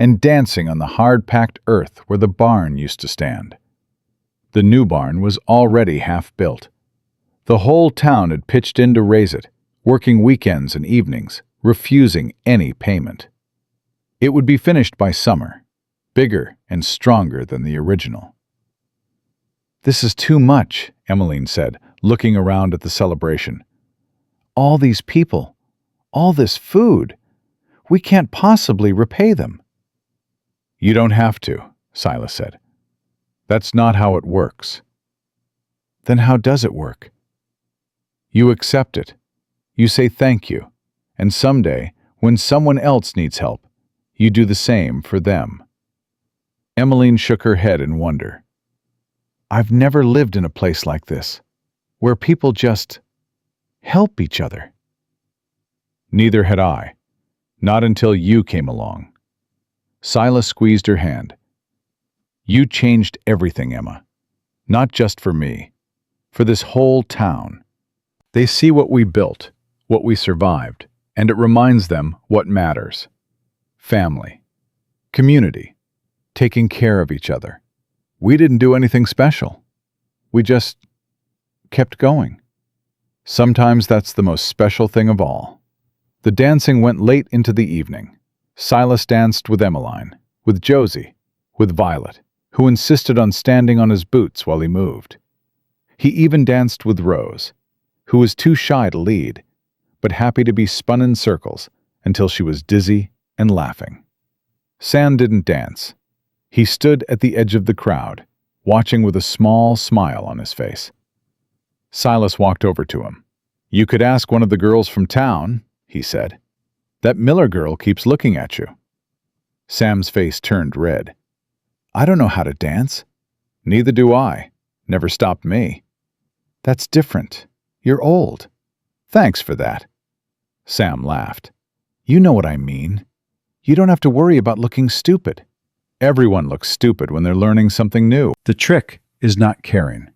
and dancing on the hard-packed earth where the barn used to stand. The new barn was already half built. The whole town had pitched in to raise it, working weekends and evenings, refusing any payment. It would be finished by summer, bigger and stronger than the original. "This is too much," Emmeline said, looking around at the celebration. "All these people, all this food, we can't possibly repay them." "You don't have to," Silas said. "That's not how it works." "Then how does it work?" "You accept it. You say thank you, and someday, when someone else needs help, you do the same for them." Emmeline shook her head in wonder. "I've never lived in a place like this, where people just help each other." "Neither had I. Not until you came along." Silas squeezed her hand. "You changed everything, Emma. Not just for me. For this whole town. They see what we built, what we survived, and it reminds them what matters. Family. Community. Taking care of each other. We didn't do anything special. We just kept going. Sometimes that's the most special thing of all." The dancing went late into the evening. Silas danced with Emmeline, with Josie, with Violet, who insisted on standing on his boots while he moved. He even danced with Rose, who was too shy to lead, but happy to be spun in circles until she was dizzy and laughing. Sam didn't dance. He stood at the edge of the crowd, watching with a small smile on his face. Silas walked over to him. "You could ask one of the girls from town," he said. "That Miller girl keeps looking at you." Sam's face turned red. "I don't know how to dance." "Neither do I. Never stopped me." "That's different. You're old." "Thanks for that." Sam laughed. "You know what I mean. You don't have to worry about looking stupid." Everyone looks stupid when they're learning something new. The trick is not caring.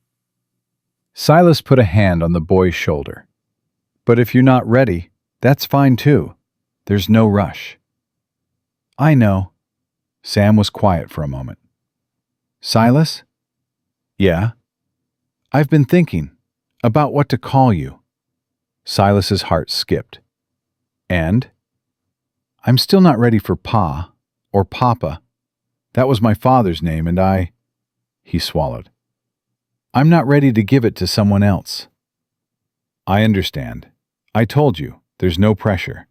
Silas put a hand on the boy's shoulder. "But if you're not ready, that's fine too. There's no rush." "I know." Sam was quiet for a moment. "Silas?" Yeah? I've been thinking about what to call you. Silas's heart skipped. And? I'm still not ready for Pa or Papa. That was my father's name, and he swallowed. I'm not ready to give it to someone else. I understand. I told you, there's no pressure.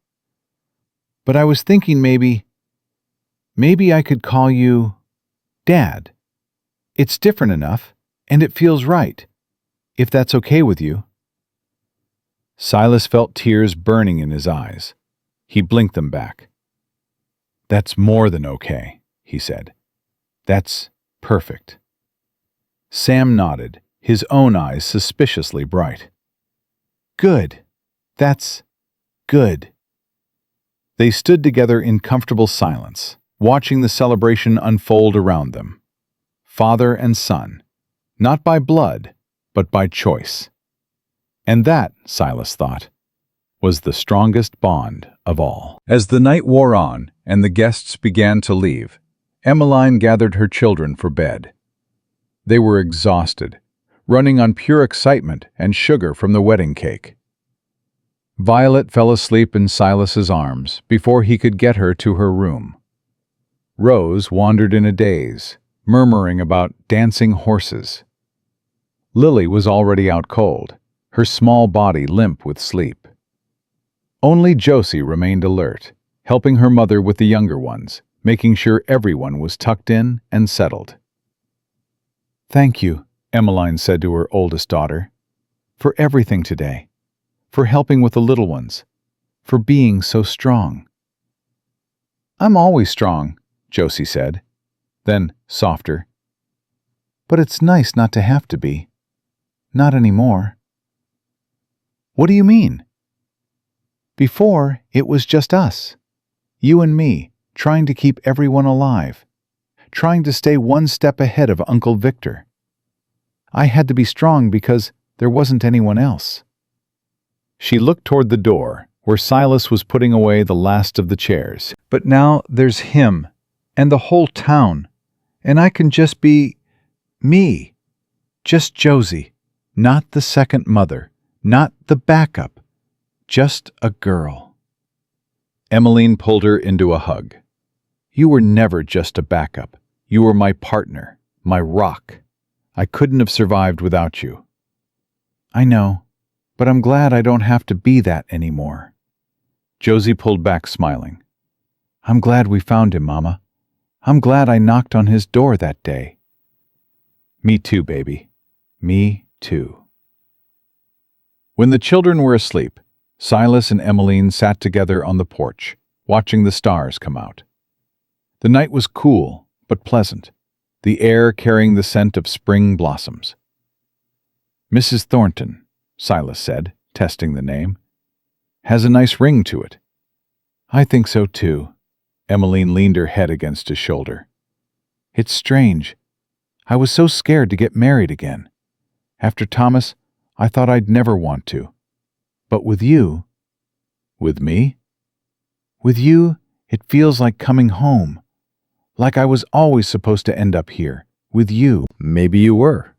But I was thinking maybe I could call you Dad. It's different enough, and it feels right, if that's okay with you. Silas felt tears burning in his eyes. He blinked them back. That's more than okay, he said. That's perfect. Sam nodded, his own eyes suspiciously bright. Good. That's good. They stood together in comfortable silence, watching the celebration unfold around them. Father and son, not by blood, but by choice. And that, Silas thought, was the strongest bond of all. As the night wore on and the guests began to leave, Emmeline gathered her children for bed. They were exhausted, running on pure excitement and sugar from the wedding cake. Violet fell asleep in Silas's arms before he could get her to her room. Rose wandered in a daze, murmuring about dancing horses. Lily was already out cold, her small body limp with sleep. Only Josie remained alert, helping her mother with the younger ones, making sure everyone was tucked in and settled. Thank you, Emmeline said to her oldest daughter, for everything today, for helping with the little ones, for being so strong. I'm always strong, Josie said, then softer. But it's nice not to have to be. Not anymore. What do you mean? Before, it was just us, you and me, trying to keep everyone alive, trying to stay one step ahead of Uncle Victor. I had to be strong because there wasn't anyone else. She looked toward the door, where Silas was putting away the last of the chairs. But now there's him, and the whole town, and I can just be me, just Josie, not the second mother, not the backup, just a girl. Emmeline pulled her into a hug. You were never just a backup. You were my partner, my rock. I couldn't have survived without you. I know, but I'm glad I don't have to be that anymore. Josie pulled back, smiling. I'm glad we found him, Mama. I'm glad I knocked on his door that day. Me too, baby. Me too. When the children were asleep, Silas and Emmeline sat together on the porch, watching the stars come out. The night was cool but pleasant, the air carrying the scent of spring blossoms. Mrs. Thornton, Silas said, testing the name, has a nice ring to it. I think so too. Emmeline leaned her head against his shoulder. It's strange. I was so scared to get married again. After Thomas, I thought I'd never want to. But with you... With me? With you, it feels like coming home. Like I was always supposed to end up here, with you. Maybe you were.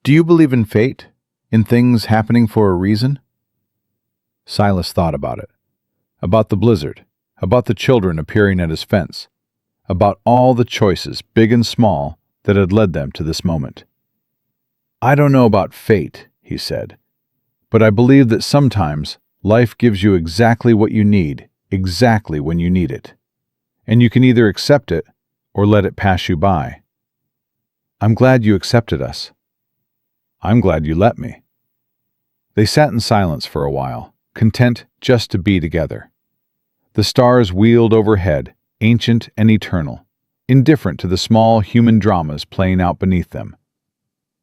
Do you believe in fate? In things happening for a reason? Silas thought about it. About the blizzard. About the children appearing at his fence. About all the choices, big and small, that had led them to this moment. I don't know about fate, he said, but I believe that sometimes life gives you exactly what you need, exactly when you need it. And you can either accept it or let it pass you by. I'm glad you accepted us. I'm glad you let me. They sat in silence for a while, content just to be together. The stars wheeled overhead, ancient and eternal, indifferent to the small human dramas playing out beneath them.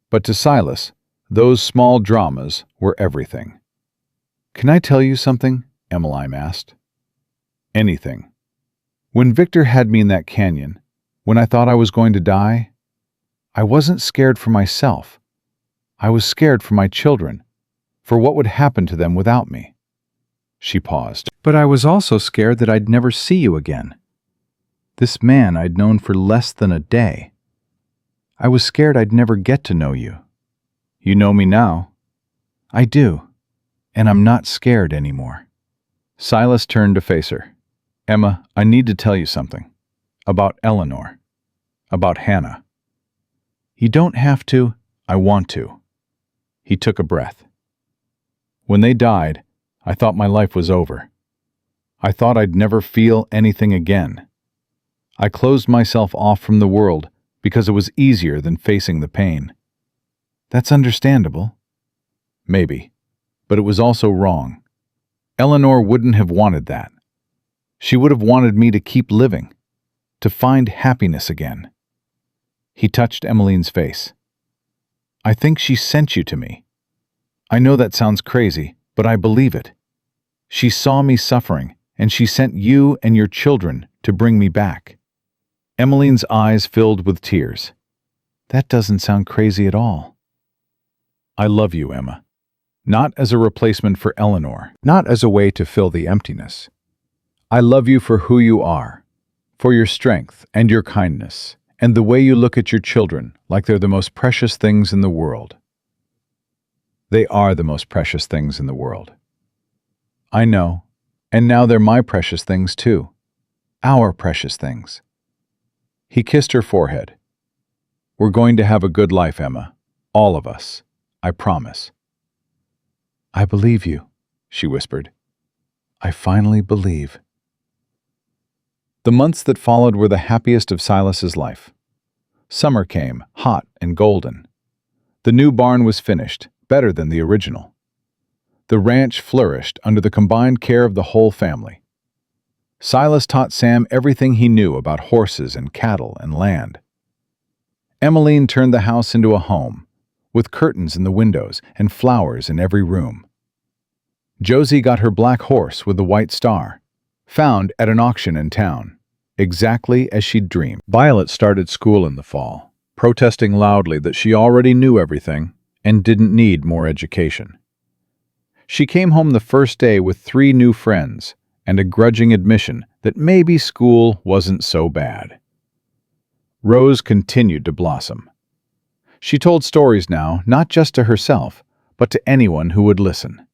But to Silas, those small dramas were everything. Can I tell you something? Emmeline asked. Anything. When Victor had me in that canyon, when I thought I was going to die, I wasn't scared for myself. I was scared for my children, for what would happen to them without me. She paused. But I was also scared that I'd never see you again. This man I'd known for less than a day. I was scared I'd never get to know you. You know me now. I do, and I'm not scared anymore." Silas turned to face her. "Emma, I need to tell you something. About Eleanor. About Hannah." "You don't have to." "I want to." He took a breath. "When they died, I thought my life was over. I thought I'd never feel anything again. I closed myself off from the world because it was easier than facing the pain." "That's understandable." "Maybe, but it was also wrong. Eleanor wouldn't have wanted that. She would have wanted me to keep living, to find happiness again." He touched Emmeline's face. "I think she sent you to me. I know that sounds crazy, but I believe it. She saw me suffering, and she sent you and your children to bring me back." Emmeline's eyes filled with tears. "That doesn't sound crazy at all." "I love you, Emma. Not as a replacement for Eleanor, not as a way to fill the emptiness. I love you for who you are, for your strength and your kindness, and the way you look at your children like they're the most precious things in the world. They are the most precious things in the world. I know, and now they're my precious things too. Our precious things." He kissed her forehead. "We're going to have a good life, Emma. All of us. I promise." "I believe you," she whispered. "I finally believe." The months that followed were the happiest of Silas's life. Summer came, hot and golden. The new barn was finished, better than the original. The ranch flourished under the combined care of the whole family. Silas taught Sam everything he knew about horses and cattle and land. Emmeline turned the house into a home, with curtains in the windows and flowers in every room. Josie got her black horse with the white star, found at an auction in town, exactly as she'd dreamed. Violet started school in the fall, protesting loudly that she already knew everything and didn't need more education. She came home the first day with 3 new friends and a grudging admission that maybe school wasn't so bad. Rose continued to blossom. She told stories now, not just to herself, but to anyone who would listen.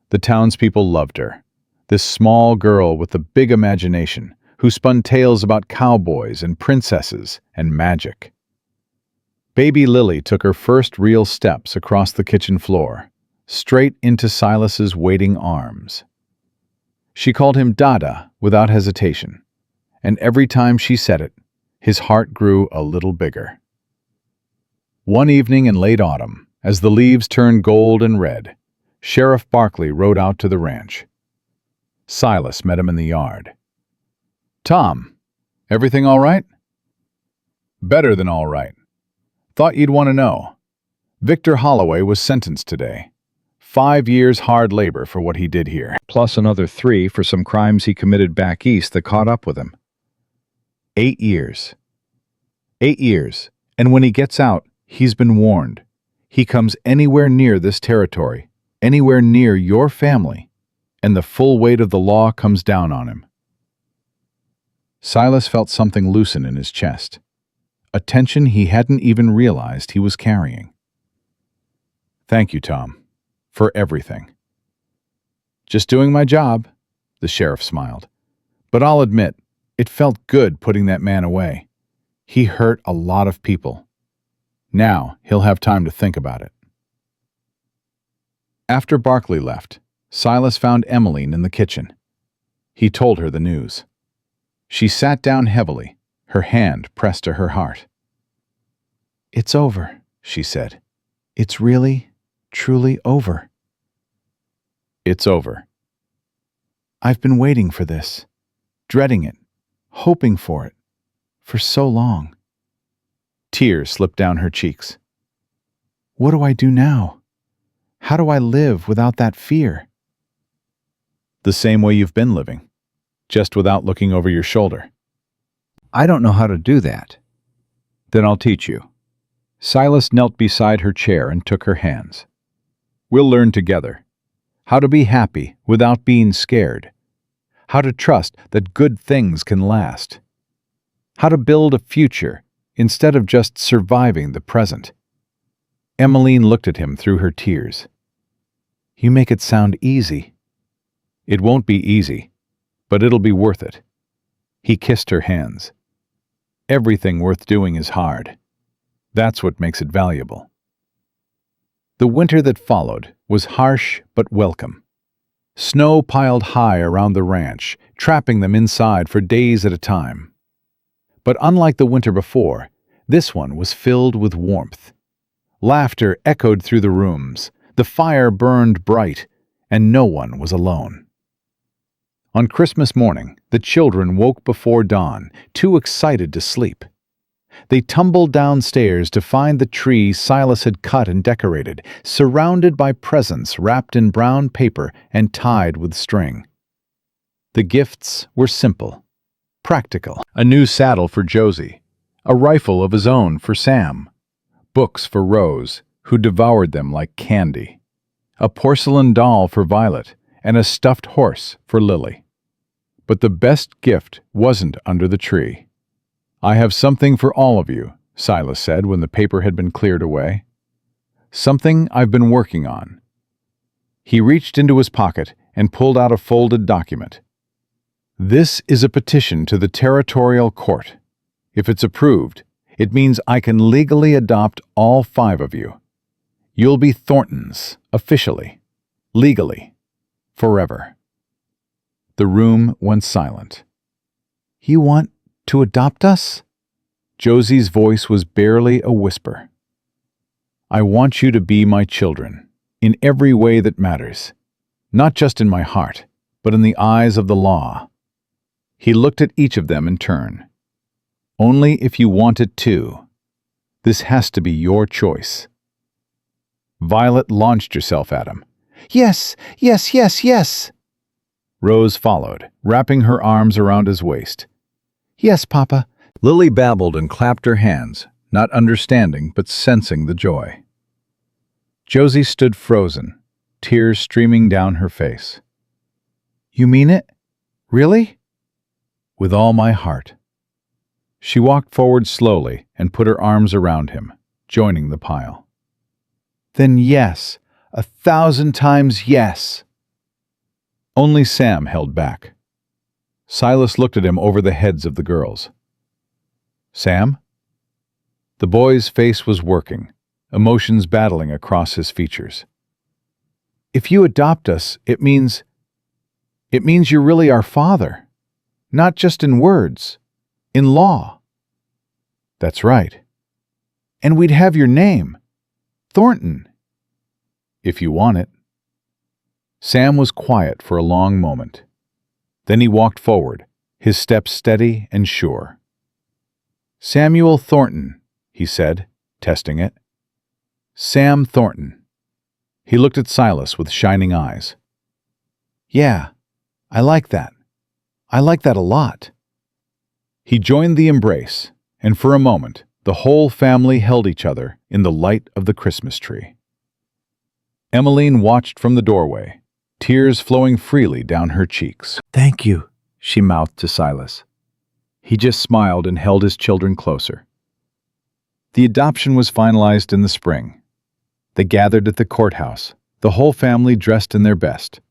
The townspeople loved her, this small girl with a big imagination who spun tales about cowboys and princesses and magic. Baby Lily took her first real steps across the kitchen floor, straight into Silas's waiting arms. She called him Dada without hesitation, and every time she said it, his heart grew a little bigger. One evening in late autumn, as the leaves turned gold and red, Sheriff Barkley rode out to the ranch. Silas met him in the yard. "Tom, everything all right?" "Better than all right. Thought you'd want to know. Victor Holloway was sentenced today. 5 years hard labor for what he did here, plus another 3 for some crimes he committed back east that caught up with him. 8 years. 8 years, and when he gets out, he's been warned. He comes anywhere near this territory, anywhere near your family, and the full weight of the law comes down on him." Silas felt something loosen in his chest, a tension he hadn't even realized he was carrying. "Thank you, Tom, for everything." "Just doing my job," the sheriff smiled. "But I'll admit, it felt good putting that man away. He hurt a lot of people. Now he'll have time to think about it." After Barkley left, Silas found Emmeline in the kitchen. He told her the news. She sat down heavily, her hand pressed to her heart. "It's over," she said. "It's really, truly over." "It's over." "I've been waiting for this, dreading it, hoping for it, for so long." Tears slipped down her cheeks. "What do I do now? How do I live without that fear?" "The same way you've been living, just without looking over your shoulder." "I don't know how to do that." "Then I'll teach you." Silas knelt beside her chair and took her hands. "We'll learn together how to be happy without being scared, how to trust that good things can last, how to build a future instead of just surviving the present. Emmeline looked at him through her tears. "You make it sound easy." "It won't be easy, but it'll be worth it." He kissed her hands. "Everything worth doing is hard. That's what makes it valuable." The winter that followed was harsh but welcome. Snow piled high around the ranch, trapping them inside for days at a time. But unlike the winter before, this one was filled with warmth. Laughter echoed through the rooms, the fire burned bright, and no one was alone. On Christmas morning, the children woke before dawn, too excited to sleep. They tumbled downstairs to find the tree Silas had cut and decorated, surrounded by presents wrapped in brown paper and tied with string. The gifts were simple, practical. A new saddle for Josie, a rifle of his own for Sam, books for Rose, who devoured them like candy, a porcelain doll for Violet, and a stuffed horse for Lily. But the best gift wasn't under the tree. "I have something for all of you," Silas said when the paper had been cleared away. "Something I've been working on." He reached into his pocket and pulled out a folded document. "This is a petition to the territorial court. If it's approved, it means I can legally adopt all 5 of you. You'll be Thorntons, officially, legally, forever." The room went silent. "You want to adopt us?" Josie's voice was barely a whisper. "I want you to be my children, in every way that matters, not just in my heart, but in the eyes of the law." He looked at each of them in turn. "Only if you want it too. This has to be your choice." Violet launched herself at him. "Yes, yes, yes, yes!" Rose followed, wrapping her arms around his waist. "Yes, Papa." Lily babbled and clapped her hands, not understanding but sensing the joy. Josie stood frozen, tears streaming down her face. "You mean it? Really?" "With all my heart." She walked forward slowly and put her arms around him, joining the pile. "Then yes, 1,000 times yes." Only Sam held back. Silas looked at him over the heads of the girls. "Sam?" The boy's face was working, emotions battling across his features. "If you adopt us, it means you're really our father. Not just in words, in law." "That's right." "And we'd have your name, Thornton." "If you want it." Sam was quiet for a long moment. Then he walked forward, his steps steady and sure. "Samuel Thornton," he said, testing it. "Sam Thornton." He looked at Silas with shining eyes. "Yeah, I like that. I like that a lot." He joined the embrace, and for a moment, the whole family held each other in the light of the Christmas tree. Emmeline watched from the doorway, tears flowing freely down her cheeks. "Thank you," she mouthed to Silas. He just smiled and held his children closer. The adoption was finalized in the spring. They gathered at the courthouse, the whole family dressed in their best.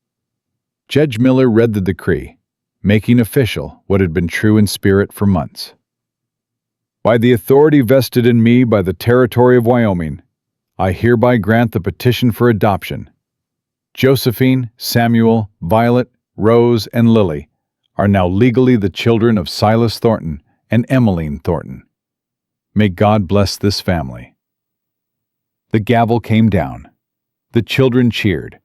Judge Miller read the decree, making official what had been true in spirit for months. "By the authority vested in me by the territory of Wyoming, I hereby grant the petition for adoption. Josephine, Samuel, Violet, Rose, and Lily are now legally the children of Silas Thornton and Emmeline Thornton. May God bless this family." The gavel came down. The children cheered.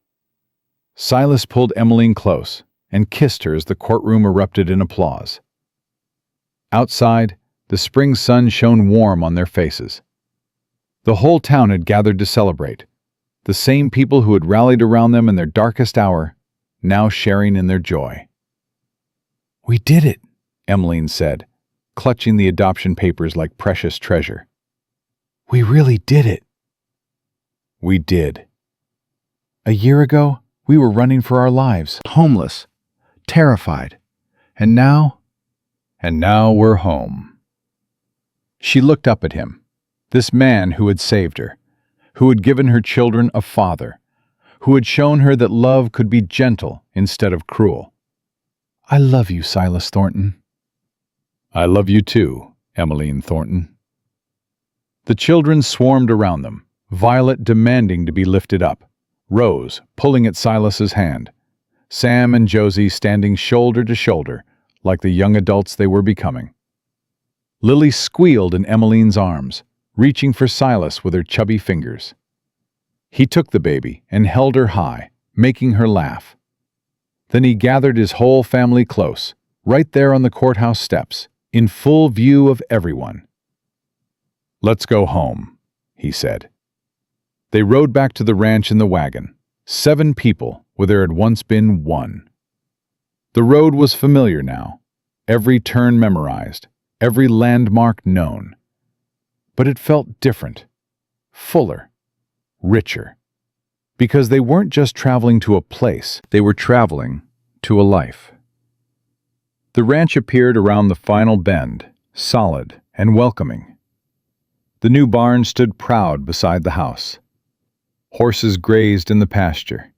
Silas pulled Emmeline close and kissed her as the courtroom erupted in applause. Outside, the spring sun shone warm on their faces. The whole town had gathered to celebrate. The same people who had rallied around them in their darkest hour, now sharing in their joy. "We did it," Emmeline said, clutching the adoption papers like precious treasure. "We really did it." "We did." A year ago, we were running for our lives, homeless, terrified. And now we're home. She looked up at him, this man who had saved her, who had given her children a father, who had shown her that love could be gentle instead of cruel. I love you, Silas Thornton. I love you too, Emmeline Thornton. The children swarmed around them, Violet demanding to be lifted up, Rose pulling at Silas's hand, Sam and Josie standing shoulder to shoulder like the young adults they were becoming. Lily squealed in Emmeline's arms, reaching for Silas with her chubby fingers. He took the baby and held her high, making her laugh. Then he gathered his whole family close, right there on the courthouse steps, in full view of everyone. "Let's go home," he said. They rode back to the ranch in the wagon, 7 people where there had once been 1. The road was familiar now, every turn memorized, every landmark known. But it felt different, fuller, richer, because they weren't just traveling to a place, they were traveling to a life. The ranch appeared around the final bend, solid and welcoming. The new barn stood proud beside the house. Horses grazed in the pasture.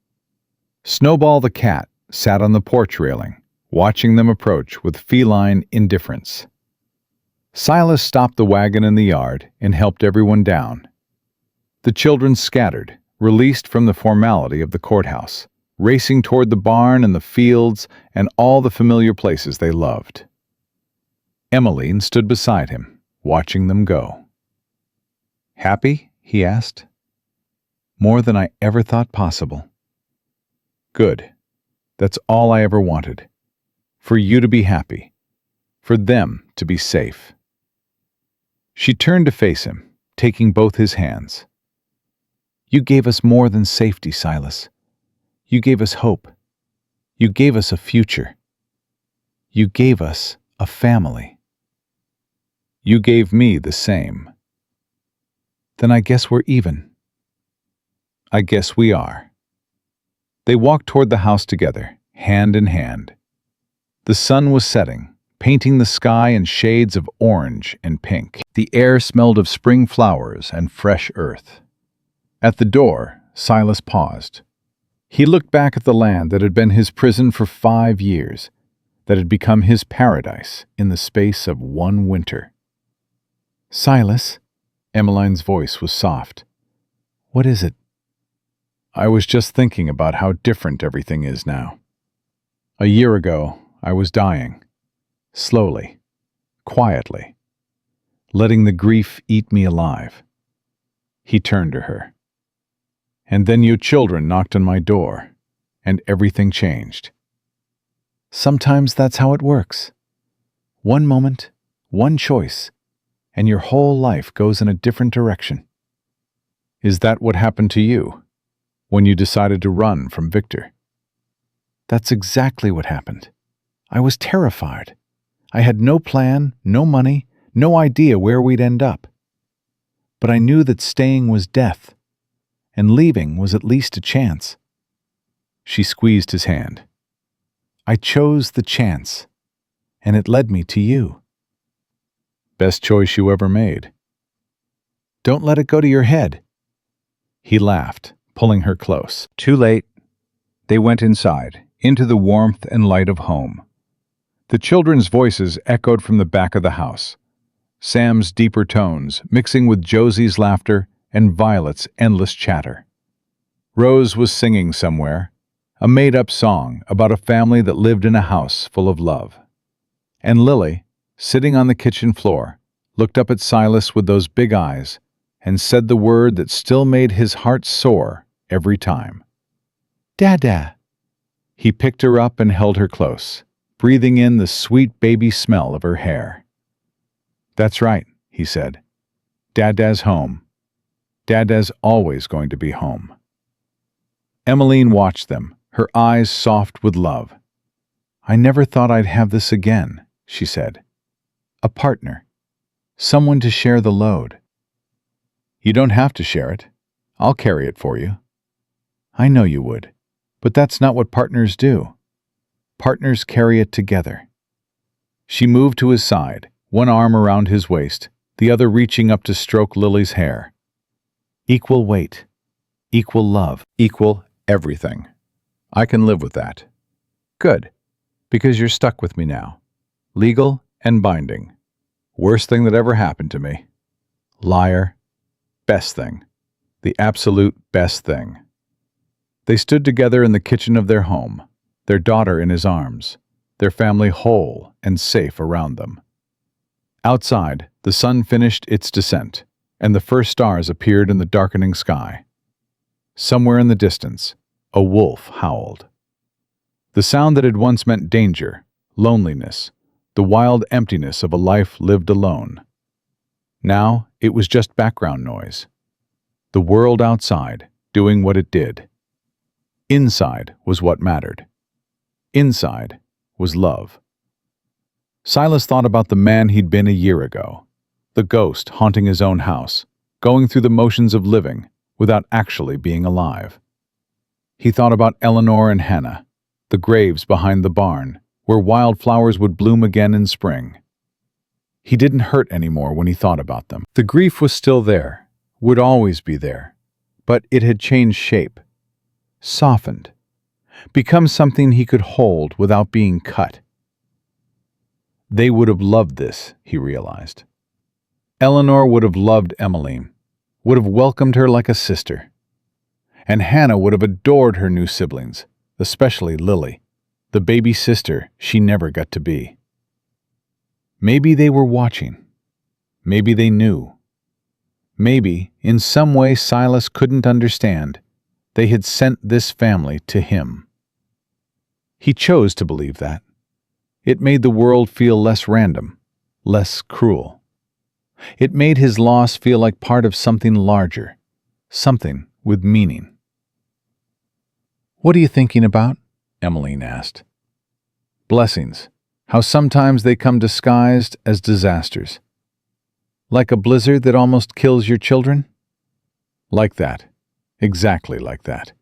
Snowball the cat sat on the porch railing, watching them approach with feline indifference. Silas stopped the wagon in the yard and helped everyone down. The children scattered, released from the formality of the courthouse, racing toward the barn and the fields and all the familiar places they loved. Emmeline stood beside him, watching them go. "Happy?" he asked. "More than I ever thought possible." "Good. That's all I ever wanted. For you to be happy. For them to be safe." She turned to face him, taking both his hands. "You gave us more than safety, Silas. You gave us hope. You gave us a future. You gave us a family. You gave me the same. Then I guess we're even." "I guess we are." They walked toward the house together, hand in hand. The sun was setting, painting the sky in shades of orange and pink. The air smelled of spring flowers and fresh earth. At the door, Silas paused. He looked back at the land that had been his prison for 5 years, that had become his paradise in the space of 1 winter. "Silas," Emmeline's voice was soft. "What is it?" "I was just thinking about how different everything is now. A year ago, I was dying. Slowly, quietly, letting the grief eat me alive." He turned to her. "And then you children knocked on my door, and everything changed." "Sometimes that's how it works. One moment, one choice, and your whole life goes in a different direction." "Is that what happened to you, when you decided to run from Victor?" "That's exactly what happened. I was terrified. I had no plan, no money, no idea where we'd end up. But I knew that staying was death, and leaving was at least a chance." She squeezed his hand. "I chose the chance, and it led me to you." "Best choice you ever made." "Don't let it go to your head." He laughed, pulling her close. Too late. They went inside, into the warmth and light of home. The children's voices echoed from the back of the house, Sam's deeper tones mixing with Josie's laughter and Violet's endless chatter. Rose was singing somewhere, a made-up song about a family that lived in a house full of love. And Lily, sitting on the kitchen floor, looked up at Silas with those big eyes and said the word that still made his heart soar every time. "Dada." He picked her up and held her close, breathing in the sweet baby smell of her hair. "That's right," he said. "Dada's home. Dada's always going to be home." Emmeline watched them, her eyes soft with love. "I never thought I'd have this again," she said. "A partner. Someone to share the load." "You don't have to share it. I'll carry it for you." "I know you would, but that's not what partners do. Partners carry it together." She moved to his side, one arm around his waist, the other reaching up to stroke Lily's hair. Equal weight, equal love, equal everything. I can live with that. Good, because you're stuck with me now. Legal and binding. Worst thing that ever happened to me. Liar. Best thing. The absolute best thing. They stood together in the kitchen of their home, their daughter in his arms, their family whole and safe around them. Outside, the sun finished its descent, and the first stars appeared in the darkening sky. Somewhere in the distance, a wolf howled. The sound that had once meant danger, loneliness, the wild emptiness of a life lived alone. Now it was just background noise. The world outside, doing what it did. Inside was what mattered. Inside was love. Silas thought about the man he'd been a year ago, the ghost haunting his own house, going through the motions of living without actually being alive. He thought about Eleanor and Hannah, the graves behind the barn, where wildflowers would bloom again in spring. He didn't hurt anymore when he thought about them. The grief was still there, would always be there, but it had changed shape, softened, become something he could hold without being cut. They would have loved this, he realized. Eleanor would have loved Emmeline, would have welcomed her like a sister. And Hannah would have adored her new siblings, especially Lily, the baby sister she never got to be. Maybe they were watching. Maybe they knew. Maybe, in some way Silas couldn't understand, they had sent this family to him. He chose to believe that. It made the world feel less random, less cruel. It made his loss feel like part of something larger, something with meaning. "What are you thinking about?" Emmeline asked. "Blessings, how sometimes they come disguised as disasters. Like a blizzard that almost kills your children?" Like that. Exactly like that.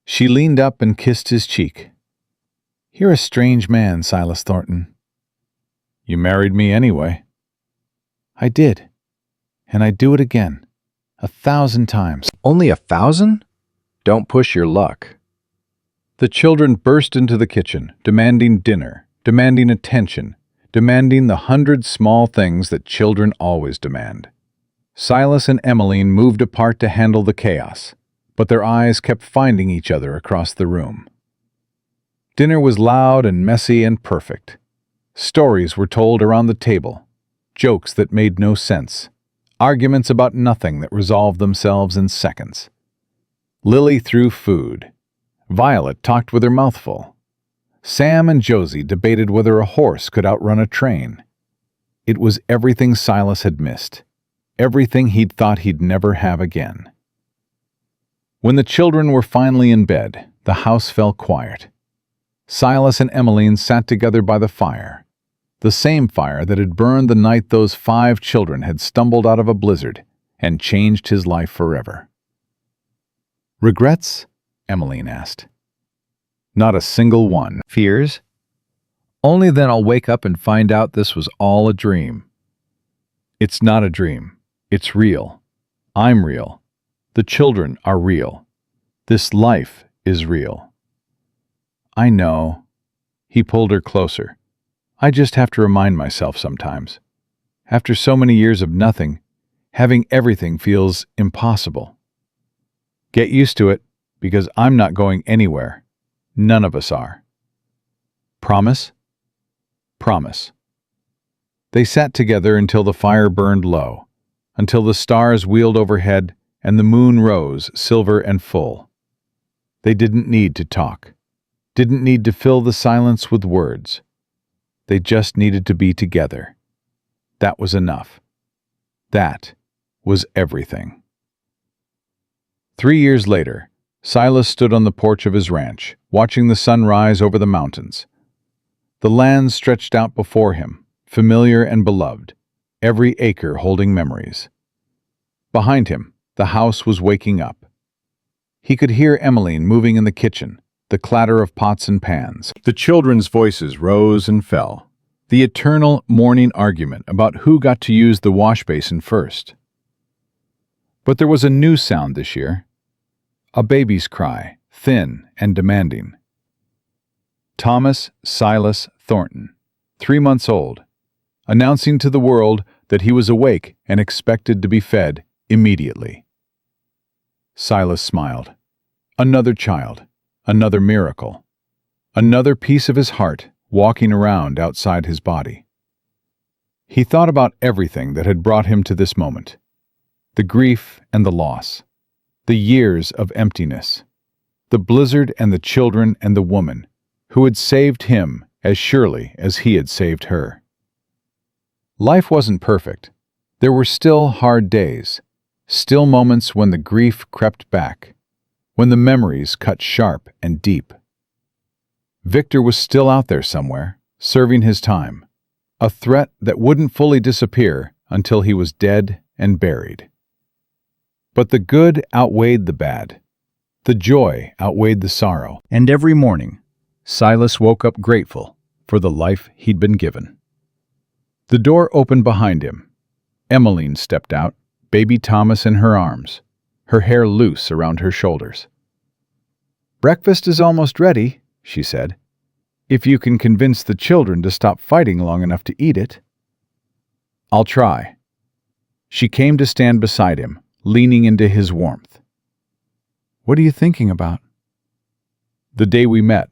She leaned up and kissed his cheek. "You're a strange man, Silas Thornton." "You married me anyway." "I did. And I'd do it again. 1,000 times." Only 1,000? Don't push your luck. The children burst into the kitchen, demanding dinner, demanding attention, demanding the 100 small things that children always demand. Silas and Emmeline moved apart to handle the chaos, but their eyes kept finding each other across the room. Dinner was loud and messy and perfect. Stories were told around the table, jokes that made no sense, arguments about nothing that resolved themselves in seconds. Lily threw food. Violet talked with her mouth full. Sam and Josie debated whether a horse could outrun a train. It was everything Silas had missed, everything he'd thought he'd never have again. When the children were finally in bed, the house fell quiet. Silas and Emmeline sat together by the fire, the same fire that had burned the night those 5 children had stumbled out of a blizzard and changed his life forever. "Regrets?" Emmeline asked. "Not a single one." Fears? Only then I'll wake up and find out this was all a dream. It's not a dream. It's real. I'm real. The children are real. This life is real. "I know." He pulled her closer. "I just have to remind myself sometimes. After so many years of nothing, having everything feels impossible. Get used to it, because I'm not going anywhere. None of us are." "Promise?" "Promise." They sat together until the fire burned low, until the stars wheeled overhead and the moon rose silver and full. They didn't need to talk, didn't need to fill the silence with words. They just needed to be together. That was enough. That was everything. 3 years later, Silas stood on the porch of his ranch, watching the sun rise over the mountains. The land stretched out before him, familiar and beloved, every acre holding memories. Behind him, the house was waking up. He could hear Emmeline moving in the kitchen, the clatter of pots and pans. The children's voices rose and fell, The eternal morning argument about who got to use the wash basin first. But there was a new sound this year. A baby's cry, thin and demanding. Thomas Silas Thornton, 3 months old, announcing to the world that he was awake and expected to be fed immediately. Silas smiled. Another child, another miracle, another piece of his heart walking around outside his body. He thought about everything that had brought him to this moment. The grief and the loss, the years of emptiness, the blizzard and the children and the woman who had saved him as surely as he had saved her. Life wasn't perfect. There were still hard days, still moments when the grief crept back, when the memories cut sharp and deep. Victor was still out there somewhere, serving his time, a threat that wouldn't fully disappear until he was dead and buried. But the good outweighed the bad. The joy outweighed the sorrow. And every morning, Silas woke up grateful for the life he'd been given. The door opened behind him. Emmeline stepped out, baby Thomas in her arms, her hair loose around her shoulders. "Breakfast is almost ready," she said, "if you can convince the children to stop fighting long enough to eat it." "I'll try." She came to stand beside him, leaning into his warmth. "What are you thinking about?" "The day we met.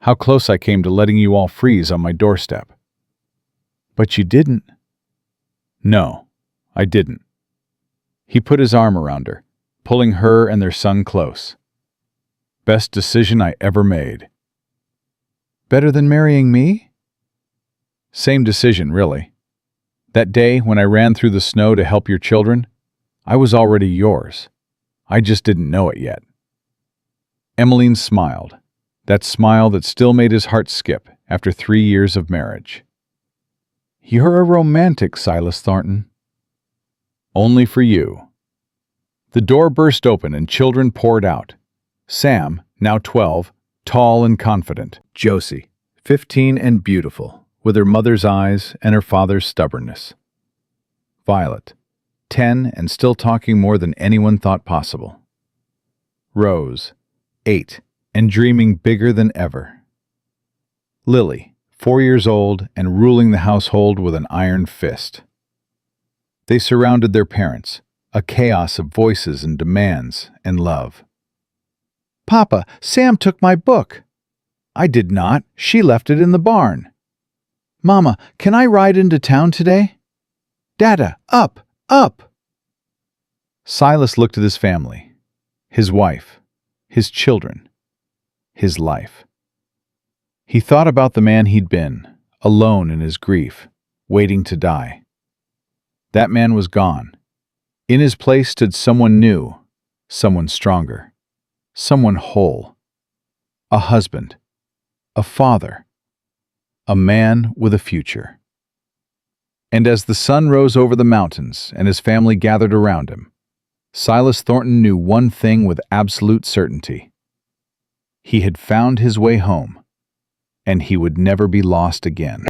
How close I came to letting you all freeze on my doorstep." "But you didn't." "No, I didn't." He put his arm around her, pulling her and their son close. "Best decision I ever made." "Better than marrying me?" "Same decision, really. That day when I ran through the snow to help your children, I was already yours. I just didn't know it yet." Emmeline smiled, that smile that still made his heart skip after 3 years of marriage. "You're a romantic, Silas Thornton." "Only for you." The door burst open and children poured out. Sam, now 12, tall and confident. Josie, 15 and beautiful, with her mother's eyes and her father's stubbornness. Violet, 10 and still talking more than anyone thought possible. Rose, 8 and dreaming bigger than ever. Lily, 4 years old and ruling the household with an iron fist. They surrounded their parents, a chaos of voices and demands and love. "Papa, Sam took my book." "I did not. She left it in the barn." "Mama, can I ride into town today?" "Dada, up, up." Silas looked at his family, his wife, his children, his life. He thought about the man he'd been, alone in his grief, waiting to die. That man was gone. In his place stood someone new, someone stronger, someone whole. A husband, a father, a man with a future. And as the sun rose over the mountains and his family gathered around him, Silas Thornton knew one thing with absolute certainty. He had found his way home, and he would never be lost again.